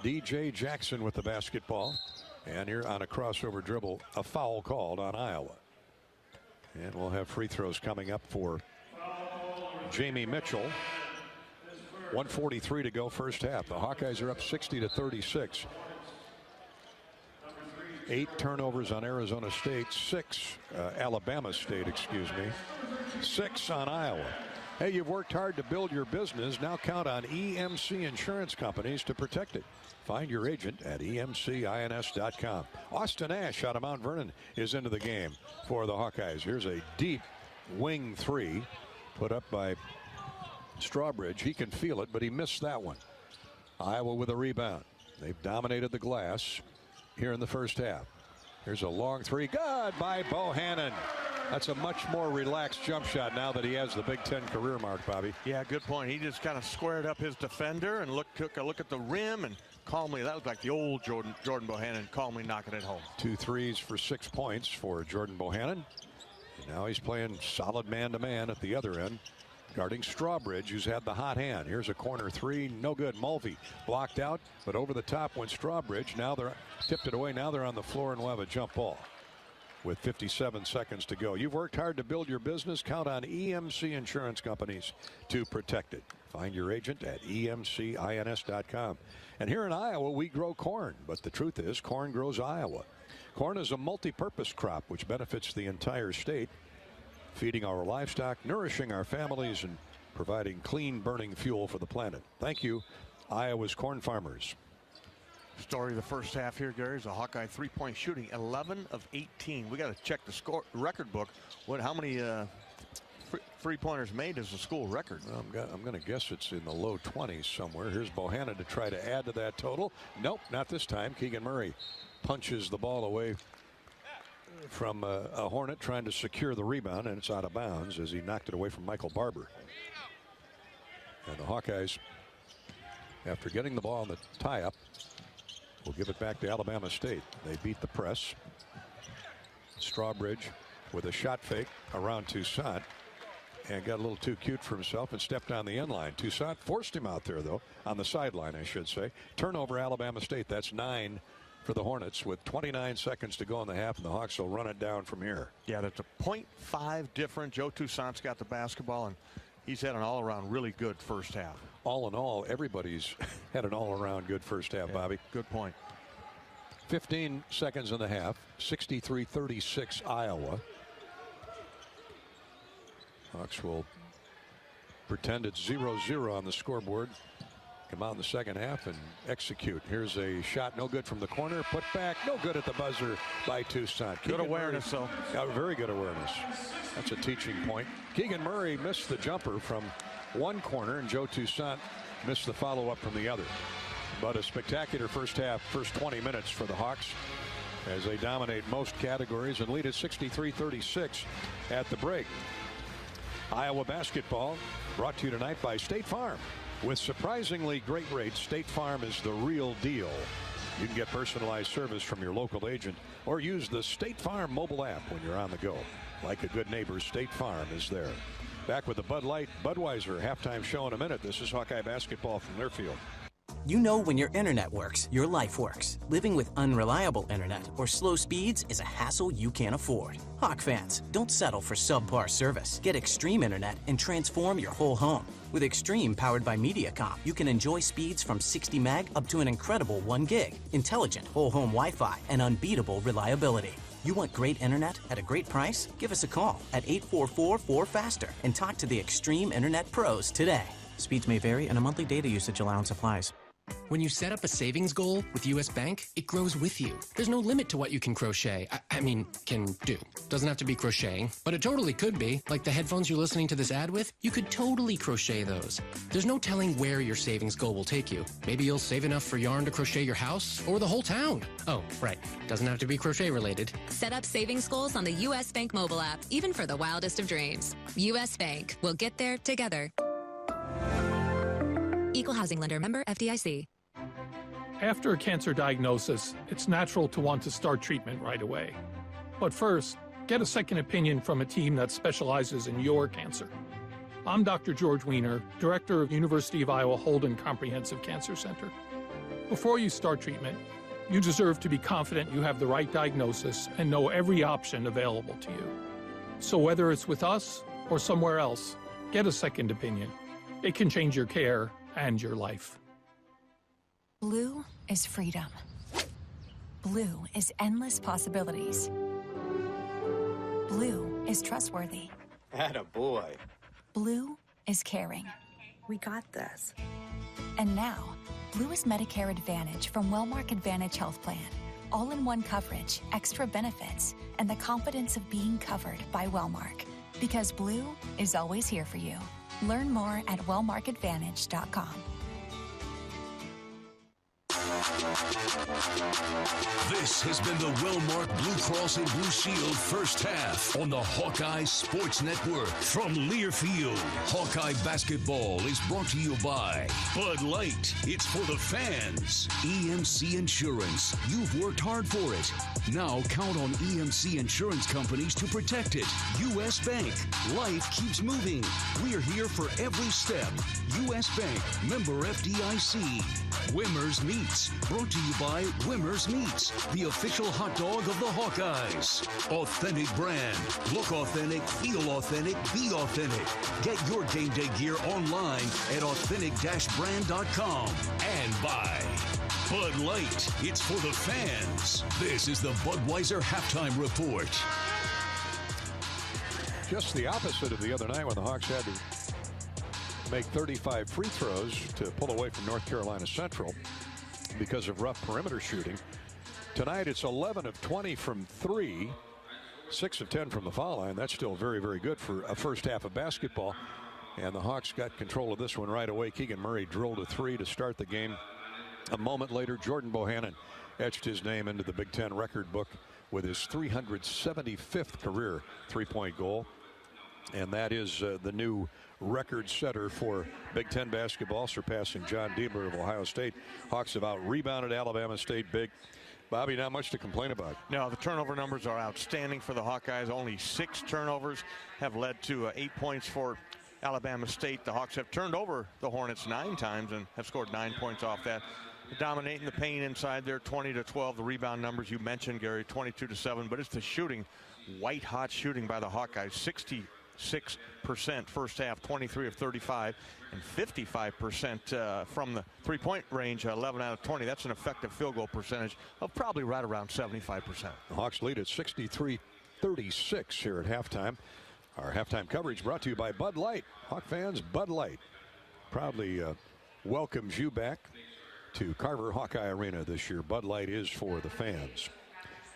D.J. Jackson with the basketball. And here on a crossover dribble, a foul called on Iowa. And we'll have free throws coming up for Jamie Mitchell. 1:43 to go first half. The Hawkeyes are up 60-36. 8 turnovers on Arizona State, 6 Alabama State, 6 on Iowa. Hey, you've worked hard to build your business. Now count on EMC insurance companies to protect it. Find your agent at emcins.com. Austin Ash out of Mount Vernon is into the game for the Hawkeyes. Here's a deep wing three put up by Strawbridge. He can feel it, but he missed that one. Iowa with a rebound. They've dominated the glass here in the first half. Here's a long three. Good by Bohannon. That's a much more relaxed jump shot now that he has the Big Ten career mark, Bobby. Yeah, good point. He just kind of squared up his defender and took a look at the rim and calmly, that was like the old Jordan Bohannon, calmly knocking it home. 2 threes for 6 points for Jordan Bohannon. And now he's playing solid man-to-man at the other end, guarding Strawbridge, who's had the hot hand. Here's a corner three, no good. Mulvey blocked out, but over the top went Strawbridge. Now they're tipped it away. Now they're on the floor and we'll have a jump ball with 57 seconds to go. You've worked hard to build your business. Count on EMC insurance companies to protect it. Find your agent at emcins.com. And here in Iowa, we grow corn, but the truth is corn grows Iowa. Corn is a multi-purpose crop which benefits the entire state, feeding our livestock, nourishing our families, and providing clean burning fuel for the planet. Thank you, Iowa's corn farmers. Story of the first half here, Gary, is a Hawkeye three-point shooting, 11 of 18. We got to check the record book. How many three-pointers made is the school record? Well, I'm going to guess it's in the low 20s somewhere. Here's Bohannon to try to add to that total. Nope, not this time. Keegan Murray punches the ball away from a Hornet trying to secure the rebound, and it's out of bounds as he knocked it away from Michael Barber. And the Hawkeyes, after getting the ball in the tie-up, will give it back to Alabama State. They beat the press. Strawbridge with a shot fake around Toussaint and got a little too cute for himself and stepped on the end line. Toussaint forced him out there, though, on the sideline, I should say. Turnover, Alabama State. That's 9 for the Hornets with 29 seconds to go in the half, and the Hawks will run it down from here. Yeah, that's a 0.5 different. Joe Toussaint's got the basketball, and he's had an all-around really good first half. All in all, everybody's had an all-around good first half, Bobby. Good point. 15 seconds in the half. 63-36 Iowa. Hawks will pretend it's 0-0 on the scoreboard. Come out in the second half and execute. Here's a shot, no good from the corner. Put back, no good at the buzzer by Toussaint. Good awareness, though. Very good awareness. That's a teaching point. Keegan Murray missed the jumper from one corner, and Joe Toussaint missed the follow-up from the other. But a spectacular first half, first 20 minutes for the Hawks as they dominate most categories and lead at 63-36 at the break. Iowa basketball brought to you tonight by State Farm. With surprisingly great rates, State Farm is the real deal. You can get personalized service from your local agent or use the State Farm mobile app when you're on the go. Like a good neighbor, State Farm is there. Back with the Bud Light Budweiser halftime show in a minute. This is Hawkeye basketball from Learfield. You know when your internet works, your life works. Living with unreliable internet or slow speeds is a hassle you can't afford. Hawk fans, don't settle for subpar service. Get Extreme Internet and transform your whole home. With Extreme powered by Mediacom, you can enjoy speeds from 60 meg up to an incredible 1 gig, intelligent whole home Wi-Fi, and unbeatable reliability. You want great internet at a great price? Give us a call at 844-4FASTER and talk to the Extreme Internet Pros today. Speeds may vary and a monthly data usage allowance applies. When you set up a savings goal with U.S. Bank, it grows with you. There's no limit to what you can crochet. Can do. Doesn't have to be crocheting, but it totally could be. Like the headphones you're listening to this ad with, you could totally crochet those. There's no telling where your savings goal will take you. Maybe you'll save enough for yarn to crochet your house or the whole town. Oh, right. Doesn't have to be crochet related. Set up savings goals on the U.S. Bank mobile app, even for the wildest of dreams. U.S. Bank. We'll get there together. Equal housing lender, member FDIC. After a cancer diagnosis, it's natural to want to start treatment right away. But first, get a second opinion from a team that specializes in your cancer. I'm Dr. George Weiner, Director of University of Iowa Holden Comprehensive Cancer Center. Before you start treatment, you deserve to be confident you have the right diagnosis and know every option available to you. So whether it's with us or somewhere else, get a second opinion. It can change your care and your life. Blue is freedom. Blue is endless possibilities. Blue is trustworthy. Attaboy. Blue is caring. We got this. And now, Blue is Medicare Advantage from Wellmark Advantage Health Plan. All-in-one coverage, extra benefits, and the confidence of being covered by Wellmark. Because Blue is always here for you. Learn more at wellmarkadvantage.com. This has been the Wellmark Blue Cross and Blue Shield first half on the Hawkeye Sports Network. From Learfield, Hawkeye basketball is brought to you by Bud Light. It's for the fans. EMC Insurance. You've worked hard for it. Now count on EMC Insurance companies to protect it. U.S. Bank. Life keeps moving. We're here for every step. U.S. Bank. Member FDIC. Wimmer's Meats. Brought to you by Wimmer's Meats, the official hot dog of the Hawkeyes. Authentic brand. Look authentic, feel authentic, be authentic. Get your game day gear online at authentic-brand.com. And by Bud Light. It's for the fans. This is the Budweiser Halftime Report. Just the opposite of the other night when the Hawks had to make 35 free throws to pull away from North Carolina Central because of rough perimeter shooting. Tonight it's 11 of 20 from 3, 6 of 10 from the foul line. That's still very, very good for a first half of basketball. And the Hawks got control of this one right away. Keegan Murray drilled a 3 to start the game. A moment later, Jordan Bohannon etched his name into the Big Ten record book with his 375th career three-point goal. And that is the new record setter for Big Ten basketball, surpassing John Diebler of Ohio State. Hawks have out-rebounded Alabama State big. Bobby, not much to complain about. No, the turnover numbers are outstanding for the Hawkeyes. Only 6 turnovers have led to 8 points for Alabama State. The Hawks have turned over the Hornets 9 times and have scored 9 points off that. Dominating the paint inside there, 20-12. The rebound numbers you mentioned, Gary, 22-7. But it's the shooting, white-hot shooting by the Hawkeyes. 66% first half, 23 of 35, and 55% from the three-point range, 11 out of 20. That's an effective field goal percentage of probably right around 75%. The Hawks lead at 63-36 here at halftime. Our halftime coverage brought to you by Bud Light. Hawk fans, Bud Light proudly welcomes you back to Carver Hawkeye Arena this year. Bud Light is for the fans.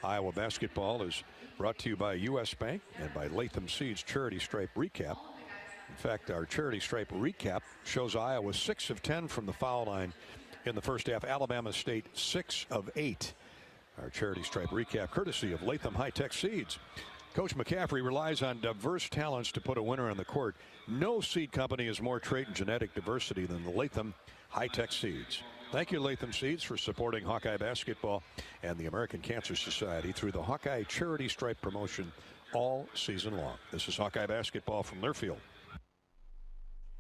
Iowa basketball is brought to you by U.S. Bank and by Latham Seeds Charity Stripe Recap. In fact, our charity stripe recap shows Iowa 6 of 10 from the foul line in the first half. Alabama State 6 of 8. Our charity stripe recap courtesy of Latham High-Tech Seeds. Coach McCaffrey relies on diverse talents to put a winner on the court. No seed company has more trait and genetic diversity than the Latham High-Tech Seeds. Thank you, Latham Seeds, for supporting Hawkeye basketball and the American Cancer Society through the Hawkeye Charity Stripe promotion all season long. This is Hawkeye basketball from Learfield.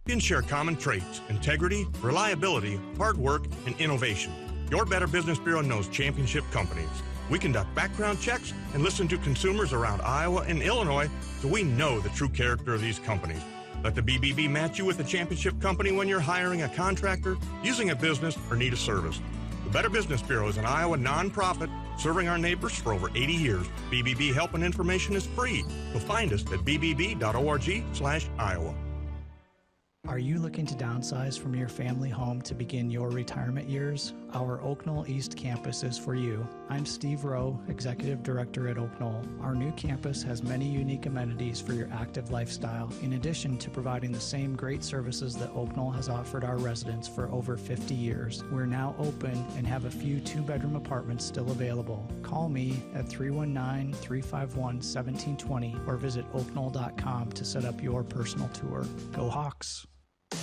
You can share common traits: integrity, reliability, hard work, and innovation. Your Better Business Bureau knows championship companies. We conduct background checks and listen to consumers around Iowa and Illinois, so we know the true character of these companies. Let the BBB match you with a championship company when you're hiring a contractor, using a business, or need a service. The Better Business Bureau is an Iowa nonprofit serving our neighbors for over 80 years. BBB help and information is free, so find us at bbb.org/Iowa. Are you looking to downsize from your family home to begin your retirement years? Our Oak Knoll East campus is for you. I'm Steve Rowe, Executive Director at Oak Knoll. Our new campus has many unique amenities for your active lifestyle, in addition to providing the same great services that Oak Knoll has offered our residents for over 50 years. We're now open and have a few 2-bedroom apartments still available. Call me at 319-351-1720 or visit oakknoll.com to set up your personal tour. Go Hawks!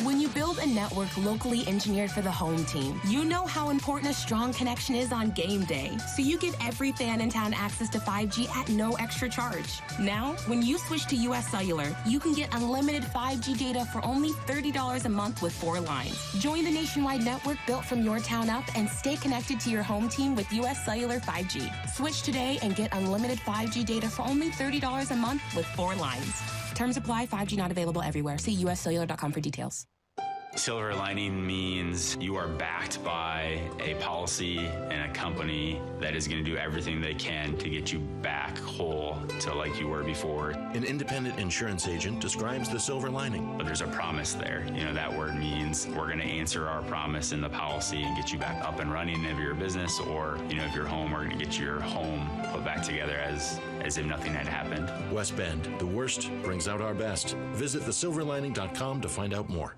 When you build a network locally engineered for the home team, you know how important a strong connection is on game day. So you give every fan in town access to 5G at no extra charge. Now, when you switch to US Cellular, you can get unlimited 5G data for only $30 a month with 4 lines. Join the nationwide network built from your town up and stay connected to your home team with US Cellular 5G. Switch today and get unlimited 5G data for only $30 a month with 4 lines. Terms apply. 5G not available everywhere. See uscellular.com for details. Silver lining means you are backed by a policy and a company that is going to do everything they can to get you back whole to like you were before. An independent insurance agent describes the silver lining. But there's a promise there. You know, that word means we're going to answer our promise in the policy and get you back up and running of your business, or, you know, if you're home, we're going to get your home put back together as if nothing had happened. West Bend, the worst brings out our best. Visit thesilverlining.com to find out more.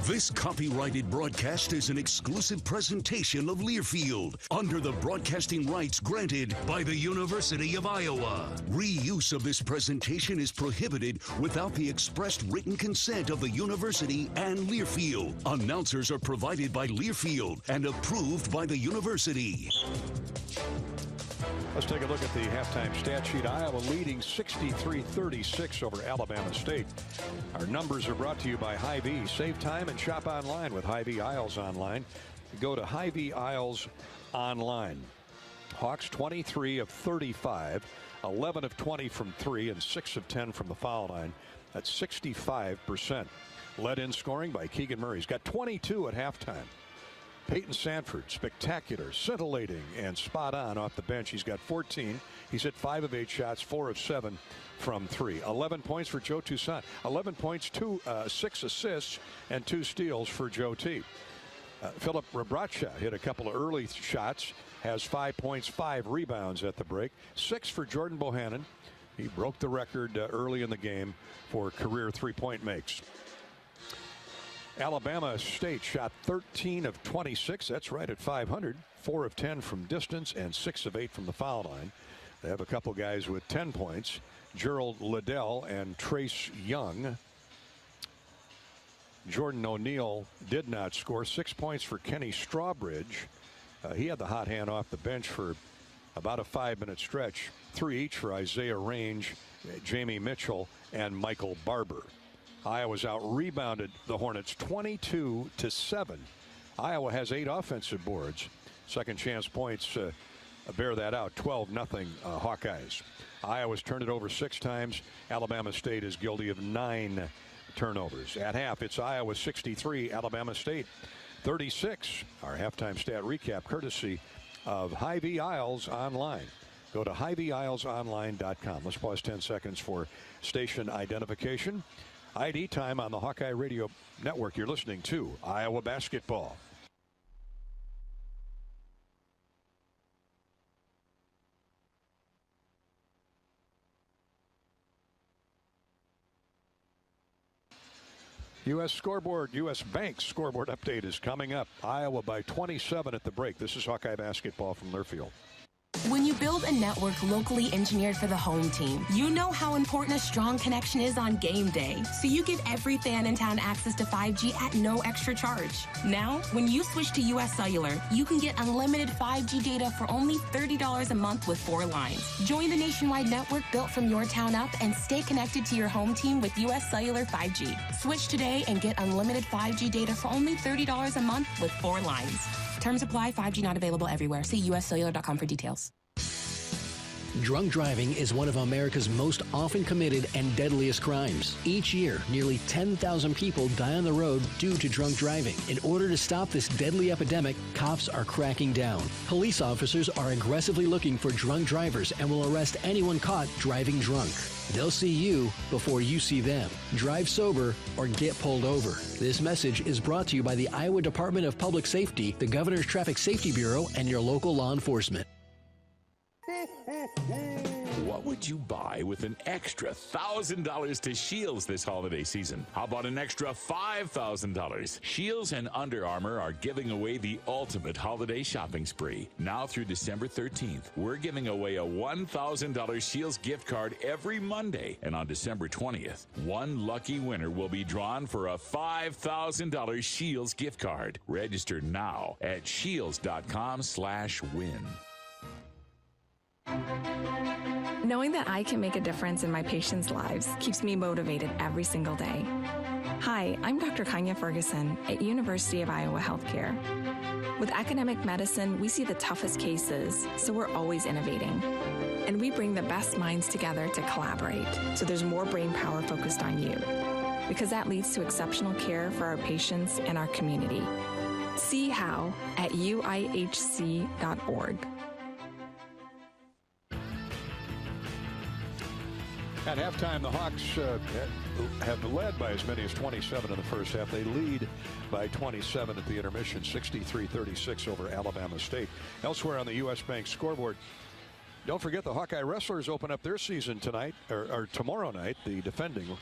This copyrighted broadcast is an exclusive presentation of Learfield under the broadcasting rights granted by the University of Iowa. Reuse of this presentation is prohibited without the expressed written consent of the university and Learfield. Announcers are provided by Learfield and approved by the university. Let's take a look at the halftime stat sheet. Iowa leading 63-36 over Alabama State. Our numbers are brought to you by Hy-Vee. Save time and shop online with Hy-Vee Isles Online. Go to Hy-Vee Isles Online. Hawks 23 of 35, 11 of 20 from 3, and 6 of 10 from the foul line. That's 65%. Led in scoring by Keegan Murray. He's got 22 at halftime. Peyton Sanford, spectacular, scintillating, and spot on off the bench. He's got 14. He's hit 5 of 8 shots, 4 of 7 from 3. 11 points for Joe Toussaint. 11 points, 6 assists, and 2 steals for Joe T. Philip Rebracha hit a couple of early shots, has 5 points, 5 rebounds at the break. 6 for Jordan Bohannon. He broke the record early in the game for career three-point makes. Alabama State shot 13 of 26. That's right at 500. 4 of 10 from distance and 6 of 8 from the foul line. They have a couple guys with 10 points. Gerald Liddell and Trace Young. Jordan O'Neal did not score. 6 points for Kenny Strawbridge. He had the hot hand off the bench for about a 5-minute stretch. 3 each for Isaiah Range, Jamie Mitchell, and Michael Barber. Iowa's out-rebounded the Hornets 22-7. Iowa has 8 offensive boards. Second chance points bear that out. 12-0 Hawkeyes. Iowa's turned it over 6 times. Alabama State is guilty of 9 turnovers. At half, it's Iowa 63, Alabama State 36. Our halftime stat recap courtesy of Hy-Vee Isles Online. Go to HyVeeIslesOnline.com. Let's pause 10 seconds for station identification. ID time on the Hawkeye Radio Network. You're listening to Iowa Basketball. U.S. scoreboard, U.S. Bank scoreboard update is coming up. Iowa by 27 at the break. This is Hawkeye basketball from Learfield. When you build a network locally engineered for the home team, you know how important a strong connection is on game day. So you give every fan in town access to 5G at no extra charge. Now, when you switch to U.S. Cellular, you can get unlimited 5G data for only $30 a month with 4 lines. Join the nationwide network built from your town up and stay connected to your home team with U.S. Cellular 5G. Switch today and get unlimited 5G data for only $30 a month with 4 lines. Terms apply. 5G not available everywhere. See uscellular.com for details. Drunk driving is one of America's most often committed and deadliest crimes. Each year, nearly 10,000 people die on the road due to drunk driving. In order to stop this deadly epidemic, cops are cracking down. Police officers are aggressively looking for drunk drivers and will arrest anyone caught driving drunk. They'll see you before you see them. Drive sober or get pulled over. This message is brought to you by the Iowa Department of Public Safety, the Governor's Traffic Safety Bureau, and your local law enforcement. What would you buy with an extra $1,000 to Shields this holiday season? How about an extra $5,000? Shields and Under Armour are giving away the ultimate holiday shopping spree. Now through December 13th, we're giving away a $1,000 Shields gift card every Monday. And on December 20th, one lucky winner will be drawn for a $5,000 Shields gift card. Register now at shields.com/win. Knowing that I can make a difference in my patients' lives keeps me motivated every single day. Hi, I'm Dr. Kanya Ferguson at University of Iowa Healthcare. With academic medicine, we see the toughest cases, so we're always innovating. And we bring the best minds together to collaborate, so there's more brain power focused on you. Because that leads to exceptional care for our patients and our community. See how at uihc.org. At halftime, the Hawks have led by as many as 27 in the first half. They lead by 27 at the intermission, 63-36 over Alabama State. Elsewhere on the U.S. Bank scoreboard, don't forget the Hawkeye Wrestlers open up their season tonight, or tomorrow night. The defending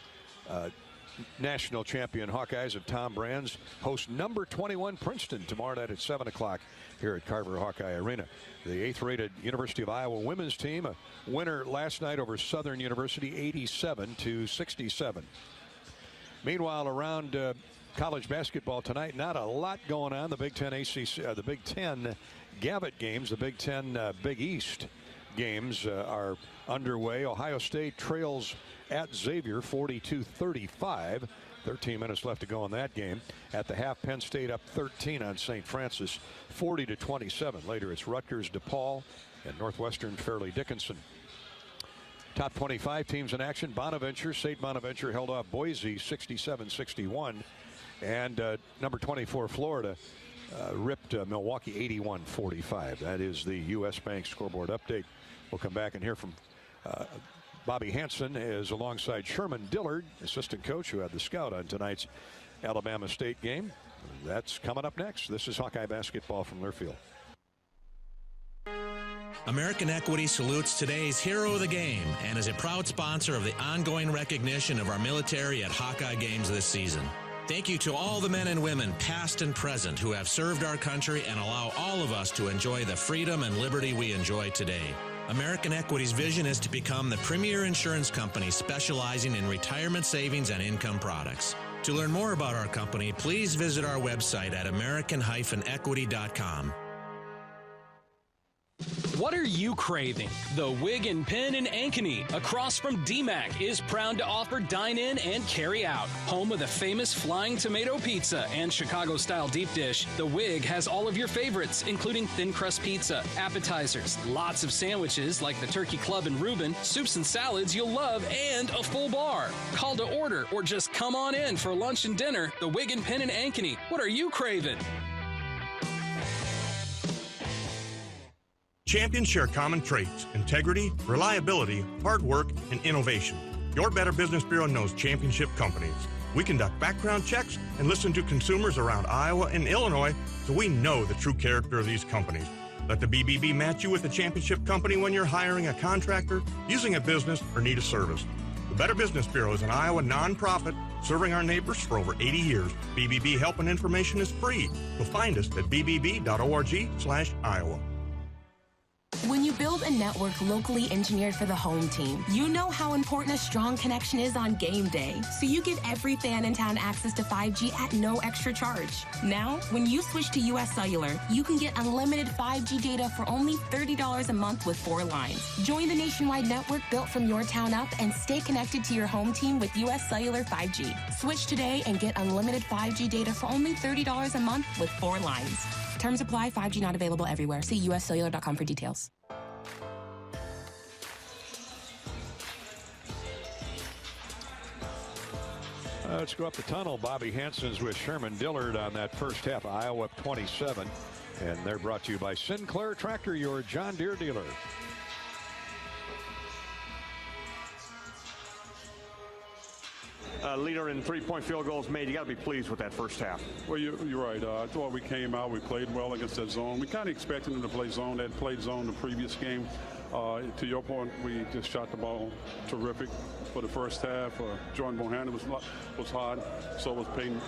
national champion Hawkeyes of Tom Brands host number 21 Princeton tomorrow night at 7 o'clock here at Carver Hawkeye Arena. The 8th-rated University of Iowa women's team, a winner last night over Southern University, 87-67. Meanwhile, around college basketball tonight, not a lot going on. The Big Ten the Big Ten Gavitt games, the Big Ten Big East games are underway. Ohio State trails at Xavier 42-35. 13 minutes left to go in that game. At the half, Penn State up 13 on St. Francis, 40-27. Later, it's Rutgers, DePaul, and Northwestern Fairleigh Dickinson. Top 25 teams in action. Bonaventure, St. Bonaventure held off Boise 67-61. And number 24, Florida, ripped Milwaukee 81-45. That is the U.S. Bank scoreboard update. We'll come back and hear from Bobby Hansen is alongside Sherman Dillard, assistant coach who had the scout on tonight's Alabama State game. That's coming up next. This is Hawkeye basketball from Learfield. American Equity salutes today's hero of the game and is a proud sponsor of the ongoing recognition of our military at Hawkeye games this season. Thank you to all the men and women, past and present, who have served our country and allow all of us to enjoy the freedom and liberty we enjoy today. American Equity's vision is to become the premier insurance company specializing in retirement savings and income products. To learn more about our company, please visit our website at american-equity.com. What are you craving? The Wig and Pin in Ankeny, across from DMAC, is proud to offer dine-in and carry-out. Home of the famous Flying Tomato Pizza and Chicago-style deep dish, The Wig has all of your favorites, including thin crust pizza, appetizers, lots of sandwiches like the Turkey Club and Reuben, soups and salads you'll love, and a full bar. Call to order or just come on in for lunch and dinner. The Wig and Pin in Ankeny. What are you craving? Champions share common traits: integrity, reliability, hard work, and innovation. Your Better Business Bureau knows championship companies. We conduct background checks and listen to consumers around Iowa and Illinois, so we know the true character of these companies. Let the BBB match you with a championship company when you're hiring a contractor, using a business, or need a service. The Better Business Bureau is an Iowa nonprofit serving our neighbors for over 80 years. BBB help and information is free. You'll find us at bbb.org/Iowa. When you build a network locally engineered for the home team, you know how important a strong connection is on game day. So you give every fan in town access to 5G at no extra charge. Now, when you switch to US Cellular, you can get unlimited 5G data for only $30 a month with 4 lines. Join the nationwide network built from your town up and stay connected to your home team with US Cellular 5G. Switch today and get unlimited 5G data for only $30 a month with 4 lines. Terms apply. 5G not available everywhere. See uscellular.com for details. Let's go up the tunnel. Bobby Hansen's with Sherman Dillard on that first half. Iowa up 27. And they're brought to you by Sinclair Tractor, your John Deere dealer. Leader in three-point field goals made. You got to be pleased with that first half. Well, you're right. I thought we came out. We played well against that zone. We kind of expected them to play zone. They had played zone the previous game. To your point, we just shot the ball terrific for the first half. Jordan Bohannon was hot. So was Peyton.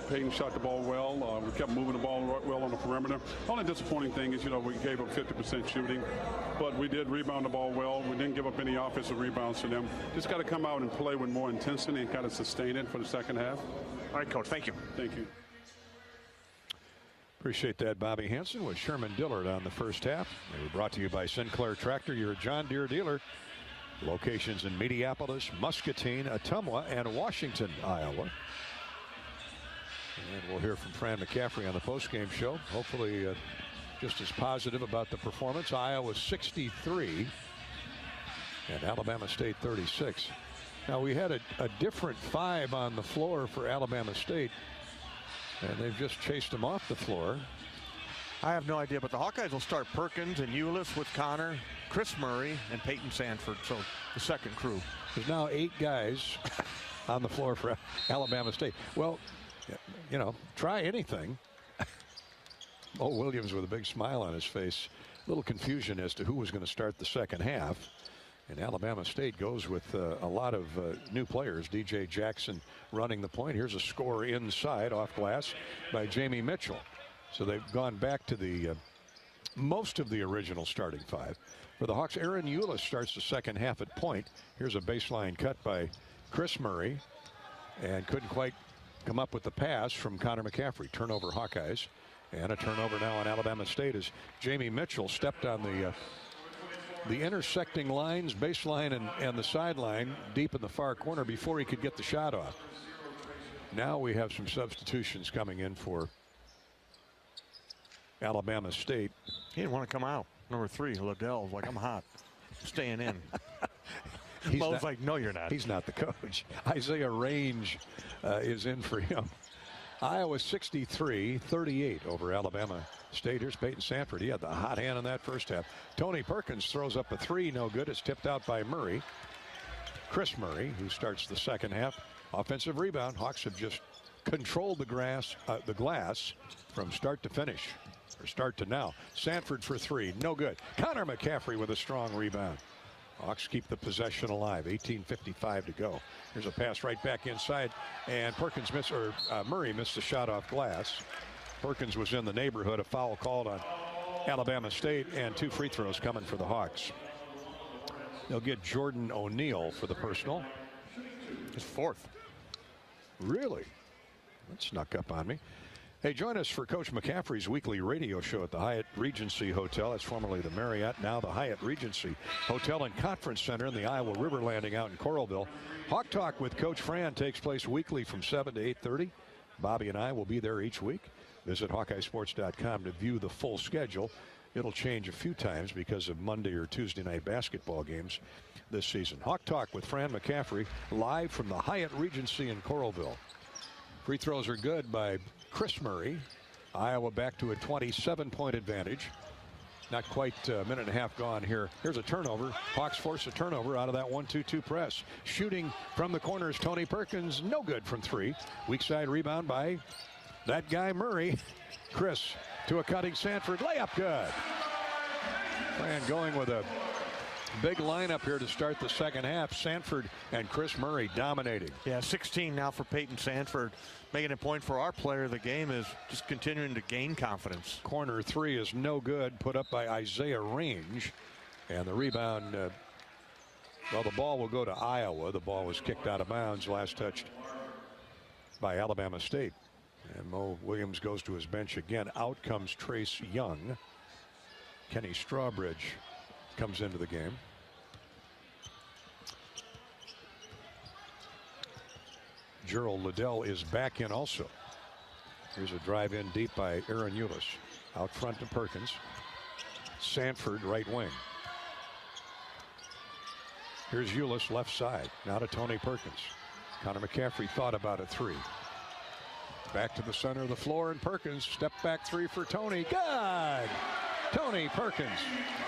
Peyton shot the ball well. We kept moving the ball well on the perimeter. Only disappointing thing is, we gave up 50% shooting, but we did rebound the ball well. We didn't give up any offensive rebounds to them. Just got to come out and play with more intensity and kind of sustain it for the second half. All right, Coach. Thank you. Thank you. Appreciate that. Bobby Hansen with Sherman Dillard on the first half. They were brought to you by Sinclair Tractor, your John Deere dealer. Locations in Minneapolis, Muscatine, Ottumwa, and Washington, Iowa. And we'll hear from Fran McCaffrey on the postgame show. Hopefully just as positive about the performance. Iowa 63 and Alabama State 36. Now we had a different 5 on the floor for Alabama State, and they've just chased them off the floor. I have no idea, but the Hawkeyes will start Perkins and Ulis with Connor, Chris Murray, and Peyton Sanford. So the second crew. There's now 8 guys on the floor for Alabama State. Well, try anything. Moe Williams with a big smile on his face. A little confusion as to who was going to start the second half. And Alabama State goes with a lot of new players. DJ Jackson running the point. Here's a score inside off glass by Jamie Mitchell. So they've gone back to the most of the original starting 5. For the Hawks, Aaron Ulis starts the second half at point. Here's a baseline cut by Chris Murray. And couldn't quite come up with the pass from Connor McCaffrey. Turnover Hawkeyes. And a turnover now on Alabama State as Jamie Mitchell stepped on the intersecting lines, baseline and the sideline deep in the far corner before he could get the shot off. Now we have some substitutions coming in for Alabama State. He didn't want to come out. Number 3, Liddell's like, I'm hot. Staying in. Mo's like, no, you're not. He's not the coach. Isaiah Range is in for him. Iowa 63-38 over Alabama State. Here's Peyton Sanford. He had the hot hand in that first half. Tony Perkins throws up a 3. No good. It's tipped out by Murray. Chris Murray, who starts the second half. Offensive rebound. Hawks have just controlled the glass from start to finish. Or start to now. Sanford for 3. No good. Connor McCaffrey with a strong rebound. Hawks keep the possession alive. 18:55 to go. Here's a pass right back inside, and Murray missed a shot off glass. Perkins was in the neighborhood. A foul called on Alabama State, and 2 free throws coming for the Hawks. They'll get Jordan O'Neal for the personal. His 4th. Really? That snuck up on me. Hey, join us for Coach McCaffrey's weekly radio show at the Hyatt Regency Hotel. That's formerly the Marriott, now the Hyatt Regency Hotel and Conference Center in the Iowa River Landing out in Coralville. Hawk Talk with Coach Fran takes place weekly from 7 to 8:30. Bobby and I will be there each week. Visit HawkeyeSports.com to view the full schedule. It'll change a few times because of Monday or Tuesday night basketball games this season. Hawk Talk with Fran McCaffrey live from the Hyatt Regency in Coralville. Free throws are good by Chris Murray. Iowa back to a 27-point advantage. Not quite a minute and a half gone here. Here's a turnover. Hawks force a turnover out of that 1-2-2 press. Shooting from the corners, Tony Perkins. No good from 3. Weak side rebound by that guy Murray. Chris to a cutting Sanford. Layup good. Fran going with a Big lineup here to start the second half. Sanford and Chris Murray dominating. Yeah, 16 now for Peyton Sanford. Making a point for our player of the game is just continuing to gain confidence. Corner three is no good, put up by Isaiah Range. And the rebound, well, the ball will go to Iowa. The ball was kicked out of bounds, last touched by Alabama State. And Moe Williams goes to his bench again. Out comes Trace Young. Kenny Strawbridge comes into the game. Gerald Liddell is back in also. Here's a drive in deep by Aaron Eulis. Out front to Perkins. Sanford right wing. Here's Eulis left side. Now to Tony Perkins. Connor McCaffrey thought about a three. Back to the center of the floor, and Perkins step back three for Tony. Good! Tony Perkins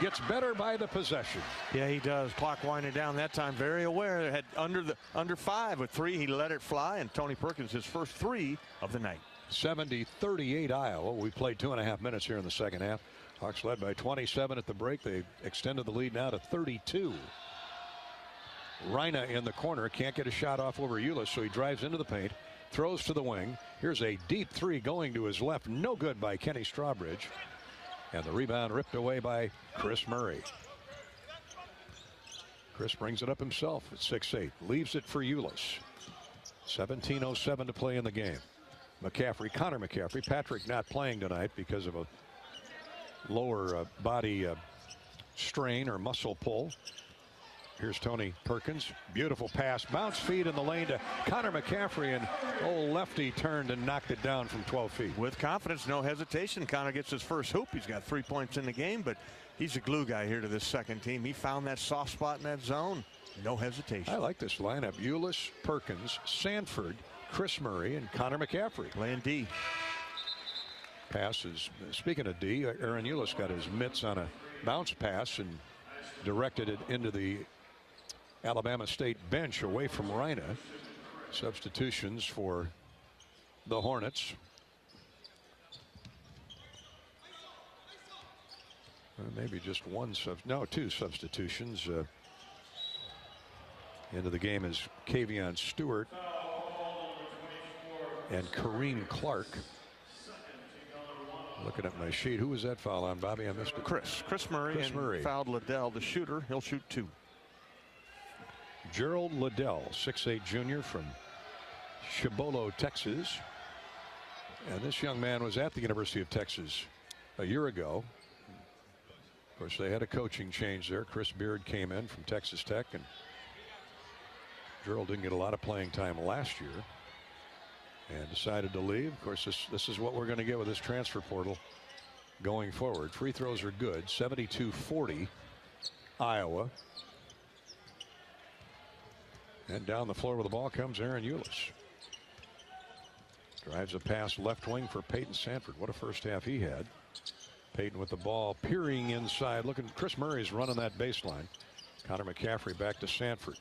gets better by the possession. Yeah, he does. Clock winding down that time. Very aware. Had under 5 with 3. He let it fly, and Tony Perkins his first 3 of the night. 70-38 Iowa. We played 2.5 minutes here in the second half. Hawks led by 27 at the break. They extended the lead now to 32. Reina in the corner can't get a shot off over Eulis, so he drives into the paint, throws to the wing. Here's a deep three going to his left. No good by Kenny Strawbridge. And the rebound ripped away by Chris Murray. Chris brings it up himself at 6'8". Leaves it for Eulis. 17:07 to play in the game. McCaffrey, Connor McCaffrey. Patrick not playing tonight because of a lower body strain or muscle pull. Here's Tony Perkins. Beautiful pass. Bounce feed in the lane to Connor McCaffrey, and old lefty turned and knocked it down from 12 feet. With confidence, no hesitation. Connor gets his first hoop. He's got 3 points in the game, but he's a glue guy here to this second team. He found that soft spot in that zone. No hesitation. I like this lineup. Eulis, Perkins, Sanford, Chris Murray, and Connor McCaffrey. Playing D. Passes. Speaking of D, Aaron Eulis got his mitts on a bounce pass and directed it into the Alabama State bench away from Reina. Substitutions for the Hornets. Maybe just one two substitutions. Into the game is Kavion Stewart and Kareem Clark. Looking at my sheet, who was that foul on, Bobby? I missed it. Chris Murray fouled Liddell, the shooter. He'll shoot 2. Gerald Liddell, 6'8" junior from Chibolo, Texas. And this young man was at the University of Texas a year ago. Of course, they had a coaching change there. Chris Beard came in from Texas Tech, and Gerald didn't get a lot of playing time last year and decided to leave. Of course, this is what we're going to get with this transfer portal going forward. Free throws are good. 72-40 Iowa. And down the floor with the ball comes Aaron Eulis. Drives a pass left wing for Peyton Sanford. What a first half he had. Peyton with the ball, peering inside. Looking, Chris Murray's running that baseline. Connor McCaffrey back to Sanford.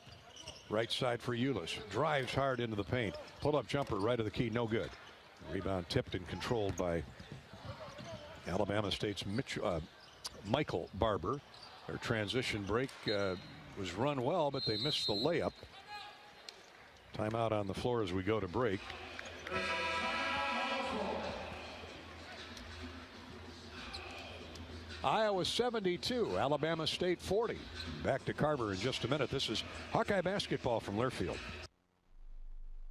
Right side for Eulis. Drives hard into the paint. Pull-up jumper right of the key, no good. Rebound tipped and controlled by Alabama State's Michael Barber. Their transition break was run well, but they missed the layup. Timeout on the floor as we go to break. Iowa 72, Alabama State 40. Back to Carver in just a minute. This is Hawkeye basketball from Learfield.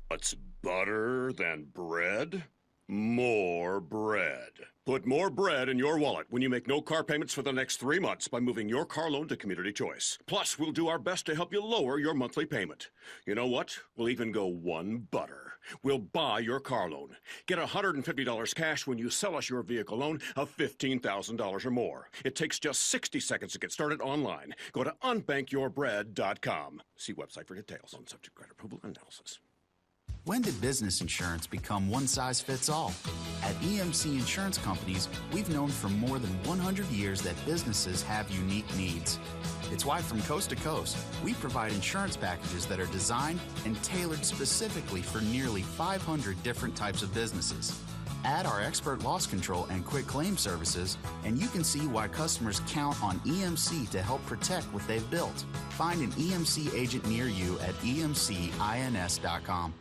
What's better than bread? More bread. Put more bread in your wallet when you make no car payments for the next 3 months by moving your car loan to Community Choice. Plus, we'll do our best to help you lower your monthly payment. You know what? We'll even go one better. We'll buy your car loan. Get $150 cash when you sell us your vehicle loan of $15,000 or more. It takes just 60 seconds to get started online. Go to unbankyyourbread.com. See website for details on subject credit approval and analysis. When did business insurance become one size fits all? At EMC Insurance Companies, we've known for more than 100 years that businesses have unique needs. It's why from coast to coast, we provide insurance packages that are designed and tailored specifically for nearly 500 different types of businesses. Add our expert loss control and quick claim services, and you can see why customers count on EMC to help protect what they've built. Find an EMC agent near you at emcins.com.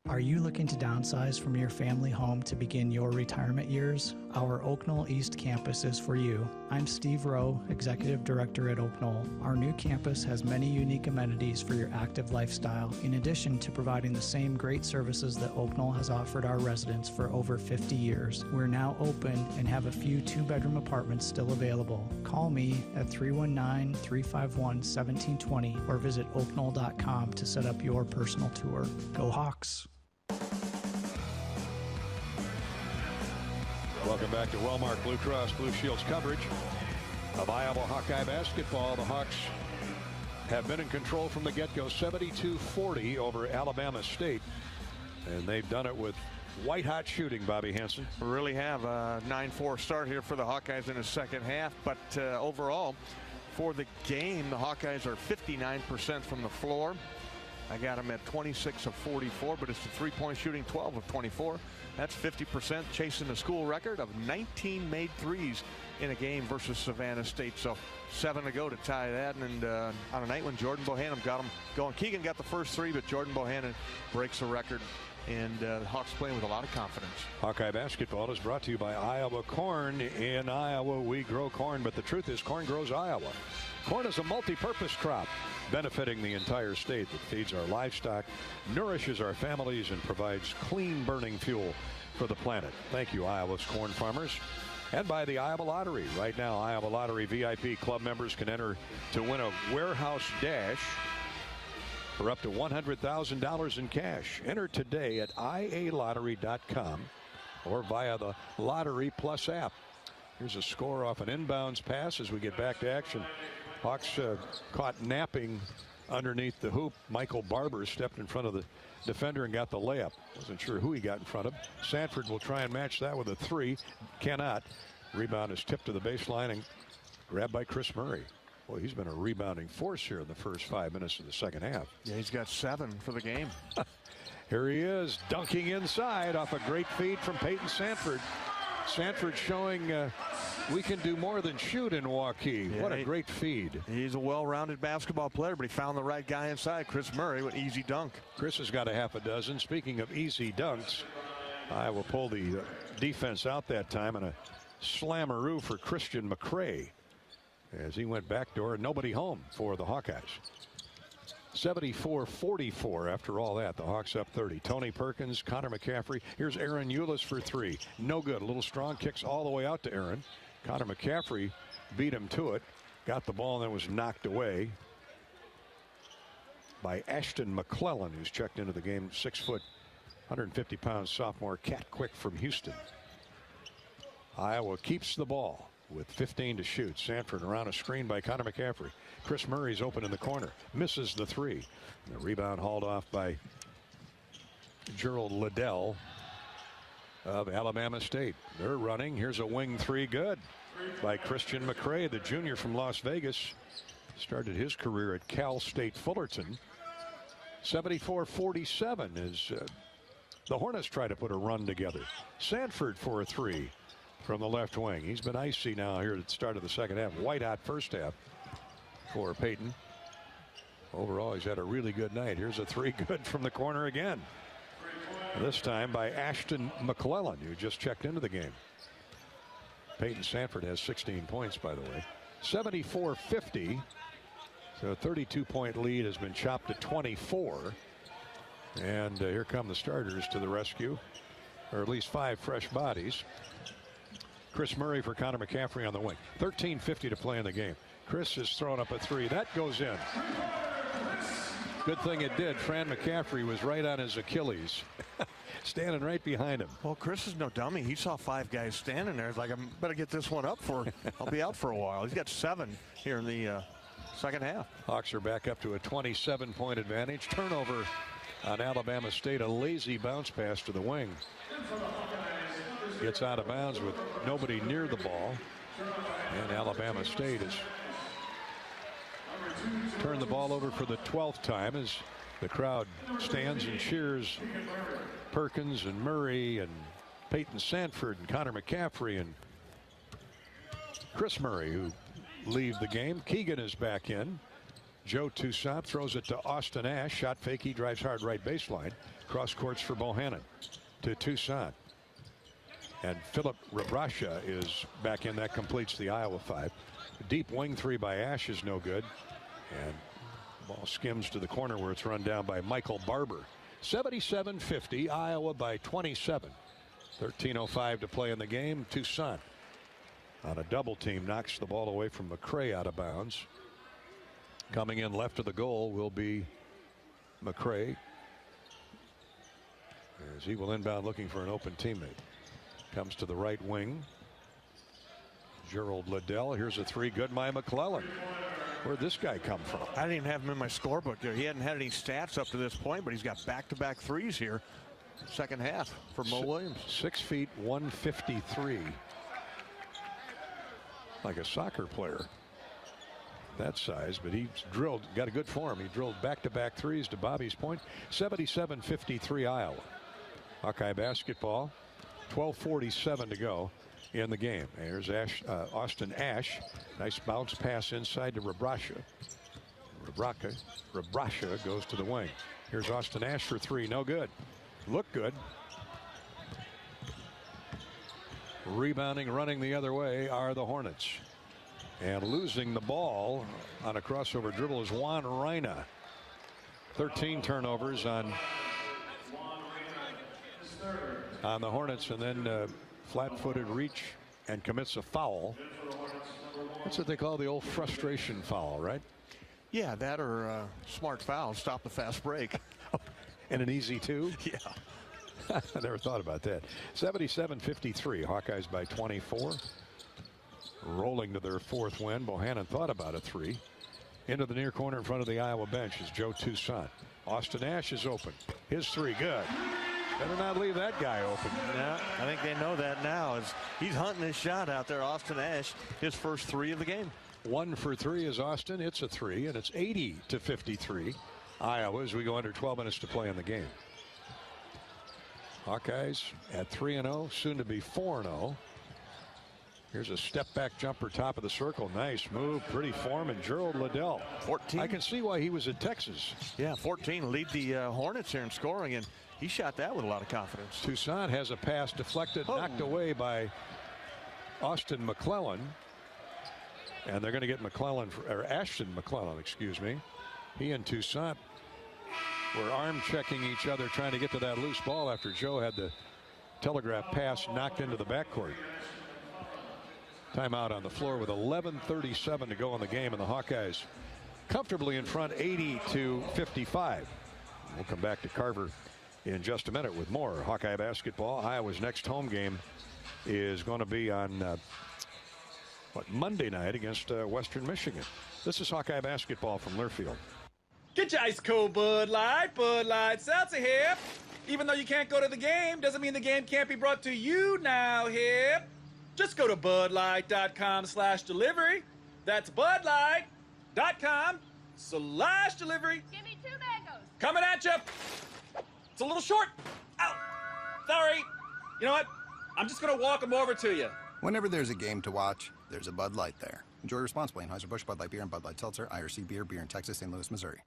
Are you looking to downsize from your family home to begin your retirement years? Our Oak Knoll East campus is for you. I'm Steve Rowe, Executive Director at Oak Knoll. Our new campus has many unique amenities for your active lifestyle, in addition to providing the same great services that Oak Knoll has offered our residents for over 50 years. We're now open and have a few 2-bedroom apartments still available. Call me at 319-351-1720 or visit oakknoll.com to set up your personal tour. Go Hawks! Welcome back to Wellmark Blue Cross Blue Shield's coverage of Iowa Hawkeye basketball. The Hawks have been in control from the get-go, 72-40 over Alabama State. And they've done it with white-hot shooting, Bobby Hansen. Really have a 9-4 start here for the Hawkeyes in the second half. But overall, for the game, the Hawkeyes are 59% from the floor. I got them at 26 of 44, but it's the three-point shooting, 12 of 24. That's 50%, chasing the school record of 19 made threes in a game versus Savannah State. So 7 to go to tie that. And on a night when Jordan Bohannon got them going, Keegan got the first 3, but Jordan Bohannon breaks the record. And the Hawks playing with a lot of confidence. Hawkeye basketball is brought to you by Iowa Corn. In Iowa, we grow corn, but the truth is corn grows Iowa. Corn is a multi-purpose crop benefiting the entire state that feeds our livestock, nourishes our families, and provides clean burning fuel for the planet. Thank you, Iowa's corn farmers. And by the Iowa Lottery. Right now, Iowa Lottery VIP club members can enter to win a warehouse dash for up to $100,000 in cash. Enter today at ialottery.com or via the Lottery Plus app. Here's a score off an inbounds pass as we get back to action. Hawks caught napping underneath the hoop. Michael Barber stepped in front of the defender and got the layup. Wasn't sure who he got in front of. Sanford will try and match that with a 3. Cannot. Rebound is tipped to the baseline and grabbed by Chris Murray. Well, he's been a rebounding force here in the first 5 minutes of the second half. Yeah, he's got 7 for the game. Here he is, dunking inside off a great feed from Peyton Sanford. Sanford showing we can do more than shoot in Waukee. Yeah, what a great feed. He's a well-rounded basketball player, but he found the right guy inside, Chris Murray, with easy dunk. Chris has got a half a dozen. Speaking of easy dunks, I will pull the defense out that time and a slammeroo for Christian McCray as he went backdoor. Nobody home for the Hawkeyes. 74-44 after all that. The Hawks up 30. Tony Perkins, Connor McCaffrey. Here's Aaron Eulis for 3. No good. A little strong. Kicks all the way out to Aaron. Connor McCaffrey beat him to it. Got the ball and then was knocked away by Ashton McClellan, who's checked into the game. 6 foot, 150-pound sophomore Cat Quick from Houston. Iowa keeps the ball with 15 to shoot. Sanford around a screen by Connor McCaffrey. Chris Murray's open in the corner. Misses the 3. The rebound hauled off by Gerald Liddell of Alabama State. They're running. Here's a wing 3. Good by Christian McCray, the junior from Las Vegas. Started his career at Cal State Fullerton. 74-47 as the Hornets try to put a run together. Sanford for a 3 from the left wing. He's been icy now here at the start of the second half. White hot first half for Peyton. Overall, he's had a really good night. Here's a 3 good from the corner again. This time by Ashton McClellan, who just checked into the game. Peyton Sanford has 16 points, by the way. 74-50. So a 32-point lead has been chopped to 24. And here come the starters to the rescue, or at least 5 fresh bodies. Chris Murray for Connor McCaffrey on the wing. 13:50 to play in the game. Chris has thrown up a 3. That goes in. Good thing it did. Fran McCaffrey was right on his Achilles, standing right behind him. Well, Chris is no dummy. He saw 5 guys standing there. He's like, I better get this one up for, I'll be out for a while. He's got 7 here in the second half. Hawks are back up to a 27-point advantage. Turnover on Alabama State. A lazy bounce pass to the wing. Gets out of bounds with nobody near the ball. And Alabama State has turned the ball over for the 12th time as the crowd stands and cheers Perkins and Murray and Peyton Sanford and Connor McCaffrey and Chris Murray, who leave the game. Keegan is back in. Joe Toussaint throws it to Austin Ash. Shot fake. He drives hard right baseline. Cross courts for Bohannon to Toussaint. And Philip Rebrasha is back in. That completes the Iowa 5. Deep wing three by Ash is no good. And ball skims to the corner where it's run down by Michael Barber. 77-50. Iowa by 27. 13:05 to play in the game. Toussaint on a double team knocks the ball away from McCray out of bounds. Coming in left of the goal will be McCray, as he will inbound looking for an open teammate. Comes to the right wing. Gerald Liddell. Here's a three. Good by McClellan. Where'd this guy come from? I didn't even have him in my scorebook there. He hadn't had any stats up to this point, but he's got back-to-back threes here. Second half for Moe Williams. 6 feet 153. Like a soccer player that size, but he's drilled, got a good form. He drilled back-to-back threes to Bobby's point. 77-53 Iowa. Hawkeye basketball. 12:47 to go in the game. There's Austin Ash. Nice bounce pass inside to Rebrasha. Rebrasha goes to the wing. Here's Austin Ash for three. No good. Look good. Rebounding, running the other way are the Hornets. And losing the ball on a crossover dribble is Juan Reina. 13 turnovers on the Hornets, and then flat-footed reach and commits a foul. That's what they call the old frustration foul, right? Yeah, that or smart foul, stop the fast break. And an easy two? Yeah. I never thought about that. 77-53. Hawkeyes by 24. Rolling to their fourth win. Bohannon thought about a three. Into the near corner in front of the Iowa bench is Joe Toussaint. Austin Ash is open. His three, good. Better not leave that guy open. Yeah, I think they know that now. As he's hunting his shot out there, Austin Ash, his first three of the game. 1 for 3 is Austin. It's a three, and it's 80-53. Iowa as we go under 12 minutes to play in the game. Hawkeyes at 3-0, soon to be 4-0. Here's a step back jumper, top of the circle. Nice move, pretty form, and Gerald Liddell. 14. I can see why he was at Texas. Yeah, 14. Lead the Hornets here in scoring, and he shot that with a lot of confidence. Toussaint has a pass deflected, knocked away by Austin McClellan. And they're going to get McClellan, or Ashton McClellan, excuse me. He and Toussaint were arm checking each other, trying to get to that loose ball after Joe had the telegraph pass knocked into the backcourt. Timeout on the floor with 11:37 to go in the game, and the Hawkeyes comfortably in front, 80-55. We'll come back to Carver in just a minute with more Hawkeye basketball. Iowa's next home game is going to be on Monday night against Western Michigan. This is Hawkeye basketball from Learfield. Get your ice cold Bud Light Seltzer here. Even though you can't go to the game, doesn't mean the game can't be brought to you now here. Just go to budlight.com/delivery. That's budlight.com/delivery. Give me 2 mangoes. Coming at you. It's a little short. Ow. Sorry. You know what? I'm just going to walk them over to you. Whenever there's a game to watch, there's a Bud Light there. Enjoy responsibly. Anheuser-Busch, Bud Light Beer, and Bud Light Seltzer. IRC Beer in Texas, St. Louis, Missouri.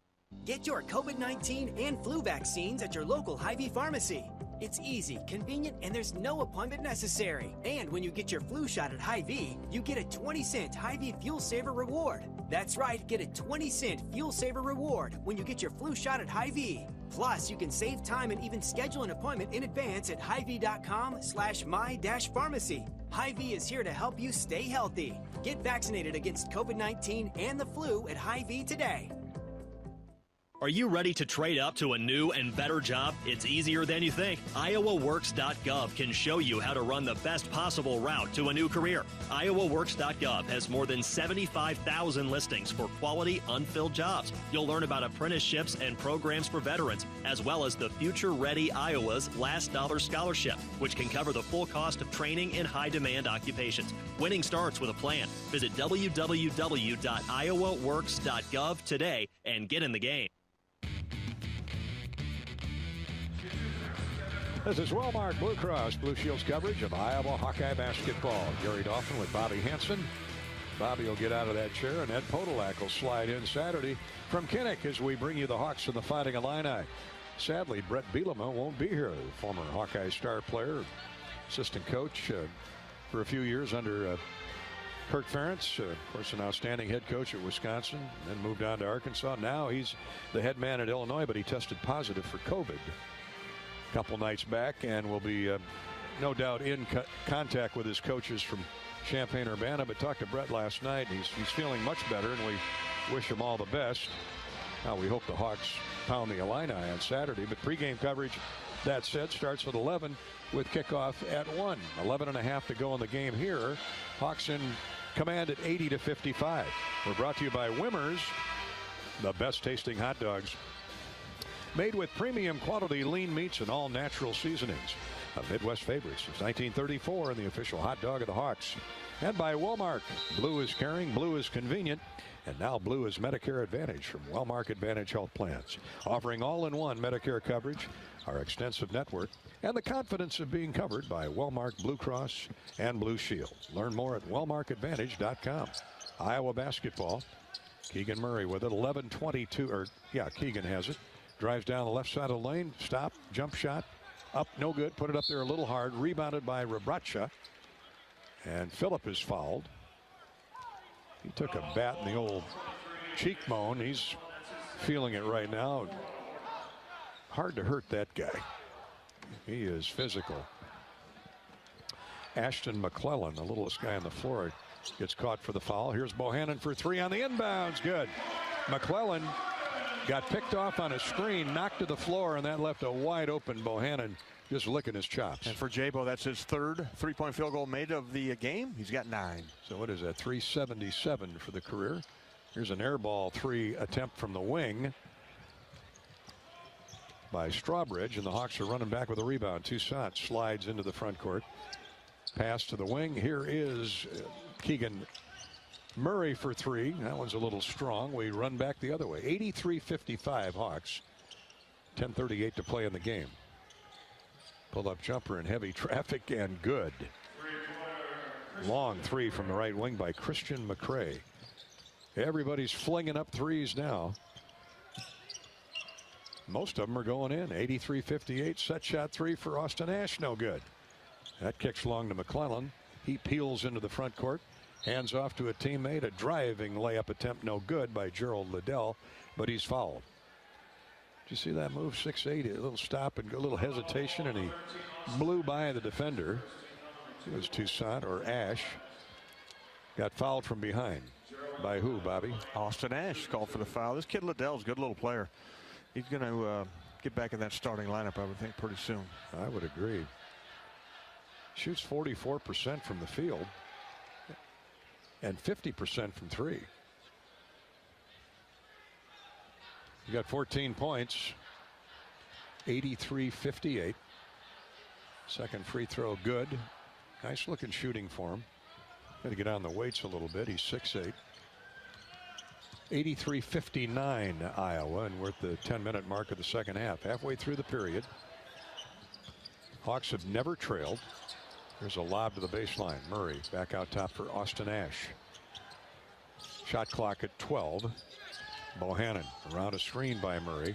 Get your COVID-19 and flu vaccines at your local Hy-Vee pharmacy. It's easy, convenient, and there's no appointment necessary. And when you get your flu shot at Hy-Vee, you get a 20-cent Hy-Vee Fuel Saver reward. That's right, get a 20-cent Fuel Saver reward when you get your flu shot at Hy-Vee. Plus, you can save time and even schedule an appointment in advance at Hy-Vee.com/my-pharmacy. Hy-Vee is here to help you stay healthy. Get vaccinated against COVID-19 and the flu at Hy-Vee today. Are you ready to trade up to a new and better job? It's easier than you think. IowaWorks.gov can show you how to run the best possible route to a new career. IowaWorks.gov has more than 75,000 listings for quality, unfilled jobs. You'll learn about apprenticeships and programs for veterans, as well as the Future Ready Iowa's Last Dollar Scholarship, which can cover the full cost of training in high-demand occupations. Winning starts with a plan. Visit www.iowaworks.gov today and get in the game. This is Wellmark Blue Cross Blue Shield's coverage of Iowa Hawkeye basketball. Gary Dolphin with Bobby Hansen. Bobby will get out of that chair, and Ed Podolak will slide in Saturday from Kinnick as we bring you the Hawks and the Fighting Illini. Sadly, Brett Bielema won't be here, the former Hawkeye star player, assistant coach for a few years under Kirk Ferentz, of course, an outstanding head coach at Wisconsin, then moved on to Arkansas. Now he's the head man at Illinois, but he tested positive for COVID a couple nights back and will be no doubt in contact with his coaches from Champaign-Urbana. But talked to Brett last night. He's feeling much better, and we wish him all the best. Now we hope the Hawks pound the Illini on Saturday. But pregame coverage, that said, starts at 11 with kickoff at 1. 11.5 to go in the game here. Hawks in command at 80-55. We're brought to you by Wimmers, the best tasting hot dogs, made with premium quality lean meats and all natural seasonings. A Midwest favorite since 1934 and the official hot dog of the Hawks. And by Wellmark. Blue is caring, blue is convenient, and now blue is Medicare Advantage from Wellmark Advantage Health Plans. Offering all-in-one Medicare coverage, our extensive network, and the confidence of being covered by Wellmark Blue Cross and Blue Shield. Learn more at wellmarkadvantage.com. Iowa basketball. Keegan Murray with it. 11:22. Keegan has it. Drives down the left side of the lane. Stop. Jump shot. Up. No good. Put it up there a little hard. Rebounded by Rabracha. And Phillip is fouled. He took a bat in the old cheekbone. He's feeling it right now. Hard to hurt that guy. He is physical. Ashton McClellan, the littlest guy on the floor, gets caught for the foul. Here's Bohannon for three on the inbounds. Good. McClellan got picked off on a screen, knocked to the floor, and that left a wide open Bohannon just licking his chops. And for Jabo, that's his third three-point field goal made of the game. He's got 9. So what is that? 377 for the career. Here's an air ball 3 attempt from the wing by Strawbridge, and the Hawks are running back with a rebound. Toussaint slides into the front court. Pass to the wing. Here is Keegan Murray for 3. That one's a little strong. We run back the other way. 83-55 Hawks. 10:38 to play in the game. Pull-up jumper in heavy traffic and good. Long 3 from the right wing by Christian McCray. Everybody's flinging up threes now. Most of them are going in. 83-58. Set shot 3 for Austin Ash. No good. That kicks long to McClellan. He peels into the front court. Hands off to a teammate. A driving layup attempt no good by Gerald Liddell, but he's fouled. Did you see that move? 6'8", a little stop and a little hesitation, and he blew by the defender. It was Toussaint or Ash. Got fouled from behind. By who, Bobby? Austin Ash called for the foul. This kid Liddell's a good little player. He's going to get back in that starting lineup, I would think, pretty soon. I would agree. Shoots 44% from the field and 50% from 3. You got 14 points. 83-58. Second free throw good. Nice looking shooting for him. Got to get on the weights a little bit. He's 6'8". 83-59 Iowa, and we're at the 10-minute mark of the second half. Halfway through the period. Hawks have never trailed. There's a lob to the baseline. Murray back out top for Austin Ash. Shot clock at 12. Bohannon around a screen by Murray.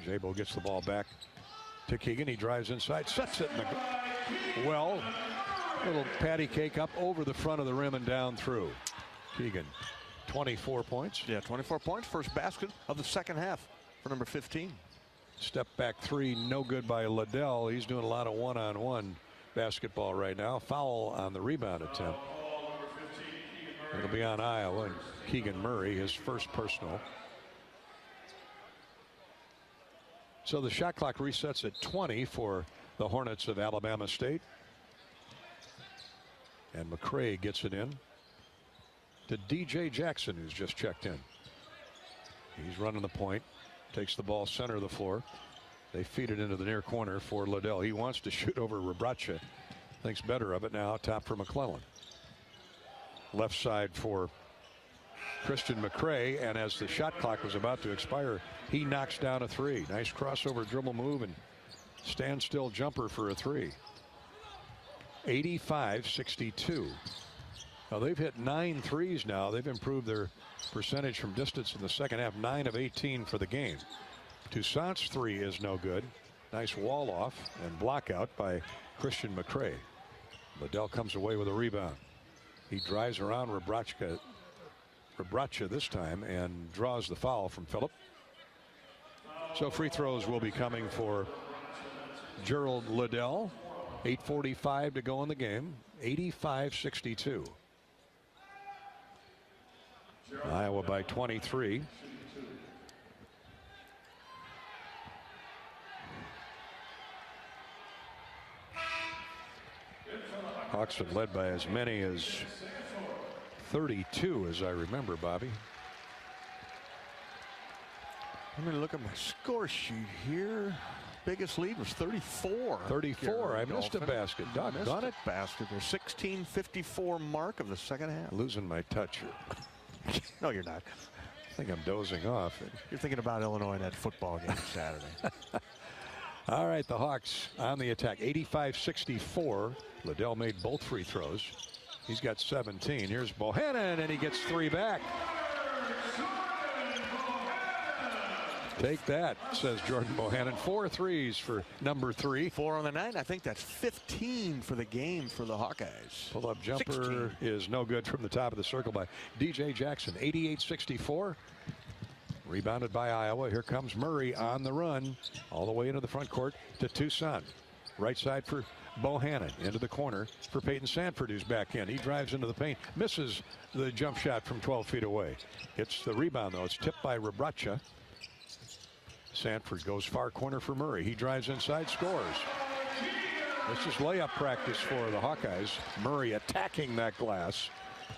Jabo gets the ball back to Keegan. He drives inside, sets it in the well. Little patty cake up over the front of the rim and down through. Keegan, 24 points. Yeah, 24 points. First basket of the second half for number 15. Step back 3, no good by Liddell. He's doing a lot of one-on-one basketball right now. Foul on the rebound attempt. It'll be on Iowa and Keegan Murray, his first personal. So the shot clock resets at 20 for the Hornets of Alabama State. And McCray gets it in to DJ Jackson, who's just checked in. He's running the point, takes the ball center of the floor. They feed it into the near corner for Liddell. He wants to shoot over Rabracha. Thinks better of it now. Top for McClellan. Left side for Christian McCray, and as the shot clock was about to expire, he knocks down a 3. Nice crossover dribble move and standstill jumper for a three. 85-62. Now they've hit 9 threes now. They've improved their percentage from distance in the second half. 9 of 18 for the game. Toussaint's three is no good. Nice wall off and block out by Christian McCray. Liddell comes away with a rebound. He drives around Rebracha this time and draws the foul from Phillip. So free throws will be coming for Gerald Liddell. 8:45 to go in the game. 85-62. Iowa by 23. Hawks have led by as many as 32, as I remember, Bobby. I'm going to look at my score sheet here. Biggest lead was 34. 34. I missed a basket. Doggone it. Basket. The 16:54 mark of the second half. Losing my touch here. No, you're not. I think I'm dozing off. You're thinking about Illinois in that football game Saturday. All right, the Hawks on the attack. 85-64. Liddell made both free throws. He's got 17. Here's Bohannon, and he gets 3 back. Take that, says Jordan Bohannon. 4 threes for number 3. 4 on the night. I think that's 15 for the game for the Hawkeyes. Pull-up jumper 16. is no good from the top of the circle by DJ Jackson. 88-64. Rebounded by Iowa. Here comes Murray on the run. All the way into the front court to Toussaint. Right side for Bohannon. Into the corner for Peyton Sanford, who's back in. He drives into the paint. Misses the jump shot from 12 feet away. It's the rebound, though. It's tipped by Rebracha. Sanford goes far corner for Murray. He drives inside, scores. This is layup practice for the Hawkeyes. Murray attacking that glass.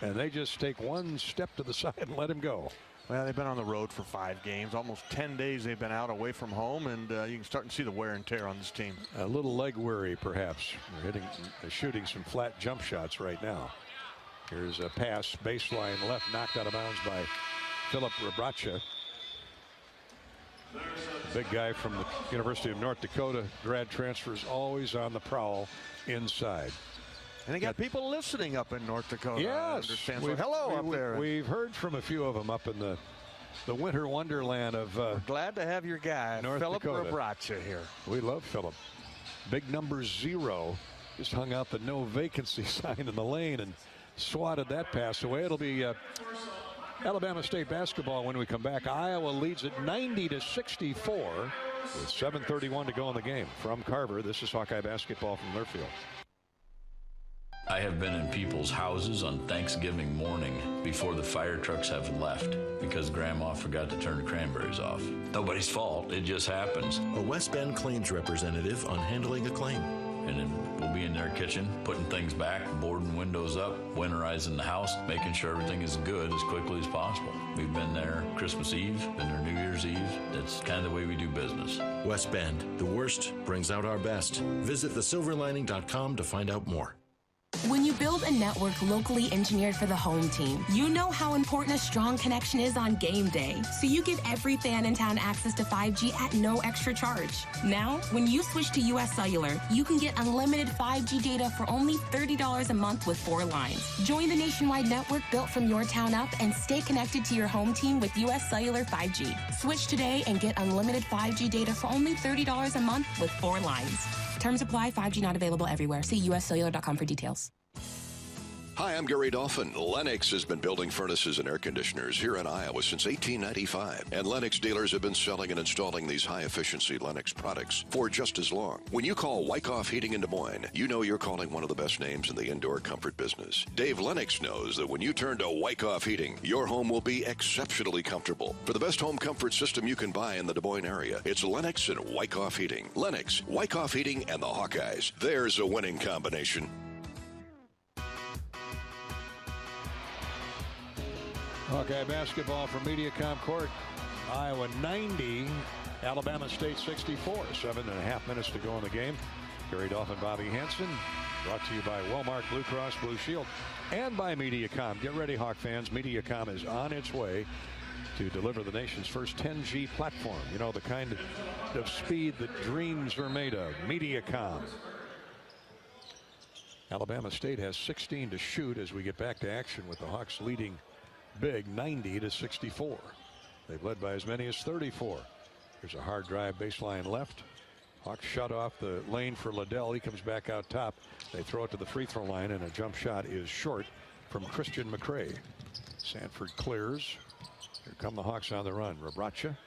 And they just take one step to the side and let him go. Well, they've been on the road for 5 games. Almost 10 days they've been out away from home, and you can start to see the wear and tear on this team. A little leg weary, perhaps. They're shooting some flat jump shots right now. Here's a pass, baseline left, knocked out of bounds by Phillip Rebracha. Big guy from the University of North Dakota. Grad transfers always on the prowl inside. And they got people listening up in North Dakota. Yes. So hello up there. We've heard from a few of them up in the winter wonderland of glad to have your guy, Phillip Rebracha, here. We love Phillip. Big number 0 just hung out the no vacancy sign in the lane and swatted that pass away. It'll be Alabama State basketball when we come back. Iowa leads at 90-64 with 7:31 to go in the game. From Carver, this is Hawkeye basketball from Learfield. I have been in people's houses on Thanksgiving morning before the fire trucks have left because Grandma forgot to turn the cranberries off. Nobody's fault. It just happens. A West Bend claims representative on handling a claim. And then we'll be in their kitchen, putting things back, boarding windows up, winterizing the house, making sure everything is good as quickly as possible. We've been there Christmas Eve, been there New Year's Eve. That's kind of the way we do business. West Bend, the worst brings out our best. Visit thesilverlining.com to find out more. When you build a network locally engineered for the home team, you know how important a strong connection is on game day. So you give every fan in town access to 5G at no extra charge. Now, when you switch to US Cellular, you can get unlimited 5G data for only $30 a month with 4 lines. Join the nationwide network built from your town up and stay connected to your home team with US Cellular 5G. Switch today and get unlimited 5G data for only $30 a month with 4 lines. Terms apply. 5G not available everywhere. See uscellular.com for details. Hi, I'm Gary Dolphin. Lennox has been building furnaces and air conditioners here in Iowa since 1895. And Lennox dealers have been selling and installing these high-efficiency Lennox products for just as long. When you call Wyckoff Heating in Des Moines, you know you're calling one of the best names in the indoor comfort business. Dave Lennox knows that when you turn to Wyckoff Heating, your home will be exceptionally comfortable. For the best home comfort system you can buy in the Des Moines area, it's Lennox and Wyckoff Heating. Lennox, Wyckoff Heating, and the Hawkeyes. There's a winning combination. Hawkeye basketball from MediaCom Court. Iowa 90, Alabama State 64. 7.5 minutes to go in the game. Gary Dolphin, Bobby Hansen. Brought to you by Wellmark Blue Cross Blue Shield and by MediaCom. Get ready, Hawk fans. MediaCom is on its way to deliver the nation's first 10G platform. You know, the kind of speed that dreams are made of. Mediacom. Alabama State has 16 to shoot as we get back to action with the Hawks leading big 90-64. They've led by as many as 34. Here's a hard drive baseline left. Hawks shut off the lane for Liddell. He comes back out top. They throw it to the free throw line, and a jump shot is short from Christian McCray. Sanford clears. Here come the Hawks on the run. Rebraca.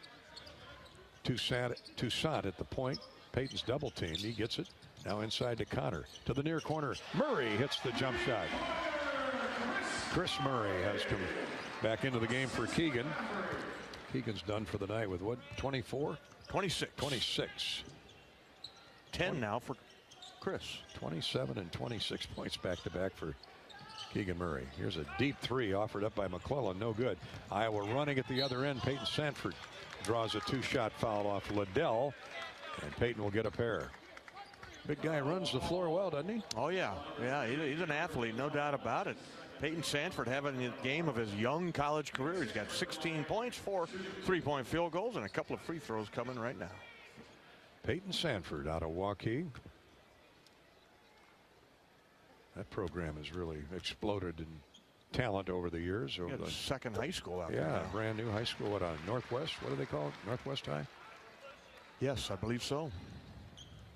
Toussaint at the point. Payton's double teamed. He gets it. Now inside to Connor. To the near corner. Murray hits the jump shot. Chris Murray has come back into the game for Keegan. Keegan's done for the night with what? 24? 26. 26. 10 now for Chris. 27 and 26 points back to back for Keegan Murray. Here's a deep three offered up by McClellan. No good. Iowa running at the other end. Peyton Sanford draws a two-shot foul off Liddell, and Peyton will get a pair. Big guy runs the floor well, doesn't he? Oh, yeah. Yeah, he's an athlete, no doubt about it. Peyton Sanford having the game of his young college career. He's got 16 points, 4 three-point field goals, and a couple of free throws coming right now. Peyton Sanford out of Waukee. That program has really exploded in talent over the years. Over the second high school out there. Yeah, brand new high school. What, on Northwest? What do they call it? Northwest High? Yes, I believe so.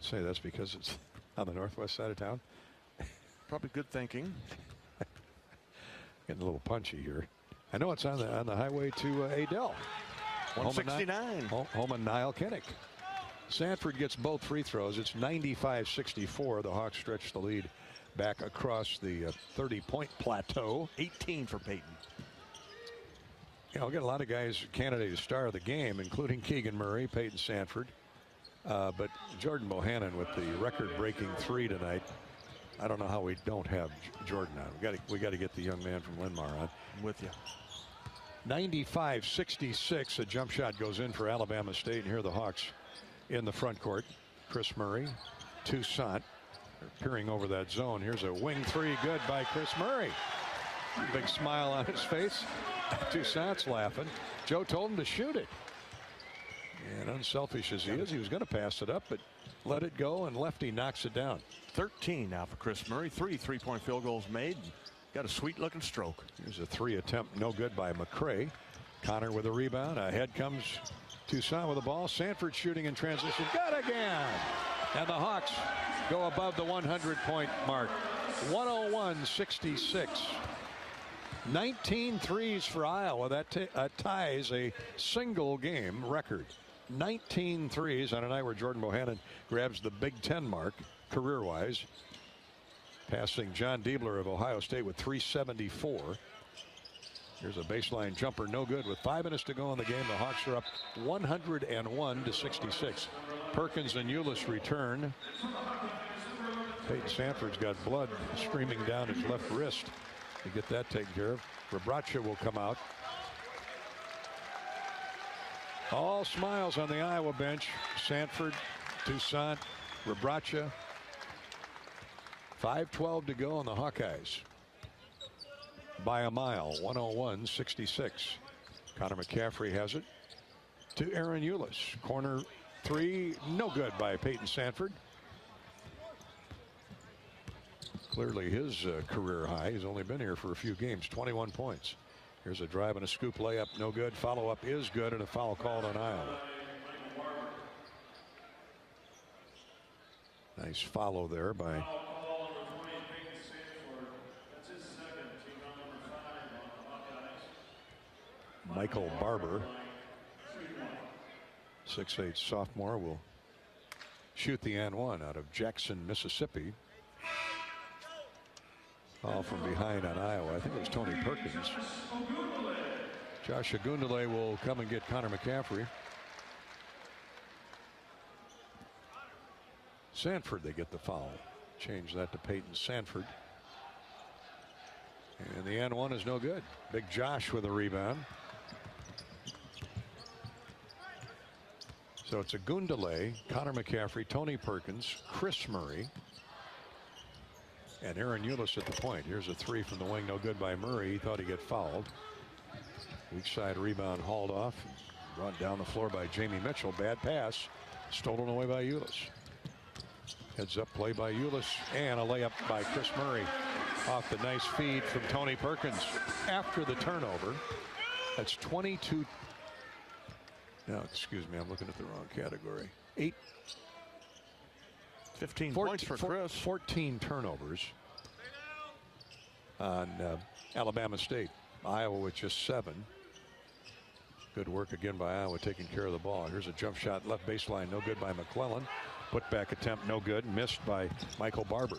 Say that's because it's on the northwest side of town. Probably good thinking. Getting a little punchy here. I know it's on the highway to Adel. 169. Home of Niall Kinnick. Sanford gets both free throws. It's 95-64. The Hawks stretch the lead back across the 30-point plateau. 18 for Peyton. Yeah, we'll get a lot of guys candidates star of the game, including Keegan Murray, Peyton Sanford. But Jordan Bohannon with the record-breaking three tonight. I don't know how we don't have Jordan on. We got to get the young man from Linmar on. I'm with you. 95-66. A jump shot goes in for Alabama State. And here are the Hawks in the front court. Chris Murray, Toussaint. They're peering over that zone. Here's a wing three. Good by Chris Murray. Big smile on his face. Toussaint's laughing. Joe told him to shoot it. And unselfish as he is, he was going to pass it up, but let it go, and Lefty knocks it down. 13 now for Chris Murray. 3 three-point field goals made. Got a sweet-looking stroke. Here's a three attempt, no good by McCray. Connor with a rebound. Ahead comes Toussaint with the ball. Sanford shooting in transition. Good again. And the Hawks go above the 100-point mark. 101-66. 19 threes for Iowa. That ties a single game record. 19 threes on a night where Jordan Bohannon grabs the Big Ten mark career-wise. Passing John Diebler of Ohio State with 374. Here's a baseline jumper, no good. With 5 minutes to go in the game, the Hawks are up 101-66. Perkins and Ulis return. Peyton Sanford's got blood streaming down his left wrist. To get that taken care of. Rebraca will come out. All smiles on the Iowa bench. Sanford, Toussaint, Rebraca. 5:12 to go on the Hawkeyes. By a mile, 101-66. Connor McCaffrey has it to Aaron Ulis. Corner three, no good by Peyton Sanford. Clearly his career high. He's only been here for a few games. 21 points. Here's a drive and a scoop layup. No good. Follow-up is good, and a foul called on Iowa. Nice follow there by Michael Barber. 6'8" sophomore will shoot the and one out of Jackson, Mississippi. All from behind on Iowa. I think it was Tony Perkins. Josh Agundale will come and get Connor McCaffrey. Sanford, they get the foul. Change that to Peyton Sanford. And the and one is no good. Big Josh with a rebound. So it's Agundale, Connor McCaffrey, Tony Perkins, Chris Murray, and Aaron Ulis at the point. Here's a three from the wing, no good by Murray. He thought he'd get fouled. Weak side rebound hauled off. Brought down the floor by Jamie Mitchell. Bad pass. Stolen away by Ulis. Heads up play by Ulis. And a layup by Chris Murray. Off the nice feed from Tony Perkins. After the turnover. That's 22. No, excuse me. I'm looking at the wrong category. 15 points for Chris. 14 turnovers on Alabama State. Iowa with just 7. Good work again by Iowa taking care of the ball. Here's a jump shot left baseline. No good by McClellan. Put back attempt no good. Missed by Michael Barber.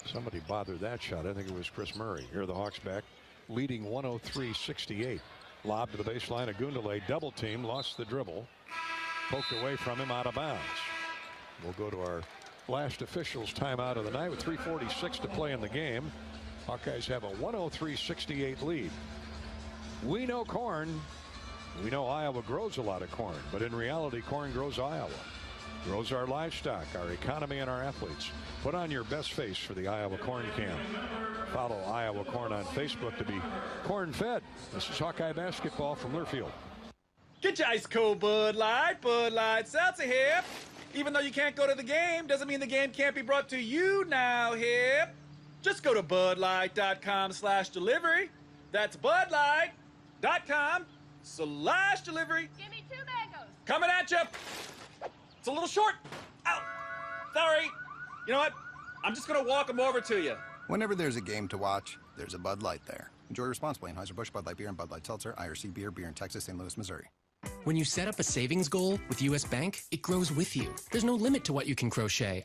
Somebody bothered that shot. I think it was Chris Murray. Here are the Hawks back leading 103-68. Lob to the baseline. Agundale double team. Lost the dribble. Poked away from him out of bounds. We'll go to our last officials timeout of the night with 3:46 to play in the game. Hawkeyes have a 103-68 lead. We know corn. We know Iowa grows a lot of corn, but in reality, corn grows Iowa. Grows our livestock, our economy, and our athletes. Put on your best face for the Iowa Corn Camp. Follow Iowa Corn on Facebook to be corn-fed. This is Hawkeye basketball from Learfield. Get your ice cold Bud Light Seltzer here. Even though you can't go to the game, doesn't mean the game can't be brought to you now here. Just go to budlight.com/delivery. That's budlight.com/delivery. Give me 2 mangoes. Coming at you. It's a little short. Ow. Sorry. You know what? I'm just going to walk them over to you. Whenever there's a game to watch, there's a Bud Light there. Enjoy responsibly. Anheuser-Busch, Bud Light Beer, and Bud Light Seltzer. IRC Beer in Texas, St. Louis, Missouri. When you set up a savings goal with U.S. Bank, it grows with you. There's no limit to what you can crochet.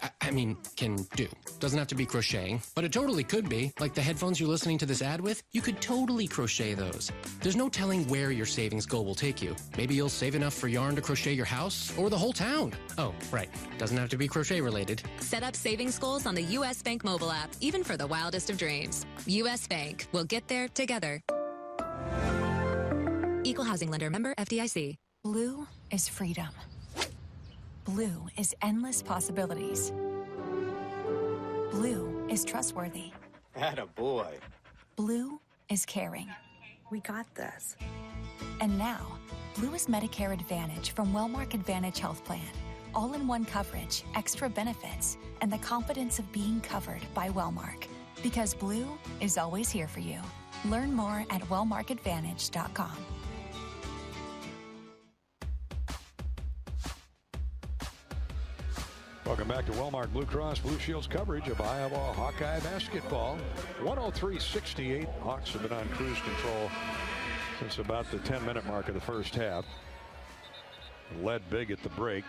Can do. Doesn't have to be crocheting, but it totally could be. Like the headphones you're listening to this ad with, you could totally crochet those. There's no telling where your savings goal will take you. Maybe you'll save enough for yarn to crochet your house or the whole town. Oh, right. Doesn't have to be crochet related. Set up savings goals on the U.S. Bank mobile app, even for the wildest of dreams. U.S. Bank. We'll get there together. Equal housing lender, member FDIC. Blue is freedom. Blue is endless possibilities. Blue is trustworthy. Attaboy. Blue is caring. We got this. And now, Blue is Medicare Advantage from Wellmark Advantage Health Plan. All-in-one coverage, extra benefits, and the confidence of being covered by Wellmark. Because Blue is always here for you. Learn more at wellmarkadvantage.com. Welcome back to Wellmark Blue Cross Blue Shield's coverage of Iowa Hawkeye basketball. 103-68. Hawks have been on cruise control since about the 10-minute mark of the first half. Led big at the break.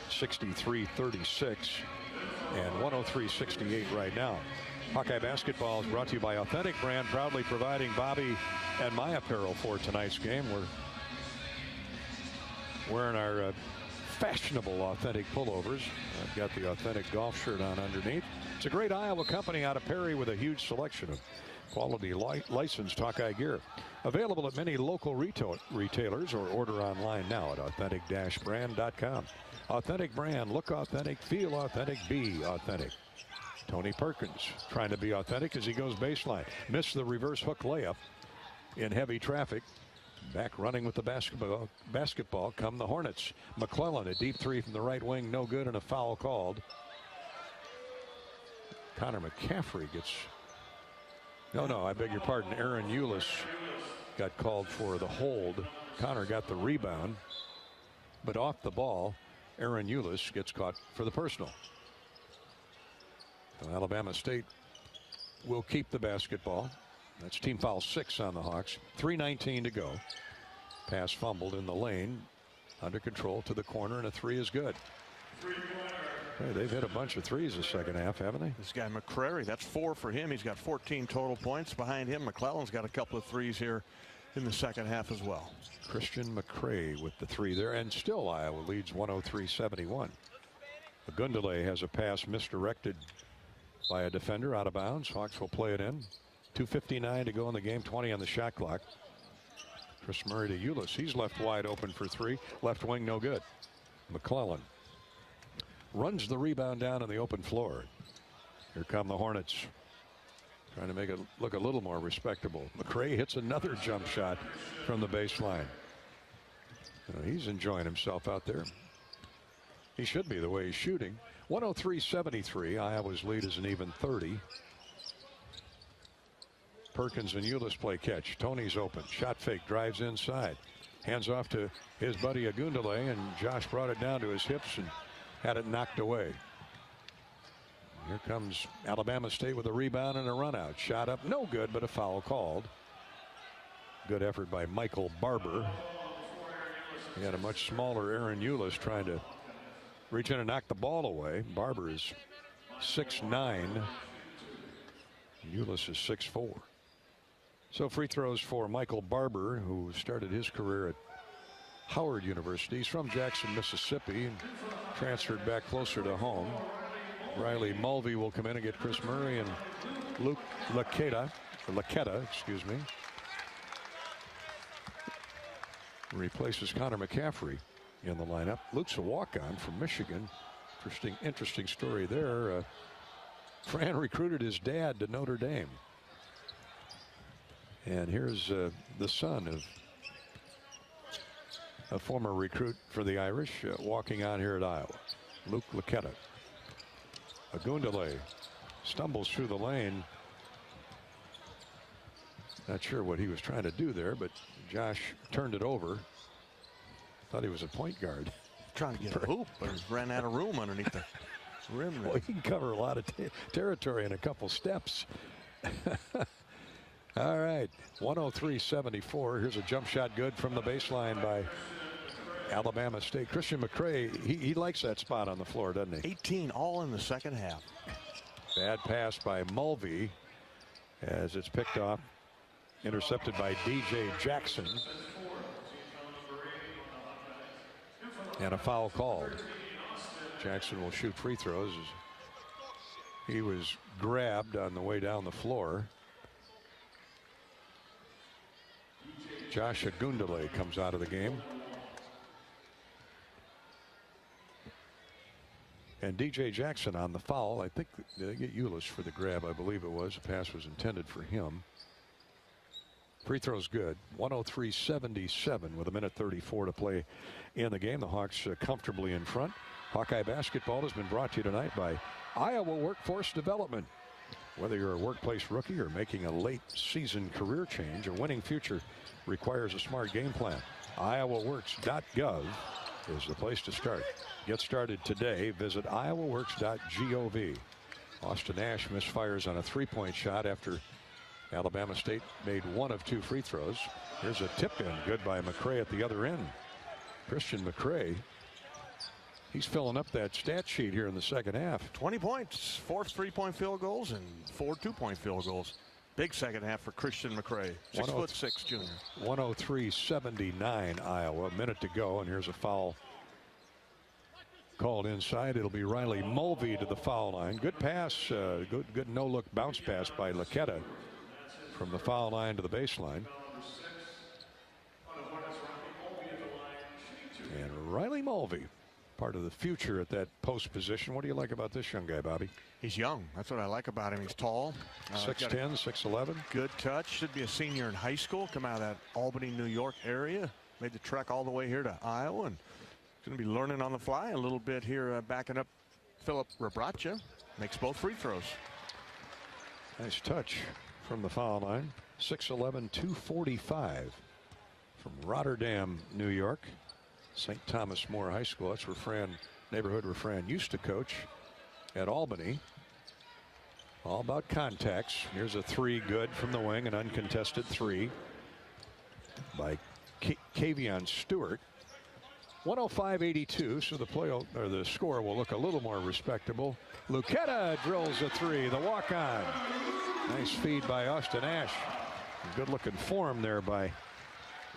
63-36 and 103-68 right now. Hawkeye basketball is brought to you by Authentic Brand, proudly providing Bobby and my apparel for tonight's game. We're wearing our fashionable authentic pullovers. I've got the authentic golf shirt on underneath. It's a great Iowa company out of Perry with a huge selection of quality licensed Hawkeye gear. Available at many local retailers or order online now at authentic-brand.com. Authentic Brand, look authentic, feel authentic, be authentic. Tony Perkins trying to be authentic as he goes baseline. Missed the reverse hook layup in heavy traffic. Back running with the basketball come the Hornets. McClellan, a deep three from the right wing, no good, and a foul called. Connor McCaffrey gets... No, I beg your pardon. Aaron Ulis got called for the hold. Connor got the rebound, but off the ball, Aaron Ulis gets caught for the personal. So Alabama State will keep the basketball. That's team foul 6 on the Hawks. 3:19 to go. Pass fumbled in the lane. Under control to the corner, and a three is good. Hey, they've hit a bunch of threes the second half, haven't they? This guy McCrary, that's 4 for him. He's got 14 total points. Behind him, McClellan's got a couple of threes here in the second half as well. Christian McCray with the three there, and still Iowa leads 103-71. Agundale has a pass misdirected by a defender out of bounds. Hawks will play it in. 2:59 to go in the game, 20 on the shot clock. Chris Murray to Ulis. He's left wide open for three. Left wing, no good. McClellan runs the rebound down on the open floor. Here come the Hornets. trying to make it look a little more respectable. McCray hits another jump shot from the baseline. He's enjoying himself out there. He should be the way he's shooting. 103-73. Iowa's lead is an even 30. Perkins and Ulis play catch. Tony's open. Shot fake. Drives inside. Hands off to his buddy Agundale, and Josh brought it down to his hips and had it knocked away. Here comes Alabama State with a rebound and a run out. Shot up. No good, but a foul called. Good effort by Michael Barber. He had a much smaller Aaron Ulis trying to reach in and knock the ball away. Barber is 6'9". Ulis is 6'4". So free throws for Michael Barber, who started his career at Howard University. He's from Jackson, Mississippi, and transferred back closer to home. Riley Mulvey will come in and get Chris Murray and Luke Laqueta, excuse me. Replaces Connor McCaffrey in the lineup. Luke's a walk-on from Michigan. Interesting story there. Fran recruited his dad to Notre Dame. And here's the son of a former recruit for the Irish walking on here at Iowa. Luke Laqueta. Agundale stumbles through the lane. Not sure what he was trying to do there, but Josh turned it over. Thought he was a point guard. Trying to get a hoop, but ran out of room underneath the rim. Well, he can cover a lot of territory in a couple steps. All right, 103-74. Here's a jump shot good from the baseline by Alabama State. Christian McCray, he likes that spot on the floor, doesn't he? 18 all in the second half. Bad pass by Mulvey as it's picked off. Intercepted by DJ Jackson. And a foul called. Jackson will shoot free throws. He was grabbed on the way down the floor. Josh Agundale comes out of the game. And DJ Jackson on the foul. I think they get Ulis for the grab, I believe it was. The pass was intended for him. Free throw's good. 103-77 with 1:34 to play in the game. The Hawks comfortably in front. Hawkeye basketball has been brought to you tonight by Iowa Workforce Development. Whether you're a workplace rookie or making a late season career change, a winning future requires a smart game plan. IowaWorks.gov is the place to start. Get started today. Visit iowaworks.gov. Austin Ash misfires on a three-point shot after Alabama State made one of two free throws. Here's a tip in, good by McCray at the other end. Christian McCray, he's filling up that stat sheet here in the second half. 20 points, 4 3-point field goals and 4 2-point field goals. Big second half for Christian McCray, 6'6" junior. 103-79 Iowa, a minute to go, and here's a foul called inside. It'll be Riley Mulvey to the foul line. Good pass, good no-look bounce pass by Laqueta from the foul line to the baseline. And Riley Mulvey, part of the future at that post position. What do you like about this young guy, Bobby? He's young. That's what I like about him. He's tall. 6'10", 6'11". Good touch. Should be a senior in high school. Come out of that Albany, New York area. Made the trek all the way here to Iowa. And going to be learning on the fly a little bit here, backing up Philip Rebracha. Makes both free throws. Nice touch from the foul line. 6'11", 245 from Rotterdam, New York. St. Thomas More High School. That's where neighborhood where Fran used to coach at Albany. All about contacts. Here's a three, good from the wing, an uncontested three by Kavion Stewart. 105-82, so the score will look a little more respectable. Laqueta drills a three, the walk-on. Nice feed by Austin Ash. Good looking form there by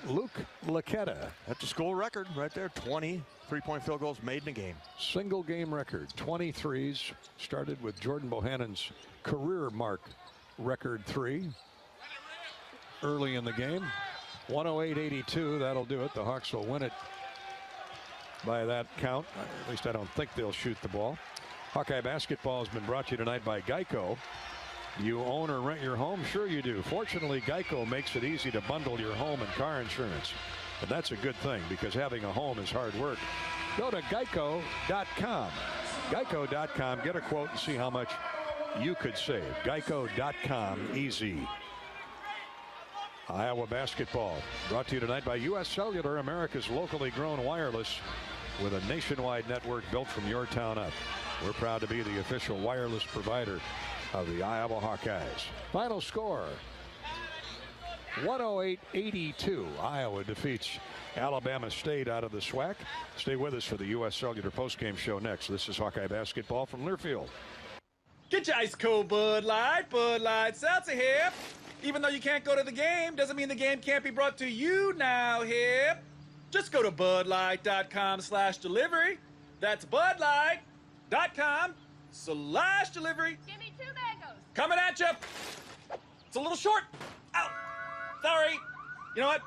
Luke Laqueta. That's a school record right there. 20 3-point field goals made in a game. Single game record. 23s. Started with Jordan Bohannon's career mark record 3 early in the game. 108-82. That'll do it. The Hawks will win it by that count. At least I don't think they'll shoot the ball. Hawkeye basketball has been brought to you tonight by Geico. You own or rent your home? Sure you do. Fortunately, Geico makes it easy to bundle your home and car insurance. And that's a good thing because having a home is hard work. Go to geico.com. Geico.com. Get a quote and see how much you could save. Geico.com. Easy. Iowa basketball brought to you tonight by U.S. Cellular, America's locally grown wireless with a nationwide network built from your town up. We're proud to be the official wireless provider of the Iowa Hawkeyes. Final score, 108-82. Iowa defeats Alabama State out of the SWAC. Stay with us for the U.S. Cellular postgame show next. This is Hawkeye basketball from Learfield. Get your ice cold Bud Light Seltzer here. Even though you can't go to the game, doesn't mean the game can't be brought to you now here. Just go to budlight.com/delivery. That's budlight.com/delivery. Give me 2 mangoes. Coming at you. It's a little short. Ow. Sorry. You know what?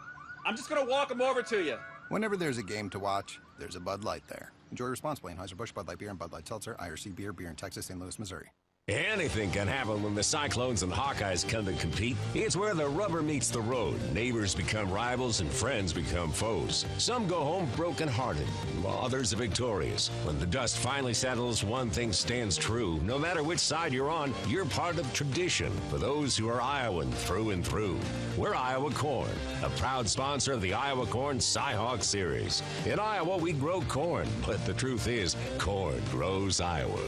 I'm just going to walk them over to you. Whenever there's a game to watch, there's a Bud Light there. Enjoy responsibly. Anheuser-Busch, Bud Light Beer, and Bud Light Seltzer, IRC Beer, beer in Texas, St. Louis, Missouri. Anything can happen when the Cyclones and Hawkeyes come to compete. It's where the rubber meets the road. Neighbors become rivals and friends become foes. Some go home brokenhearted, while others are victorious. When the dust finally settles, one thing stands true. No matter which side you're on, you're part of tradition for those who are Iowan through and through. We're Iowa Corn, a proud sponsor of the Iowa Corn Cy-Hawk Series. In Iowa, we grow corn, but the truth is, corn grows Iowa.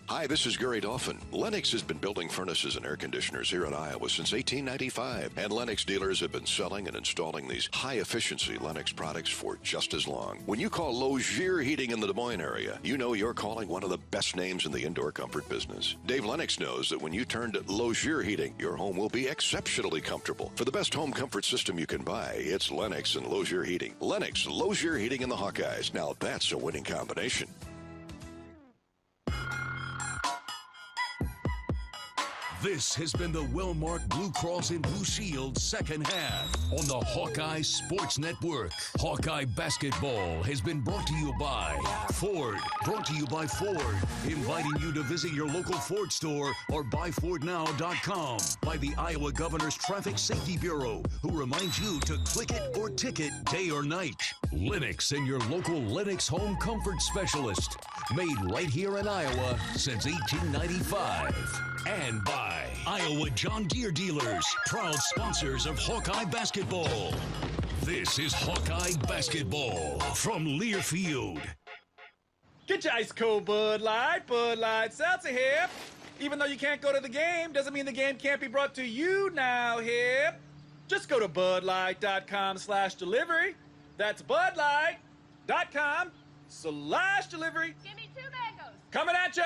Hi, this is Gary Dolphin. Lennox has been building furnaces and air conditioners here in Iowa since 1895, and Lennox dealers have been selling and installing these high-efficiency Lennox products for just as long. When you call Lozier Heating in the Des Moines area, you know you're calling one of the best names in the indoor comfort business. Dave Lennox knows that when you turn to Lozier Heating, your home will be exceptionally comfortable. For the best home comfort system you can buy, it's Lennox and Lozier Heating. Lennox, Lozier Heating, and the Hawkeyes. Now that's a winning combination. This has been the Wellmark Blue Cross and Blue Shield second half on the Hawkeye Sports Network. Hawkeye basketball has been brought to you by Ford. Brought to you by Ford. Inviting you to visit your local Ford store or buyfordnow.com. By the Iowa Governor's Traffic Safety Bureau, who reminds you to click it or ticket day or night. Lennox and your local Lennox home comfort specialist. Made right here in Iowa since 1895. And by Iowa John Deere Dealers, proud sponsors of Hawkeye basketball. This is Hawkeye basketball from Learfield. Get your ice cold Bud Light Seltzer here. Even though you can't go to the game, doesn't mean the game can't be brought to you now here. Just go to budlight.com/delivery. That's budlight.com/delivery. Give me 2 mangoes. Coming at you.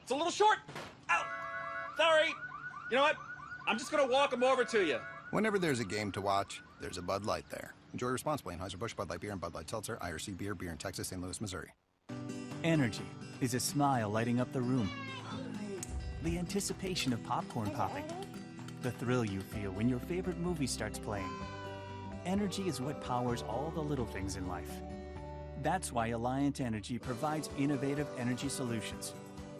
It's a little short. Ow. Sorry. You know what? I'm just going to walk them over to you. Whenever there's a game to watch, there's a Bud Light there. Enjoy responsibly. Anheuser-Busch, Bud Light Beer, and Bud Light Seltzer, IRC Beer, beer in Texas, St. Louis, Missouri. Energy is a smile lighting up the room. The anticipation of popcorn popping. The thrill you feel when your favorite movie starts playing. Energy is what powers all the little things in life. That's why Alliant Energy provides innovative energy solutions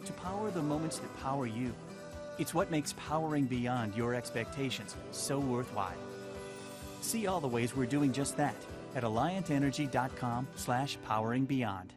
to power the moments that power you. It's what makes powering beyond your expectations so worthwhile. See all the ways we're doing just that at alliantenergy.com/poweringbeyond.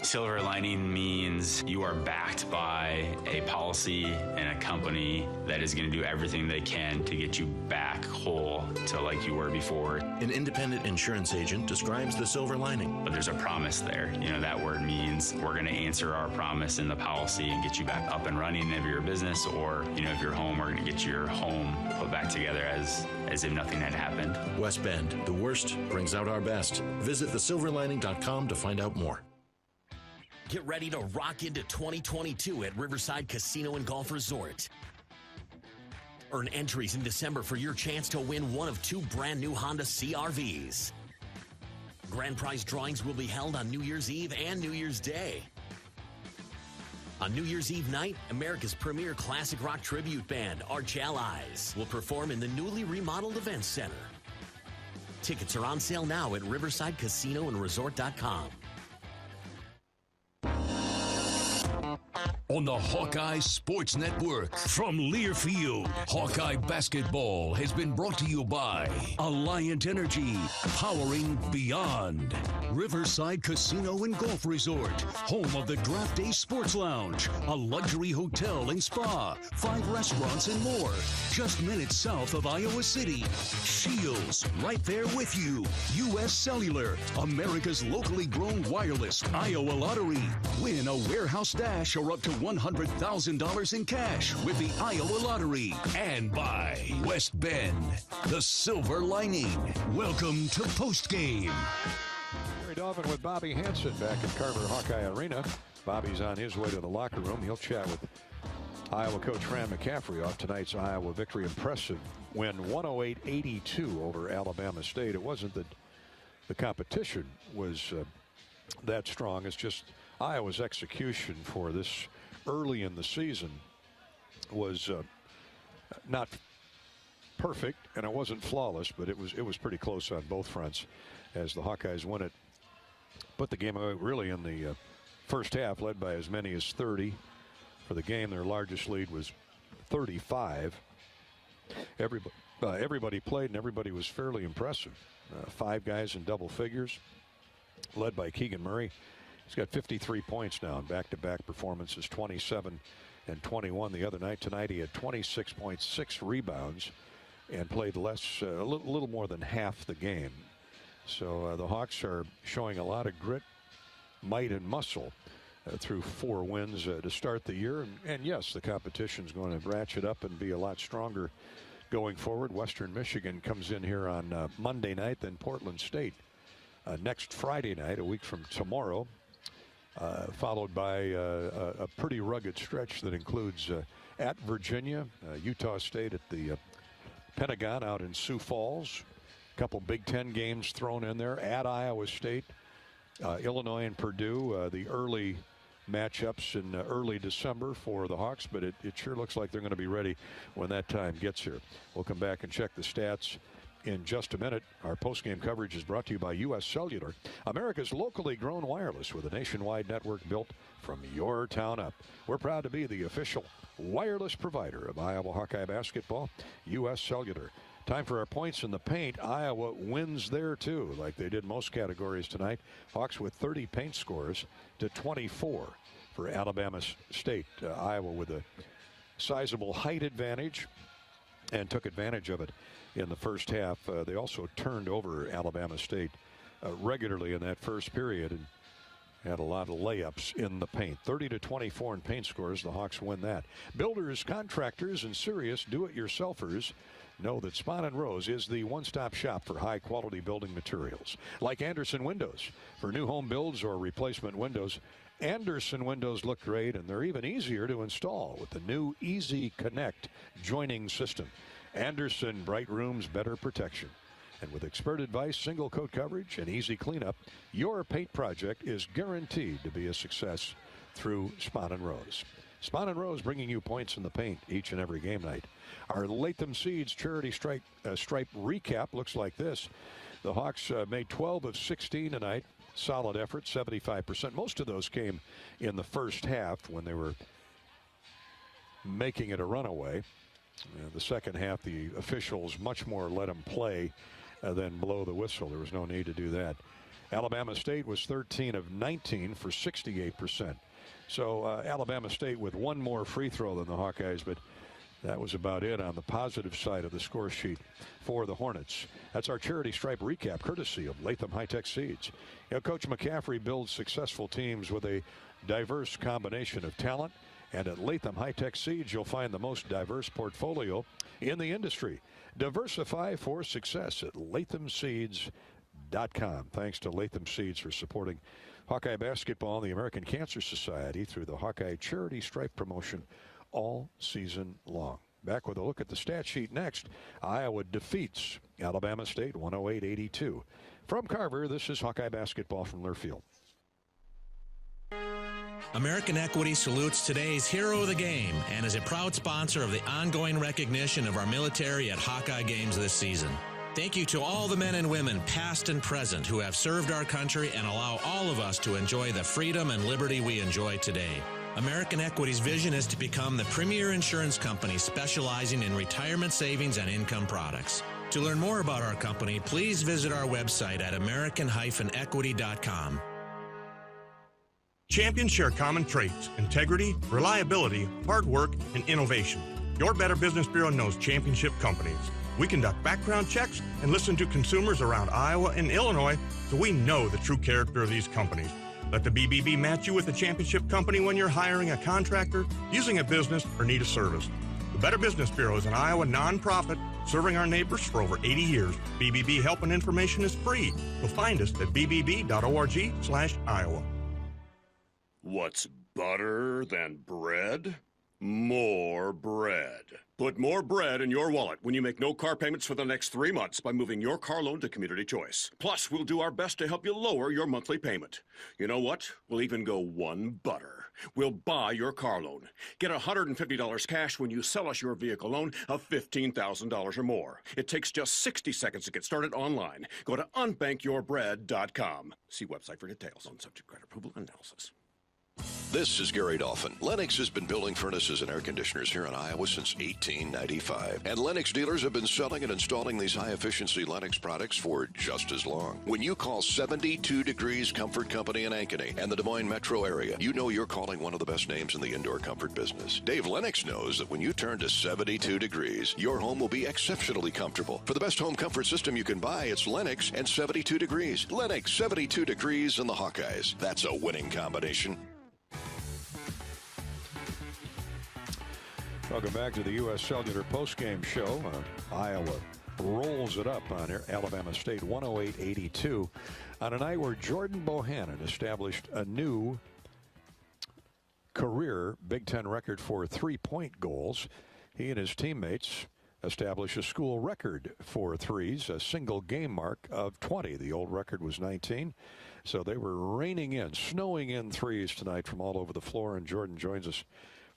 Silver lining means you are backed by a policy and a company that is going to do everything they can to get you back whole to like you were before. An independent insurance agent describes the silver lining. But there's a promise there. You know, that word means we're going to answer our promise in the policy and get you back up and running if you're a business, or, you know, if you're home, we're going to get your home put back together as if nothing had happened. West Bend, the worst brings out our best. Visit thesilverlining.com to find out more. Get ready to rock into 2022 at Riverside Casino and Golf Resort. Earn entries in December for your chance to win one of 2 brand new Honda CR-Vs. Grand prize drawings will be held on New Year's Eve and New Year's Day. On New Year's Eve night, America's premier classic rock tribute band, Arch Allies, will perform in the newly remodeled Events Center. Tickets are on sale now at riversidecasinoandresort.com. on the Hawkeye Sports Network. From Learfield, Hawkeye basketball has been brought to you by Alliant Energy, powering beyond. Riverside Casino and Golf Resort, home of the Draft Day Sports Lounge, a luxury hotel and spa, 5 restaurants and more, just minutes south of Iowa City. Shields, right there with you. U.S. Cellular, America's locally grown wireless. Iowa Lottery. Win a warehouse dash or up to $100,000 in cash with the Iowa Lottery. And by West Bend, the Silver Lining. Welcome to Postgame. Gary Dolphin with Bobby Hansen back at Carver Hawkeye Arena. Bobby's on his way to the locker room. He'll chat with Iowa coach Fran McCaffrey off tonight's Iowa victory. Impressive win, 108-82 over Alabama State. It wasn't that the competition was that strong. It's just Iowa's execution for this early in the season was not perfect, and it wasn't flawless, but it was pretty close on both fronts as the Hawkeyes win it. Put the game away really in the first half, led by as many as 30 for the game. Their largest lead was 35. Everybody played, and everybody was fairly impressive. 5 guys in double figures, led by Keegan Murray. He's got 53 points now in back-to-back performances, 27 and 21 the other night. Tonight he had 26.6 rebounds and played less, a little more than half the game. So the Hawks are showing a lot of grit, might, and muscle through 4 wins to start the year. And yes, the competition's going to ratchet up and be a lot stronger going forward. Western Michigan comes in here on Monday night, then Portland State next Friday night, a week from tomorrow, followed by a pretty rugged stretch that includes at Virginia, Utah State at the Pentagon out in Sioux Falls, a couple Big Ten games thrown in there, at Iowa State, Illinois and Purdue, the early matchups in early December for the Hawks, but it sure looks like they're going to be ready when that time gets here. We'll come back and check the stats in just a minute. Our postgame coverage is brought to you by U.S. Cellular, America's locally grown wireless with a nationwide network built from your town up. We're proud to be the official wireless provider of Iowa Hawkeye basketball, U.S. Cellular. Time for our points in the paint. Iowa wins there, too, like they did most categories tonight. Hawks with 30 paint scores to 24 for Alabama State. Iowa with a sizable height advantage and took advantage of it in the first half. They also turned over Alabama State regularly in that first period and had a lot of layups in the paint. 30-24 in paint scores. The Hawks win that. Builders, contractors, and serious do-it-yourselfers know that Spahn & Rose is the one-stop shop for high-quality building materials. Like Anderson Windows. For new home builds or replacement windows, Anderson windows look great, and they're even easier to install with the new Easy Connect joining system. Anderson, bright rooms, better protection. And with expert advice, single coat coverage, and easy cleanup, your paint project is guaranteed to be a success through Spahn & Rose. Spahn & Rose bringing you points in the paint each and every game night. Our Latham Seeds charity stripe recap looks like this. The Hawks made 12 of 16 tonight. Solid effort, 75%. Most of those came in the first half when they were making it a runaway. The second half, the officials much more let them play than blow the whistle. There was no need to do that. Alabama State was 13 of 19 for 68%. So Alabama State with one more free throw than the Hawkeyes, but that was about it on the positive side of the score sheet for the Hornets. That's our charity stripe recap, courtesy of Latham High-Tech Seeds. You know, Coach McCaffrey builds successful teams with a diverse combination of talent, and at Latham High-Tech Seeds, you'll find the most diverse portfolio in the industry. Diversify for success at lathamseeds.com. Thanks to Latham Seeds for supporting Hawkeye basketball and the American Cancer Society through the Hawkeye Charity Stripe promotion all season long. Back with a look at the stat sheet next. Iowa defeats Alabama State 108-82. From Carver, this is Hawkeye basketball from Learfield. American Equity salutes today's hero of the game and is a proud sponsor of the ongoing recognition of our military at Hawkeye games this season. Thank you to all the men and women, past and present, who have served our country and allow all of us to enjoy the freedom and liberty we enjoy today. American Equity's vision is to become the premier insurance company specializing in retirement savings and income products. To learn more about our company, please visit our website at american-equity.com. Champions share common traits: integrity, reliability, hard work, and innovation. Your Better Business Bureau knows championship companies. We conduct background checks and listen to consumers around Iowa and Illinois, so we know the true character of these companies. Let the BBB match you with a championship company when you're hiring a contractor, using a business, or need a service. The Better Business Bureau is an Iowa nonprofit serving our neighbors for over 80 years. BBB help and information is free. So find us at bbb.org/Iowa. What's better than bread? More bread. Put more bread in your wallet when you make no car payments for the next 3 months by moving your car loan to Community Choice. Plus, we'll do our best to help you lower your monthly payment. You know what? We'll even go one better. We'll buy your car loan. Get $150 cash when you sell us your vehicle loan of $15,000 or more. It takes just 60 seconds to get started online. Go to unbankyyourbread.com. See website for details on subject credit approval analysis. This is Gary Dolphin. Lennox has been building furnaces and air conditioners here in Iowa since 1895. And Lennox dealers have been selling and installing these high-efficiency Lennox products for just as long. When you call 72 Degrees Comfort Company in Ankeny and the Des Moines metro area, you know you're calling one of the best names in the indoor comfort business. Dave Lennox knows that when you turn to 72 Degrees, your home will be exceptionally comfortable. For the best home comfort system you can buy, it's Lennox and 72 Degrees. Lennox, 72 Degrees, and the Hawkeyes. That's a winning combination. Welcome back to the U.S. Cellular postgame show. Iowa rolls it up on Alabama State 108-82 on a night where Jordan Bohannon established a new career Big Ten record for three-point goals. He and his teammates established a school record for threes, a single game mark of 20. The old record was 19. So they were raining in, snowing in threes tonight from all over the floor, and Jordan joins us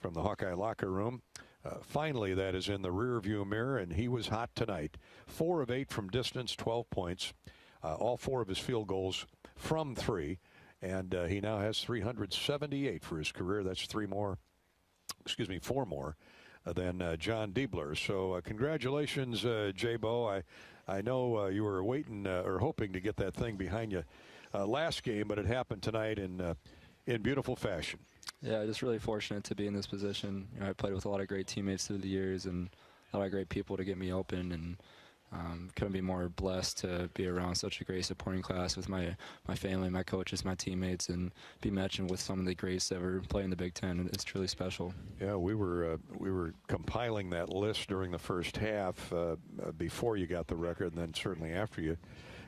from the Hawkeye locker room. Finally, that is in the rearview mirror, and he was hot tonight. 4 of 8 from distance, 12 points. All 4 of his field goals from 3, and he now has 378 for his career. That's 4 more than John Diebler. So congratulations, J-Bo. I know you were waiting or hoping to get that thing behind you last game, but it happened tonight in beautiful fashion. Yeah, just really fortunate to be in this position. You know, I played with a lot of great teammates through the years and a lot of great people to get me open, and couldn't be more blessed to be around such a great supporting class with my family, my coaches, my teammates, and be matching with some of the greats that ever play in the Big Ten. It's truly special. Yeah, we were compiling that list during the first half before you got the record, and then certainly after you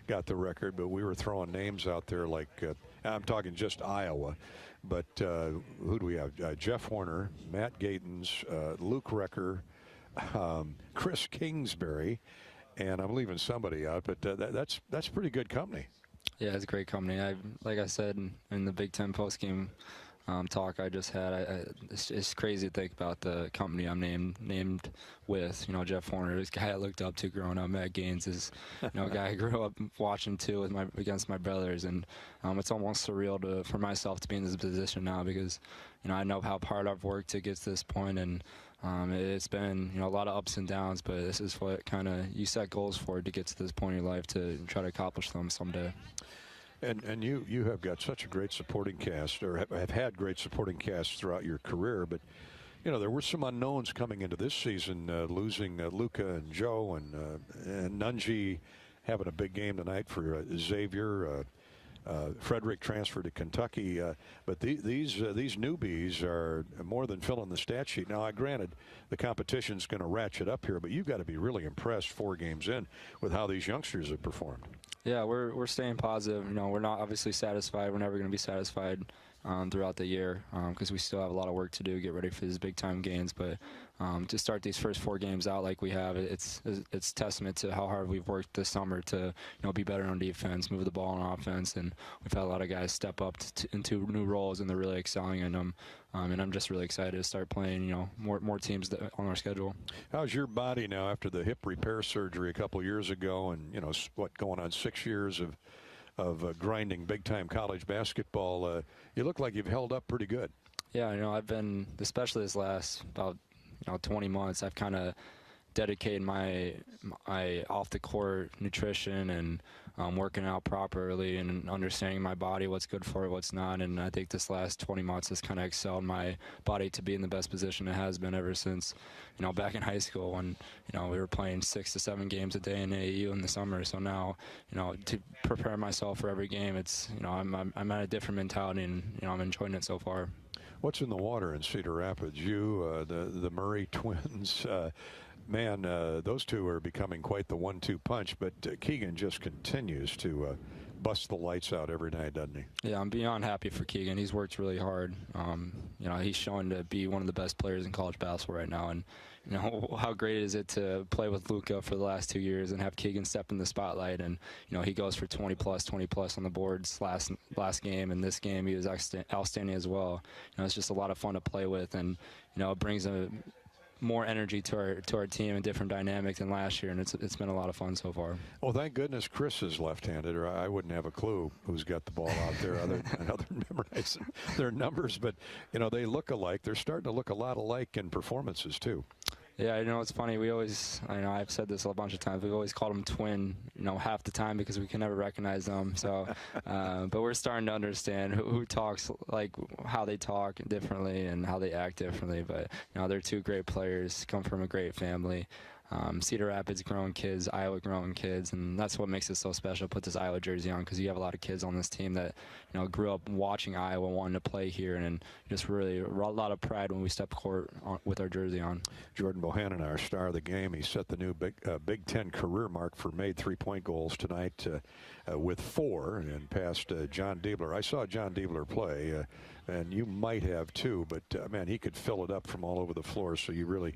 got the record. But we were throwing names out there like I'm talking just Iowa. But who do we have? Jeff Horner, Matt Gatens, Luke Recker, Chris Kingsbury, and I'm leaving somebody out. But that's pretty good company. Yeah, it's a great company. Like I said in the Big Ten postgame talk I just had, it's crazy to think about the company I'm named with. You know, Jeff Horner, this guy I looked up to growing up. Matt Gaines is, a guy I grew up watching too against my brothers, and it's almost surreal for myself to be in this position now, because I know how hard I've worked to get to this point, and it's been a lot of ups and downs, but this is what kind of you set goals for to get to this point in your life to try to accomplish them someday. And you have got such a great supporting cast, or have had great supporting casts throughout your career, but there were some unknowns coming into this season, losing Luka and Joe, and Nunji having a big game tonight for Xavier. Frederick transferred to Kentucky, but these newbies are more than filling the stat sheet. Now, granted, the competition's going to ratchet up here, but you've got to be really impressed 4 games in with how these youngsters have performed. Yeah, we're staying positive. We're not obviously satisfied. We're never going to be satisfied throughout the year because we still have a lot of work to do, get ready for these big-time games. But to start these first 4 games out like we have, it's testament to how hard we've worked this summer to be better on defense, move the ball on offense, and we've had a lot of guys step up into new roles, and they're really excelling in them. And I'm just really excited to start playing, more teams on our schedule. How's your body now after the hip repair surgery a couple years ago, and going on 6 years of grinding big-time college basketball? You look like you've held up pretty good. Yeah, I've been, especially this last about 20 months, I've kind of dedicated my off the court nutrition and working out properly and understanding my body, what's good for it, what's not. And I think this last 20 months has kind of excelled my body to be in the best position it has been ever since, back in high school when, we were playing 6 to 7 games a day in AAU in the summer. So now, to prepare myself for every game, it's, I'm at a different mentality and, I'm enjoying it so far. What's in the water in Cedar Rapids? You, the Murray twins, man, those two are becoming quite the 1-2 punch, but Keegan just continues to bust the lights out every night, doesn't he? Yeah, I'm beyond happy for Keegan. He's worked really hard. He's shown to be one of the best players in college basketball right now, and how great is it to play with Luka for the last 2 years and have Keegan step in the spotlight, and he goes for 20 plus on the boards last game, and this game he was outstanding as well. It's just a lot of fun to play with, and it brings more energy to our team and different dynamic than last year, and it's been a lot of fun so far. Well, thank goodness Chris is left-handed, or I wouldn't have a clue who's got the ball out there other than memorizing their numbers. But they look alike. They're starting to look a lot alike in performances too. Yeah, it's funny. We always, I've said this a bunch of times. We've always called them twin, half the time because we can never recognize them. So, but we're starting to understand who talks, like how they talk differently and how they act differently. But they're two great players, come from a great family. Cedar Rapids growing kids, Iowa growing kids, and that's what makes it so special. Put this Iowa jersey on because you have a lot of kids on this team that grew up watching Iowa, wanting to play here, and just really a lot of pride when we step court with our jersey on. Jordan Bohannon, our star of the game, he set the new Big Ten career mark for made 3-point goals tonight with 4 and passed John Diebler. I saw John Diebler play. And you might have too, but man, he could fill it up from all over the floor. So you really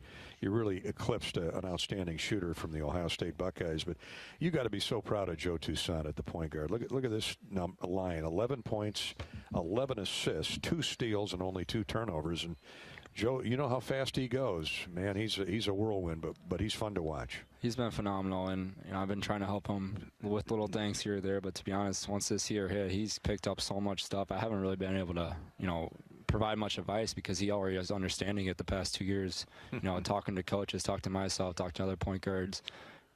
eclipsed an outstanding shooter from the Ohio State Buckeyes. But you got to be so proud of Joe Toussaint at the point guard. Look at this line: 11 points, 11 assists, 2 steals, and only 2 turnovers. And Joe, you know how fast he goes, man. He's a whirlwind, but he's fun to watch. He's been phenomenal, and I've been trying to help him with little things here or there. But to be honest, once this year hit, he's picked up so much stuff. I haven't really been able to, provide much advice because he already is understanding it the past 2 years. Talking to coaches, talking to myself, talking to other point guards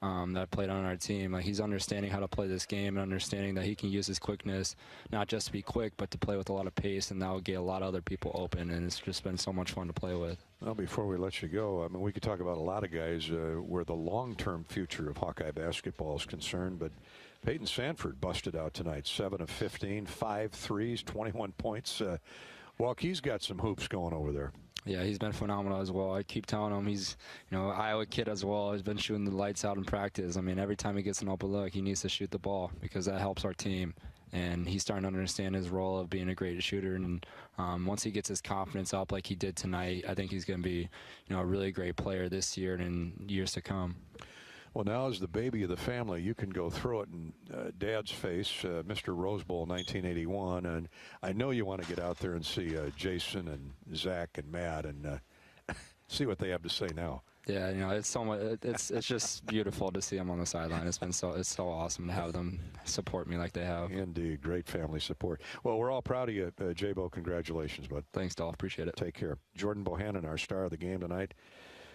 that played on our team. Like, he's understanding how to play this game and understanding that he can use his quickness, not just to be quick, but to play with a lot of pace, and that will get a lot of other people open, and it's just been so much fun to play with. Well, before we let you go, I mean, we could talk about a lot of guys where the long-term future of Hawkeye basketball is concerned, but Peyton Sanford busted out tonight, 7 of 15, 5 threes, 21 points. He's got some hoops going over there. Yeah, he's been phenomenal as well. I keep telling him he's, Iowa kid as well. He's been shooting the lights out in practice. I mean, every time he gets an open look, he needs to shoot the ball because that helps our team. And he's starting to understand his role of being a great shooter. And once he gets his confidence up like he did tonight, I think he's going to be, a really great player this year and in years to come. Well, now as the baby of the family, you can go throw it in Dad's face, Mr. Rose Bowl 1981, and I know you want to get out there and see Jason and Zach and Matt and see what they have to say now. Yeah, it's so much. It's just beautiful to see them on the sideline. It's so awesome to have them support me like they have. Indeed, great family support. Well, we're all proud of you, J-Bo. Congratulations, bud. Thanks, Dolph. Appreciate it. Take care. Jordan Bohannon, our star of the game tonight.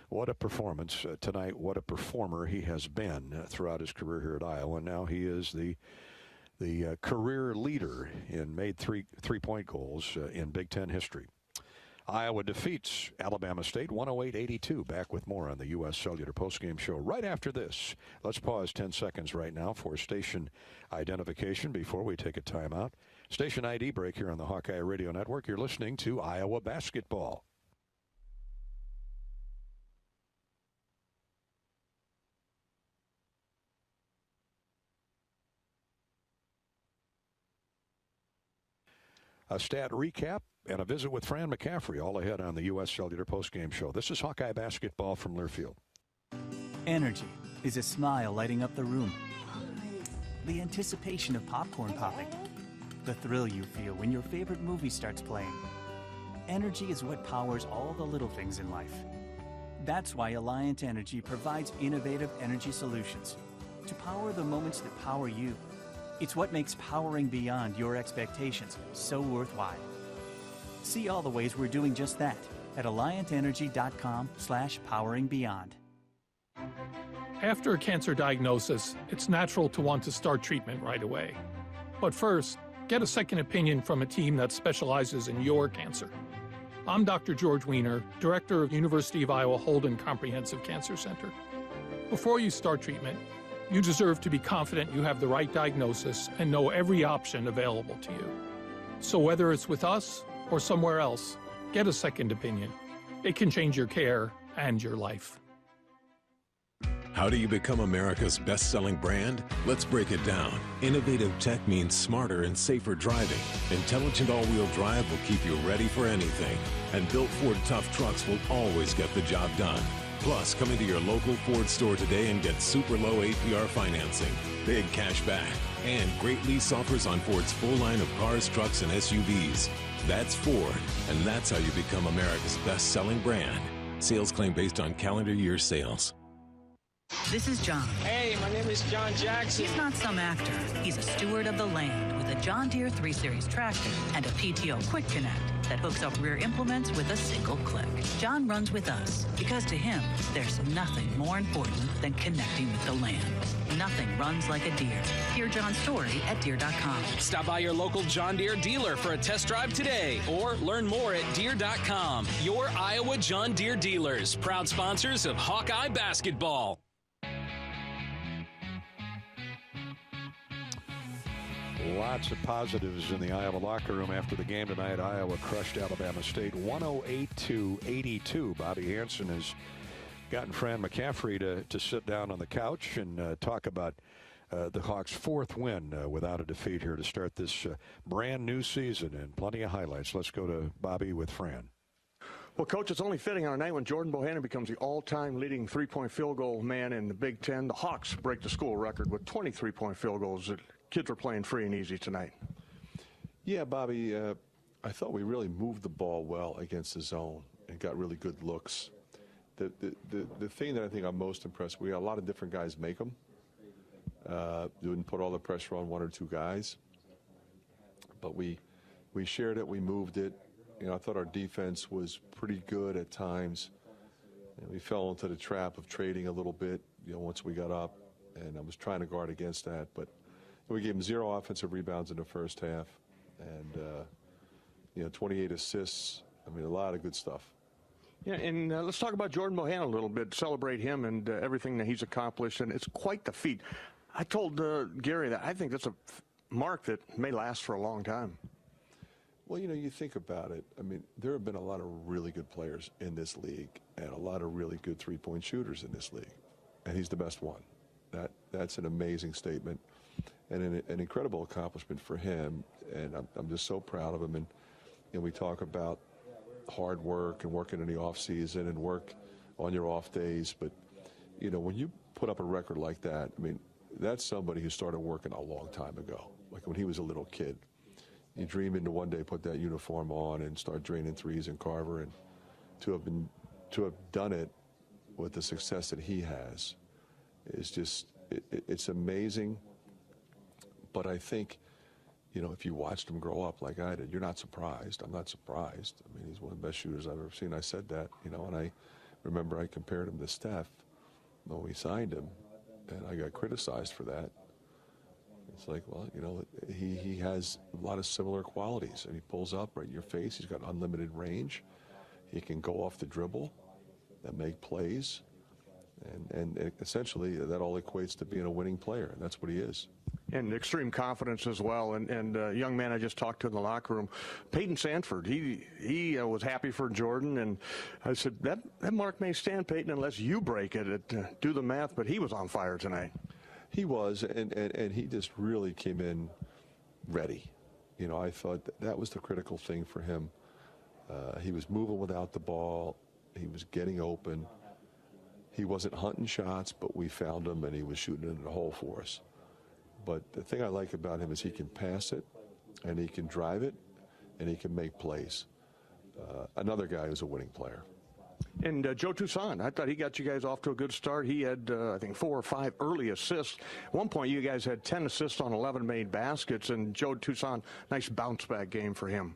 What a performance tonight. What a performer he has been throughout his career here at Iowa. And now he is the career leader in made three-point goals in Big Ten history. Iowa defeats Alabama State 108-82. Back with more on the U.S. Cellular Postgame Show right after this. Let's pause 10 seconds right now for station identification before we take a timeout. Station ID break here on the Hawkeye Radio Network. You're listening to Iowa Basketball. A stat recap and a visit with Fran McCaffrey all ahead on the U.S. Cellular Postgame Show. This is Hawkeye Basketball from Learfield. Energy is a smile lighting up the room. The anticipation of popcorn popping. The thrill you feel when your favorite movie starts playing. Energy is what powers all the little things in life. That's why Alliant Energy provides innovative energy solutions to power the moments that power you. It's what makes powering beyond your expectations so worthwhile. See all the ways we're doing just that at alliantenergy.com/poweringbeyond. After a cancer diagnosis, it's natural to want to start treatment right away. But first, get a second opinion from a team that specializes in your cancer. I'm Dr. George Weiner, Director of University of Iowa Holden Comprehensive Cancer Center. Before you start treatment, you deserve to be confident you have the right diagnosis and know every option available to you. So whether it's with us or somewhere else, get a second opinion. It can change your care and your life. How do you become America's best-selling brand? Let's break it down. Innovative tech means smarter and safer driving. Intelligent all-wheel drive will keep you ready for anything. And built Ford tough trucks will always get the job done. Plus, come into your local Ford store today and get super low APR financing, big cash back, and great lease offers on Ford's full line of cars, trucks, and SUVs. That's Ford, and that's how you become America's best-selling brand. Sales claim based on calendar year sales. This is John. Hey, my name is John Jackson. He's not some actor. He's a steward of the land with a John Deere 3 Series tractor and a PTO Quick Connect that hooks up rear implements with a single click. John runs with us because to him, there's nothing more important than connecting with the land. Nothing runs like a Deere. Hear John's story at Deere.com. Stop by your local John Deere dealer for a test drive today or learn more at Deere.com. Your Iowa John Deere dealers, proud sponsors of Hawkeye basketball. Lots of positives in the Iowa locker room after the game tonight. Iowa crushed Alabama State 108-82. Bobby Hansen has gotten Fran McCaffrey to sit down on the couch and talk about the Hawks' fourth win without a defeat here to start this brand new season, and plenty of highlights. Let's go to Bobby with Fran. Well, Coach, it's only fitting on a night when Jordan Bohannon becomes the all-time leading three-point field goal man in the Big Ten. The Hawks break the school record with 23-point field goals. Kids are playing free and easy tonight. Yeah, Bobby, I thought we really moved the ball well against the zone and got really good looks. The thing that I think I'm most impressed with, we got a lot of different guys make them. Didn't put all the pressure on one or two guys. But we shared it, we moved it. You know, I thought our defense was pretty good at times. And we fell into the trap of trading a little bit, you know, once we got up. And I was trying to guard against that. But we gave them 0 offensive rebounds in the first half. And, 28 assists. I mean, a lot of good stuff. Yeah, and let's talk about Jordan Bohannon a little bit, celebrate him and everything that he's accomplished, and it's quite the feat. I told Gary that I think that's a mark that may last for a long time. Well, you think about it. I mean, there have been a lot of really good players in this league and a lot of really good three-point shooters in this league, and he's the best one. That's an amazing statement and an incredible accomplishment for him, and I'm just so proud of him. And we talk about hard work and working in the off season and work on your off days, but when you put up a record like that, I mean, that's somebody who started working a long time ago, like when he was a little kid. You dream into one day put that uniform on and start draining threes in Carver, and to have done it with the success that he has is just it's amazing. But I think if you watched him grow up like I did, you're not surprised. I'm not surprised. I mean, he's one of the best shooters I've ever seen. I said that, and I remember I compared him to Steph when we signed him, and I got criticized for that. It's like, well, he has a lot of similar qualities, and he pulls up right in your face. He's got unlimited range. He can go off the dribble and make plays, and essentially that all equates to being a winning player, and that's what he is. And extreme confidence as well. And young man I just talked to in the locker room, Peyton Sanford, he was happy for Jordan. And I said, that mark may stand, Peyton, unless you break it. Do the math, but he was on fire tonight. He was, and he just really came in ready. I thought that was the critical thing for him. He was moving without the ball. He was getting open. He wasn't hunting shots, but we found him, and he was shooting into the hole for us. But the thing I like about him is he can pass it, and he can drive it, and he can make plays. Another guy who's a winning player. And Joe Toussaint, I thought he got you guys off to a good start. He had, I think, 4 or 5 early assists. At one point, you guys had 10 assists on 11 made baskets, and Joe Toussaint, nice bounce-back game for him.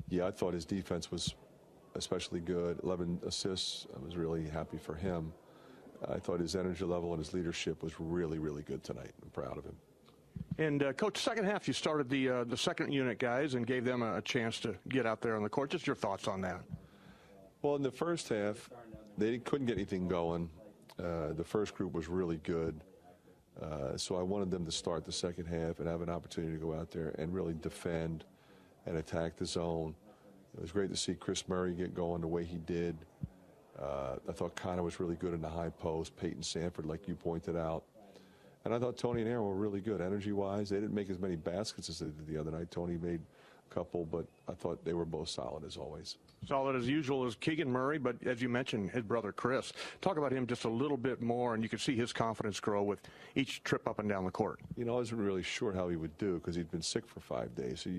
yeah, I thought his defense was especially good. 11 assists. I was really happy for him. I thought his energy level and his leadership was really, really good tonight. I'm proud of him. And, Coach, second half, you started the second unit guys and gave them a chance to get out there on the court. Just your thoughts on that. Well, in the first half, they couldn't get anything going. The first group was really good. So I wanted them to start the second half and have an opportunity to go out there and really defend and attack the zone. It was great to see Chris Murray get going the way he did. I thought Connor was really good in the high post. Peyton Sanford, like you pointed out. And I thought Tony and Aaron were really good energy-wise. They didn't make as many baskets as they did the other night. Tony made a couple, but I thought they were both solid as always. Solid as usual is Keegan Murray, but as you mentioned, his brother Chris. Talk about him just a little bit more, and you could see his confidence grow with each trip up and down the court. You know, I wasn't really sure how he would do because he'd been sick for 5 days. So,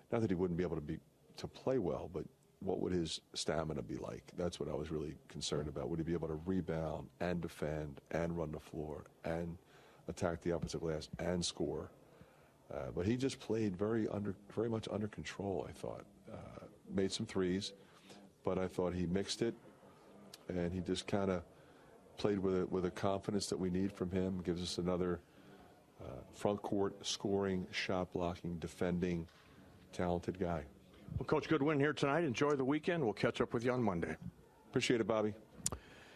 not that he wouldn't be able to play well, but what would his stamina be like? That's what I was really concerned about. Would he be able to rebound and defend and run the floor and attack the opposite glass and score? But he just played very much under control, I thought. Made some threes, but I thought he mixed it, and he just kind of played with a confidence that we need from him. Gives us another front court scoring, shot blocking, defending, talented guy. Well, Coach, good win here tonight. Enjoy the weekend. We'll catch up with you on Monday. Appreciate it, Bobby.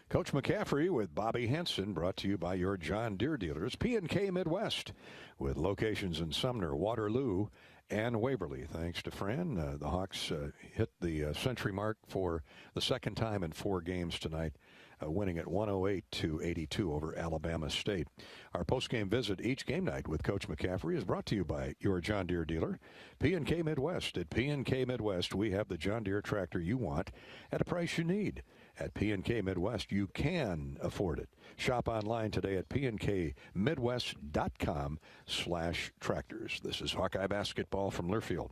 Coach McCaffrey with Bobby Henson, brought to you by your John Deere dealers, P&K Midwest, with locations in Sumner, Waterloo, and Waverly. Thanks to Fran, the Hawks hit the century mark for the second time in 4 games tonight, winning at 108-82 over Alabama State. Our postgame visit each game night with Coach McCaffrey is brought to you by your John Deere dealer, P&K Midwest. At P&K Midwest, we have the John Deere tractor you want at a price you need. At P&K Midwest, you can afford it. Shop online today at pnkmidwest.com/tractors. This is Hawkeye basketball from Learfield.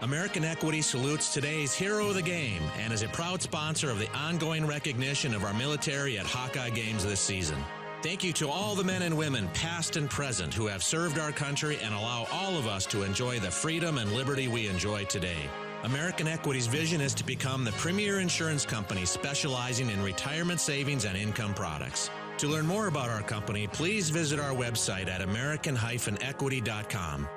American Equity salutes today's hero of the game and is a proud sponsor of the ongoing recognition of our military at Hawkeye games this season. Thank you to all the men and women, past and present, who have served our country and allow all of us to enjoy the freedom and liberty we enjoy today. American Equity's vision is to become the premier insurance company specializing in retirement savings and income products. To learn more about our company, please visit our website at american-equity.com.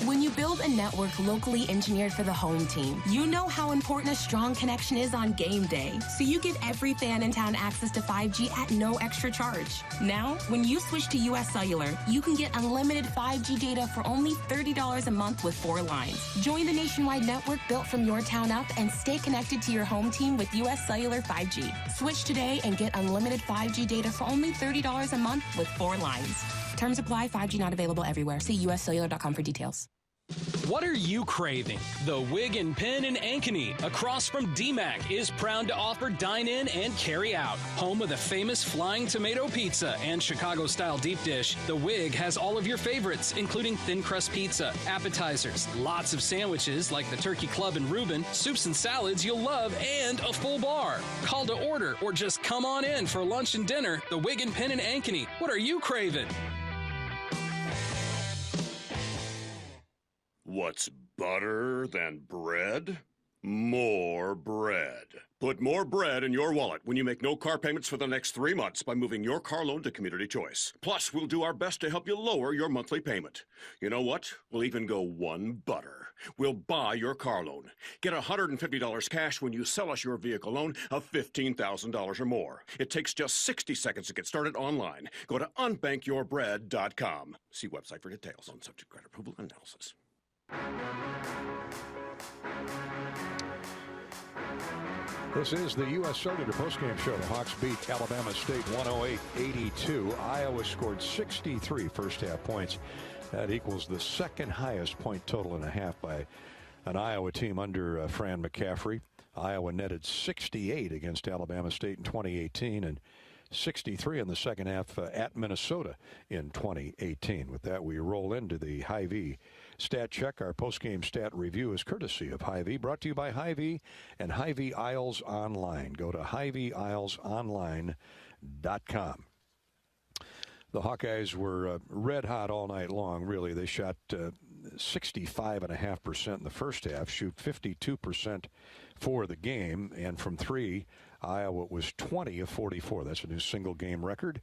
When you build a network locally engineered for the home team, you know how important a strong connection is on game day. So you give every fan in town access to 5G at no extra charge. Now, when you switch to US Cellular, you can get unlimited 5G data for only $30 a month with 4 lines. Join the nationwide network built from your town up and stay connected to your home team with US Cellular 5G. Switch today and get unlimited 5G data for only $30 a month with 4 lines. Terms apply. 5G not available everywhere. See uscellular.com for details. What are you craving? The Wig and Pin in Ankeny, across from DMAC, is proud to offer dine-in and carry-out. Home of the famous Flying Tomato Pizza and Chicago-style deep dish, the Wig has all of your favorites, including thin crust pizza, appetizers, lots of sandwiches like the Turkey Club and Reuben, soups and salads you'll love, and a full bar. Call to order or just come on in for lunch and dinner. The Wig and Pin in Ankeny. What are you craving? What's better than bread? More bread. Put more bread in your wallet when you make no car payments for the next 3 months by moving your car loan to Community Choice. Plus, we'll do our best to help you lower your monthly payment. You know what? We'll even go one better. We'll buy your car loan. Get $150 cash when you sell us your vehicle loan of $15,000 or more. It takes just 60 seconds to get started online. Go to unbankyyourbread.com. See website for details on subject credit approval and analysis. This is the U.S. Cellular postgame show. The Hawks beat Alabama State 108-82. Iowa scored 63 first-half points. That equals the second highest point total in a half by an Iowa team under Fran McCaffrey. Iowa netted 68 against Alabama State in 2018 and 63 in the second half at Minnesota in 2018. With that, we roll into the Hy-Vee Stat Check. Our postgame stat review is courtesy of Hy-Vee, brought to you by Hy-Vee and Hy-Vee Isles Online. Go to HyVeeIslesOnline.com. The Hawkeyes were red hot all night long, really. They shot 65.5% in the first half, shoot 52% for the game. And from three, Iowa was 20 of 44. That's a new single-game record,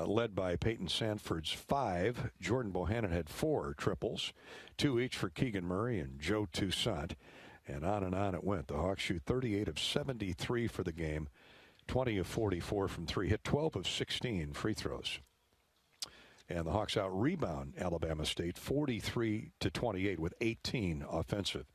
led by Peyton Sanford's 5. Jordan Bohannon had 4 triples, 2 each for Keegan Murray and Joe Toussaint. And on it went. The Hawks shoot 38 of 73 for the game, 20 of 44 from three, hit 12 of 16 free throws. And the Hawks out-rebound Alabama State 43-28 with 18 offensive.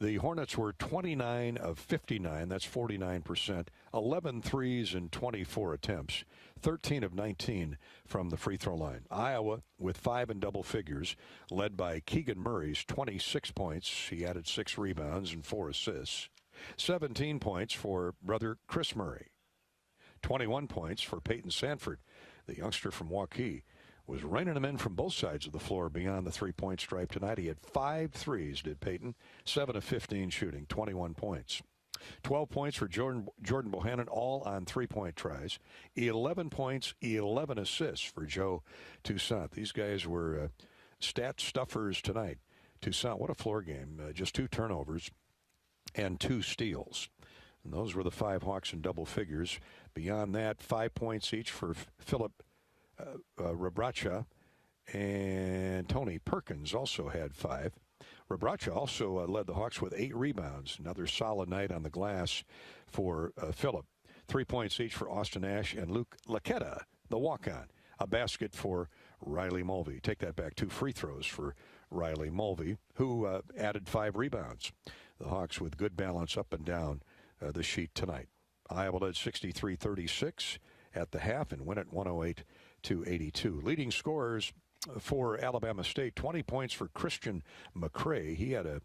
The Hornets were 29 of 59, that's 49%, 11 threes and 24 attempts, 13 of 19 from the free throw line. Iowa with 5 in double figures, led by Keegan Murray's 26 points. He added 6 rebounds and 4 assists. 17 points for brother Chris Murray. 21 points for Peyton Sanford, the youngster from Waukee. Was reining them in from both sides of the floor beyond the three-point stripe tonight. He had 5 threes, did Peyton. 7 of 15 shooting, 21 points. 12 points for Jordan Bohannon, all on three-point tries. 11 points, 11 assists for Joe Toussaint. These guys were stat stuffers tonight. Toussaint, what a floor game. Just 2 turnovers and 2 steals. And those were the 5 Hawks in double figures. Beyond that, 5 points each for Philip Rebraca, and Tony Perkins also had 5. Rebraca also led the Hawks with 8 rebounds. Another solid night on the glass for Philip. 3 points each for Austin Ash and Luke Laqueta, the walk-on. A basket for Riley Mulvey. Take that back, 2 free throws for Riley Mulvey, who added 5 rebounds. The Hawks with good balance up and down the sheet tonight. Iowa led 63-36 at the half and win it 108-82. Leading scorers for Alabama State, 20 points for Christian McCray. He had a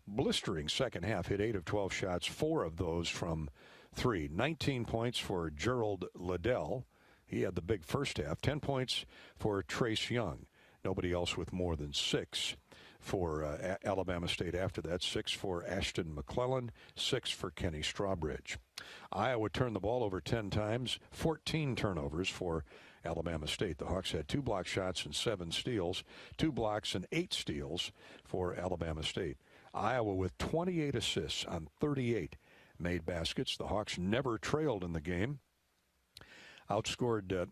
blistering second half, hit 8 of 12 shots, 4 of those from 3. 19 points for Gerald Liddell. He had the big first half. 10 points for Trace Young. Nobody else with more than 6 for Alabama State after that. 6 for Ashton McClellan, 6 for Kenny Strawbridge. Iowa turned the ball over 10 times, 14 turnovers for Alabama State. The Hawks had 2 block shots and 7 steals, 2 blocks and 8 steals for Alabama State. Iowa with 28 assists on 38 made baskets. The Hawks never trailed in the game. Outscored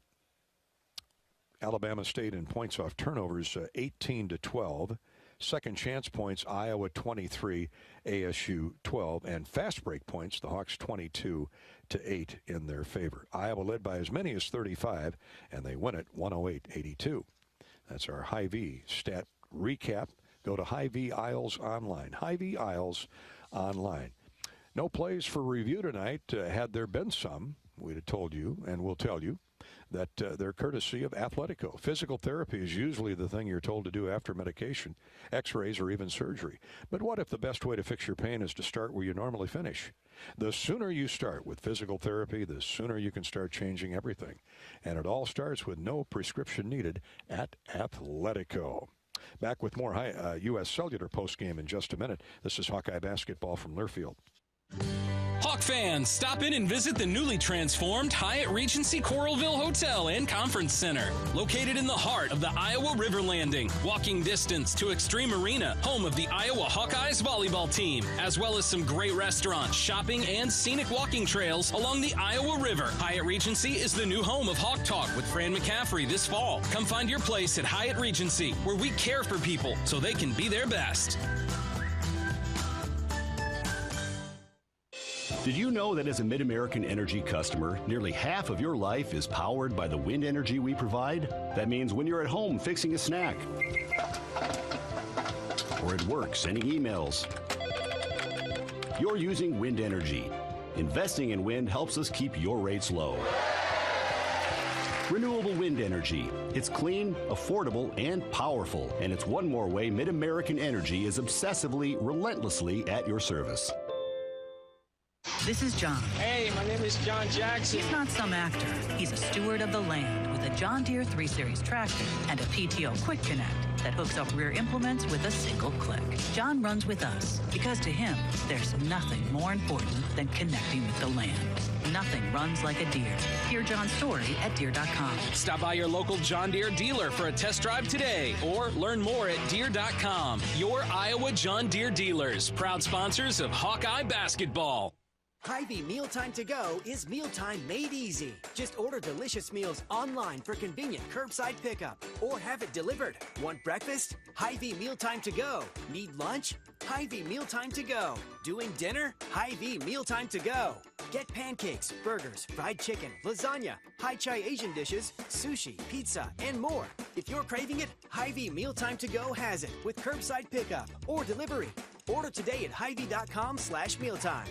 Alabama State in points off turnovers 18-12. Second chance points, Iowa 23, ASU 12, and fast break points, the Hawks 22-8 in their favor. Iowa led by as many as 35, and they win it 108-82. That's our Hy-Vee stat recap. Go to Hy-Vee Isles Online. Hy-Vee Isles Online. No plays for review tonight. Had there been some, we'd have told you, and we'll tell you, that they're courtesy of Athletico. Physical therapy is usually the thing you're told to do after medication, x-rays, or even surgery. But what if the best way to fix your pain is to start where you normally finish? The sooner you start with physical therapy, the sooner you can start changing everything. And it all starts with no prescription needed at Athletico. Back with more U.S. Cellular postgame in just a minute. This is Hawkeye basketball from Learfield. Hawk fans, stop in and visit the newly transformed Hyatt Regency Coralville Hotel and Conference Center. Located in the heart of the Iowa River Landing, walking distance to Extreme Arena, home of the Iowa Hawkeyes volleyball team, as well as some great restaurants, shopping, and scenic walking trails along the Iowa River. Hyatt Regency is the new home of Hawk Talk with Fran McCaffrey this fall. Come find your place at Hyatt Regency, where we care for people so they can be their best. Did you know that as a Mid-American Energy customer, nearly half of your life is powered by the wind energy we provide? That means when you're at home fixing a snack, or at work sending emails, you're using wind energy. Investing in wind helps us keep your rates low. Renewable wind energy. It's clean, affordable, and powerful. And it's one more way Mid-American Energy is obsessively, relentlessly at your service. This is John. Hey, my name is John Jackson. He's not some actor. He's a steward of the land with a John Deere 3 Series tractor and a PTO Quick Connect that hooks up rear implements with a single click. John runs with us because to him, there's nothing more important than connecting with the land. nothing runs like a Deere. Hear John's story at Deere.com. Stop by your local John Deere dealer for a test drive today or learn more at Deere.com. Your Iowa John Deere dealers, proud sponsors of Hawkeye basketball. Hy-Vee Mealtime to Go is mealtime made easy. Just order delicious meals online for convenient curbside pickup or have it delivered. Want breakfast? Hy-Vee Mealtime to Go. Need lunch? Hy-Vee Mealtime to Go. Doing dinner? Hy-Vee Mealtime to Go. Get pancakes, burgers, fried chicken, lasagna, Hai Chai Asian dishes, sushi, pizza, and more. If you're craving it, Hy-Vee Mealtime to Go has it with curbside pickup or delivery. Order today at Hy-Vee.com/mealtime.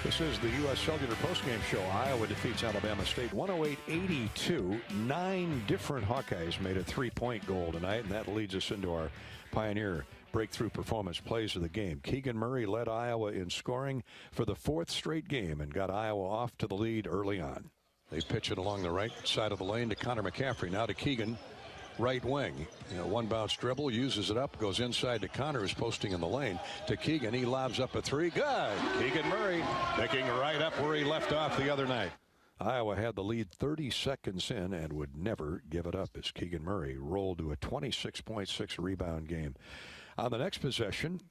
This is the U.S. Cellular Postgame Show. Iowa defeats Alabama State 108-82. 9 different Hawkeyes made a three-point goal tonight, and that leads us into our Pioneer breakthrough performance plays of the game. Keegan Murray led Iowa in scoring for the 4th straight game and got Iowa off to the lead early on. They pitch it along the right side of the lane to Connor McCaffrey. Now to Keegan. Right wing, one bounce dribble, uses it up, goes inside to Connor, who's posting in the lane. To Keegan, he lobs up a three. Good. Keegan Murray picking right up where he left off the other night. Iowa had the lead 30 seconds in and would never give it up as Keegan Murray rolled to a 26.6 rebound game. On the next possession,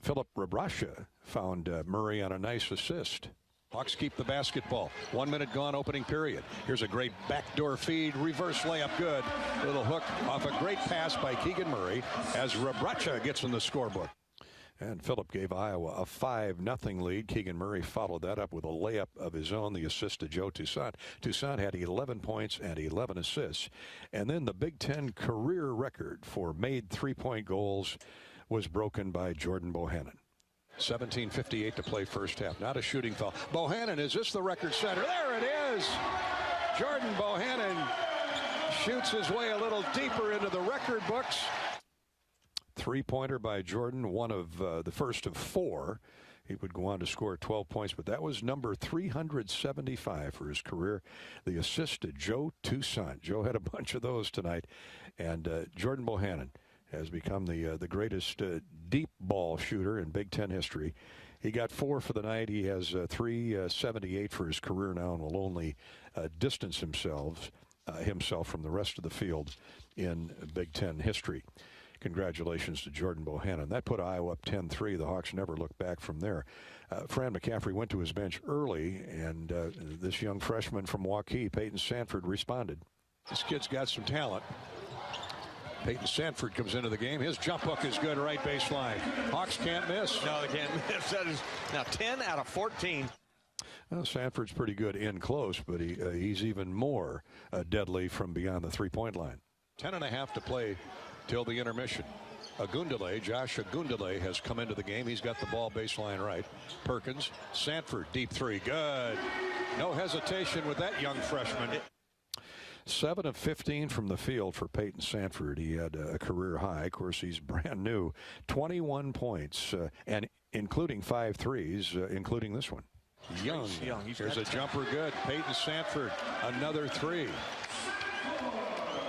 Philip Rebracha found Murray on a nice assist. Hawks keep the basketball. 1 minute gone, opening period. Here's a great backdoor feed, reverse layup, good. Little hook off a great pass by Keegan Murray as Rebracha gets in the scorebook. And Phillip gave Iowa a 5-0 lead. Keegan Murray followed that up with a layup of his own, the assist to Joe Toussaint. Toussaint had 11 points and 11 assists. And then the Big Ten career record for made three-point goals was broken by Jordan Bohannon. 17:58 to play first half. Not a shooting foul. Bohannon, is this the record setter? There it is. Jordan Bohannon shoots his way a little deeper into the record books. Three-pointer by Jordan, one of the first of 4. He would go on to score 12 points, but that was number 375 for his career. The assist to Joe Toussaint. Joe had a bunch of those tonight. And Jordan Bohannon has become the greatest deep ball shooter in Big Ten history. He got 4 for the night. He has 378 for his career now and will only distance himself from the rest of the field in Big Ten history. Congratulations to Jordan Bohannon. That put Iowa up 10-3. The Hawks never looked back from there. Fran McCaffrey went to his bench early, and this young freshman from Waukee, Peyton Sanford, responded. This kid's got some talent. Peyton Sanford comes into the game. His jump hook is good, right baseline. Hawks can't miss. No, they can't miss. That is now 10 out of 14. Well, Sanford's pretty good in close, but he's even more deadly from beyond the three-point line. 10.5 to play till the intermission. Josh Agundale has come into the game. He's got the ball baseline right. Perkins, Sanford, deep three, good. No hesitation with that young freshman. 7 of 15 from the field for Peyton Sanford. He had a career high. Of course, he's brand new. 21 points, and including 5 threes, including this one. Young. Here's a jumper, good. Peyton Sanford, another 3.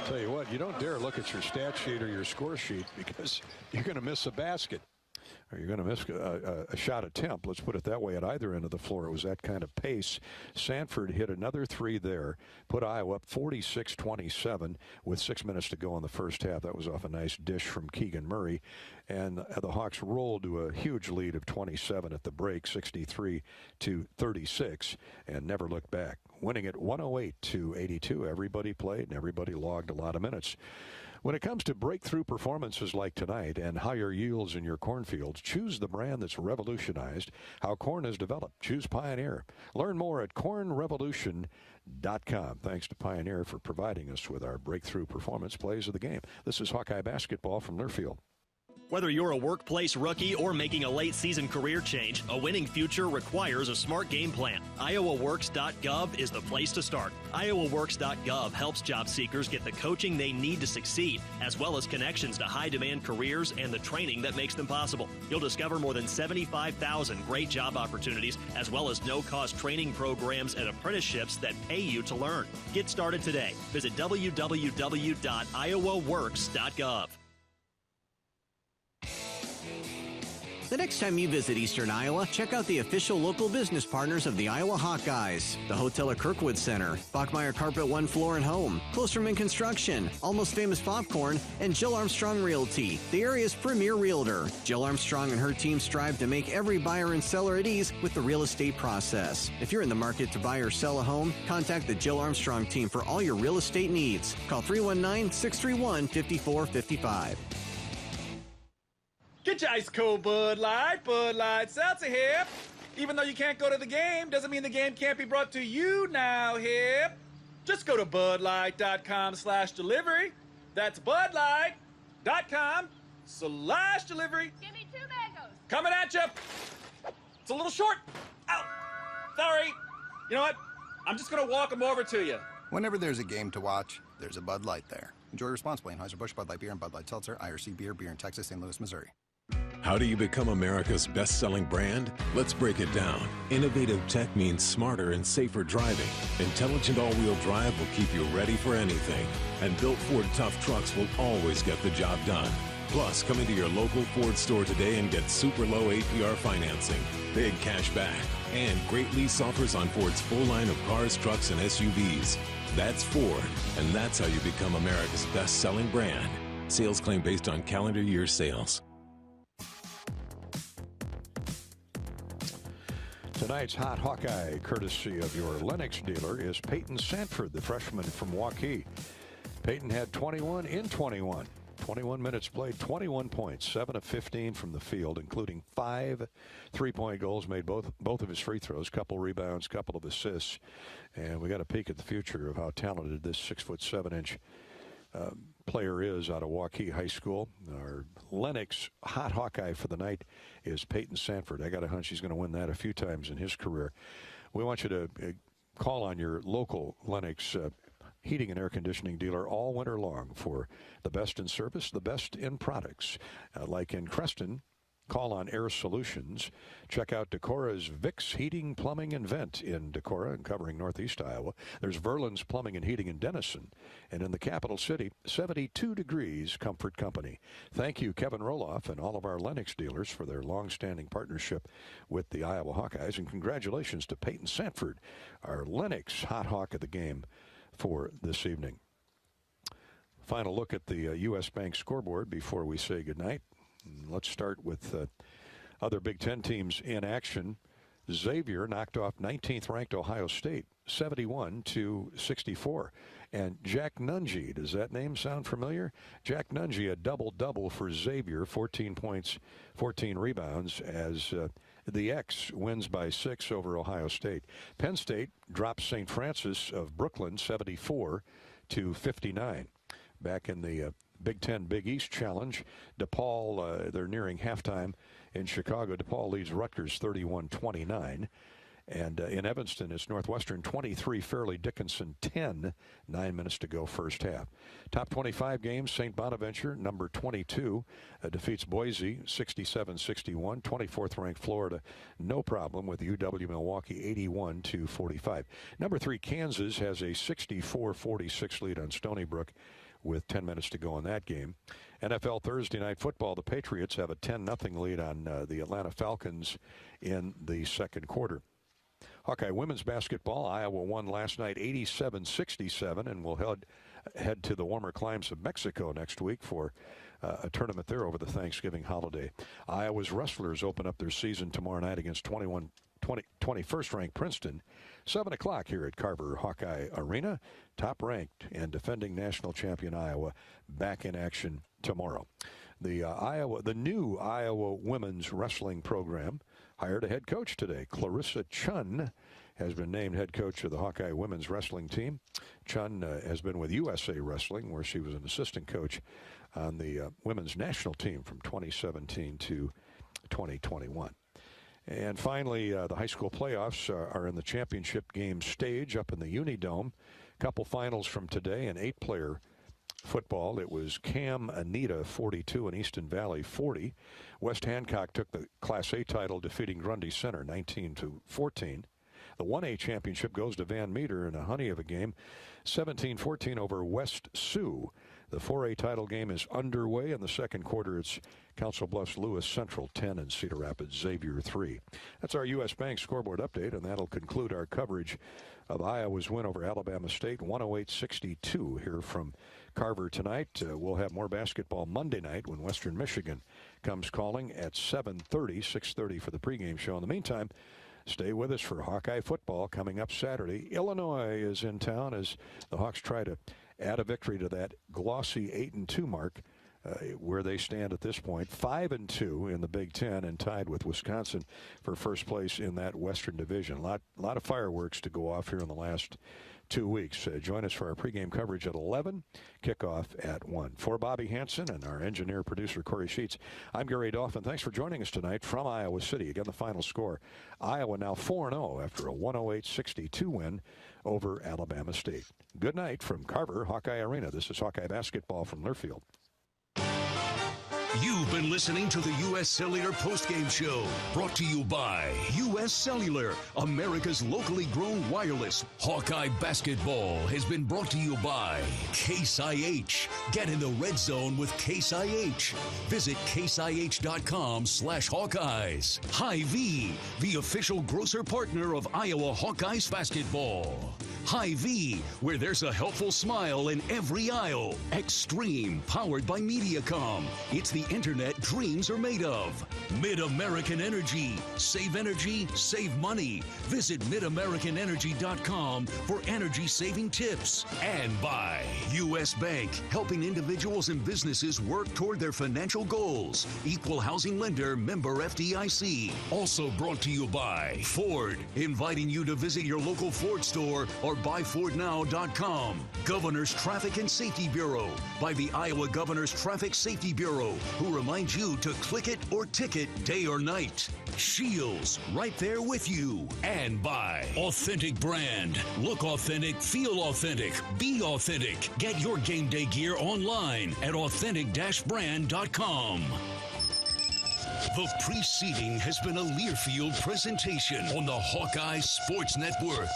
Tell you what, you don't dare look at your stat sheet or your score sheet because you're going to miss a basket. Or you're going to miss a shot attempt, let's put it that way, at either end of the floor. It was that kind of pace. Sanford hit another 3 there, put Iowa up 46-27 with 6 minutes to go in the first half. That was off a nice dish from Keegan Murray. And the Hawks rolled to a huge lead of 27 at the break, 63-36, and never looked back. Winning it 108-82. Everybody played and everybody logged a lot of minutes. When it comes to breakthrough performances like tonight and higher yields in your cornfields, choose the brand that's revolutionized how corn is developed. Choose Pioneer. Learn more at cornrevolution.com. Thanks to Pioneer for providing us with our breakthrough performance plays of the game. This is Hawkeye basketball from Learfield. Whether you're a workplace rookie or making a late-season career change, a winning future requires a smart game plan. IowaWorks.gov is the place to start. IowaWorks.gov helps job seekers get the coaching they need to succeed, as well as connections to high-demand careers and the training that makes them possible. You'll discover more than 75,000 great job opportunities, as well as no-cost training programs and apprenticeships that pay you to learn. Get started today. Visit www.iowaworks.gov. The next time you visit Eastern Iowa, check out the official local business partners of the Iowa Hawkeyes. The Hotel at Kirkwood Center, Bachmeyer Carpet One Floor and Home, Klosterman Construction, Almost Famous Popcorn, and Jill Armstrong Realty, the area's premier realtor. Jill Armstrong and her team strive to make every buyer and seller at ease with the real estate process. If you're in the market to buy or sell a home, contact the Jill Armstrong team for all your real estate needs. Call 319-631-5455. Get your ice cold Bud Light. Bud Light Seltzer here. Even though you can't go to the game, doesn't mean the game can't be brought to you now here. Just go to budlight.com/delivery. That's budlight.com/delivery. Give me 2 mangoes. Coming at you. It's a little short. Ow. Sorry. You know what? I'm just going to walk them over to you. Whenever there's a game to watch, there's a Bud Light there. Enjoy responsibly. Anheuser-Busch, Bud Light Beer, and Bud Light Seltzer. IRC Beer, beer in Texas, St. Louis, Missouri. How do you become America's best-selling brand? Let's break it down. Innovative tech means smarter and safer driving. Intelligent all-wheel drive will keep you ready for anything. And built Ford tough trucks will always get the job done. Plus, come into your local Ford store today and get super low APR financing, big cash back, and great lease offers on Ford's full line of cars, trucks, and SUVs. That's Ford, and that's how you become America's best-selling brand. Sales claim based on calendar year sales. Tonight's Hot Hawkeye, courtesy of your Lennox dealer, is Peyton Sanford, the freshman from Waukee. Peyton had 21 in 21. 21 minutes played, 21 points, 7 of 15 from the field, including 5 three-point goals, made both of his free throws, couple rebounds, couple of assists. And we got a peek at the future of how talented this 6'7" player is out of Waukee High School. Our Lennox Hot Hawkeye for the night is Peyton Sanford. I got a hunch he's going to win that a few times in his career. We want you to call on your local Lennox heating and air conditioning dealer all winter long for the best in service, the best in products. Like in Creston, call on Air Solutions. Check out Decora's Vicks Heating, Plumbing, and Vent in Decorah and covering Northeast Iowa. There's Verlin's Plumbing and Heating in Denison. And in the capital city, 72 degrees Comfort Company. Thank you, Kevin Roloff, and all of our Lennox dealers for their long-standing partnership with the Iowa Hawkeyes. And congratulations to Peyton Sanford, our Lennox Hot Hawk of the game for this evening. Final look at the U.S. Bank scoreboard before we say goodnight. Let's start with other Big Ten teams in action. Xavier knocked off 19th-ranked Ohio State, 71-64. And Jack Nunge, does that name sound familiar? Jack Nunge, a double-double for Xavier, 14 points, 14 rebounds, as the X wins by 6 over Ohio State. Penn State drops St. Francis of Brooklyn, 74-59. Back in the Big Ten Big East Challenge, DePaul, they're nearing halftime in Chicago. DePaul leads Rutgers 31-29. And in Evanston, it's Northwestern 23, Fairleigh Dickinson 10, 9 minutes to go first half. Top 25 games, St. Bonaventure, number 22, defeats Boise 67-61. 24th ranked Florida, no problem with UW Milwaukee 81-45. Number 3, Kansas has a 64-46 lead on Stony Brook with 10 minutes to go in that game. NFL Thursday Night Football, the Patriots have a 10-0 lead on the Atlanta Falcons in the second quarter. Hawkeye women's basketball, Iowa won last night 87-67 and will head to the warmer climes of Mexico next week for a tournament there over the Thanksgiving holiday. Iowa's wrestlers open up their season tomorrow night against 21st ranked Princeton, 7 o'clock here at Carver Hawkeye Arena. Top ranked and defending national champion Iowa back in action tomorrow. The new Iowa women's wrestling program hired a head coach today. Clarissa Chun has been named head coach of the Hawkeye women's wrestling team. Chun has been with USA Wrestling, where she was an assistant coach on the women's national team from 2017 to 2021. And finally, the high school playoffs are in the championship game stage up in the Unidome. Couple finals from today, an 8-player football. It was Cam Anita 42 and Easton Valley 40. West Hancock took the Class A title, defeating Grundy Center 19-14. The 1A championship goes to Van Meter in a honey of a game, 17-14 over West Sioux. The 4A title game is underway. In the second quarter, it's Council Bluffs Lewis Central 10 and Cedar Rapids Xavier 3. That's our U.S. Bank scoreboard update, and that'll conclude our coverage of Iowa's win over Alabama State, 108-62 here from Carver tonight. We'll have more basketball Monday night when Western Michigan comes calling at 7:30, 6:30 for the pregame show. In the meantime, stay with us for Hawkeye football coming up Saturday. Illinois is in town as the Hawks try to add a victory to that glossy 8-2 mark, where they stand at this point, 5-2 in the Big Ten and tied with Wisconsin for first place in that Western Division. A lot of fireworks to go off here in the last 2 weeks. Join us for our pregame coverage at 11, kickoff at 1. For Bobby Hansen and our engineer producer Corey Sheets, I'm Gary Dolphin. Thanks for joining us tonight from Iowa City. Again, the final score: Iowa now 4-0 after a 108-62 win over Alabama State. Good night from Carver Hawkeye Arena. This is Hawkeye basketball from Learfield. You've been listening to the U.S. Cellular Postgame Show, brought to you by U.S. Cellular, America's locally grown wireless. Hawkeye basketball has been brought to you by Case IH. Get in the red zone with Case IH. Visit caseih.com/Hawkeyes. Hy-Vee, the official grocer partner of Iowa Hawkeyes basketball. Hy-Vee, where there's a helpful smile in every aisle. Extreme, powered by Mediacom. It's the internet dreams are made of. Mid-American Energy. Save energy, save money. Visit midamericanenergy.com for energy-saving tips. And by U.S. Bank, helping individuals and businesses work toward their financial goals. Equal housing lender, member FDIC. Also brought to you by Ford, inviting you to visit your local Ford store or buyfordnow.com. Governor's Traffic and Safety Bureau, by the Iowa Governor's Traffic Safety Bureau, who reminds you to click it or ticket day or night. Shields, right there with you. And by Authentic Brand. Look authentic, feel authentic, be authentic. Get your game day gear online at authentic-brand.com. The preceding has been a Learfield presentation on the Hawkeye Sports Network.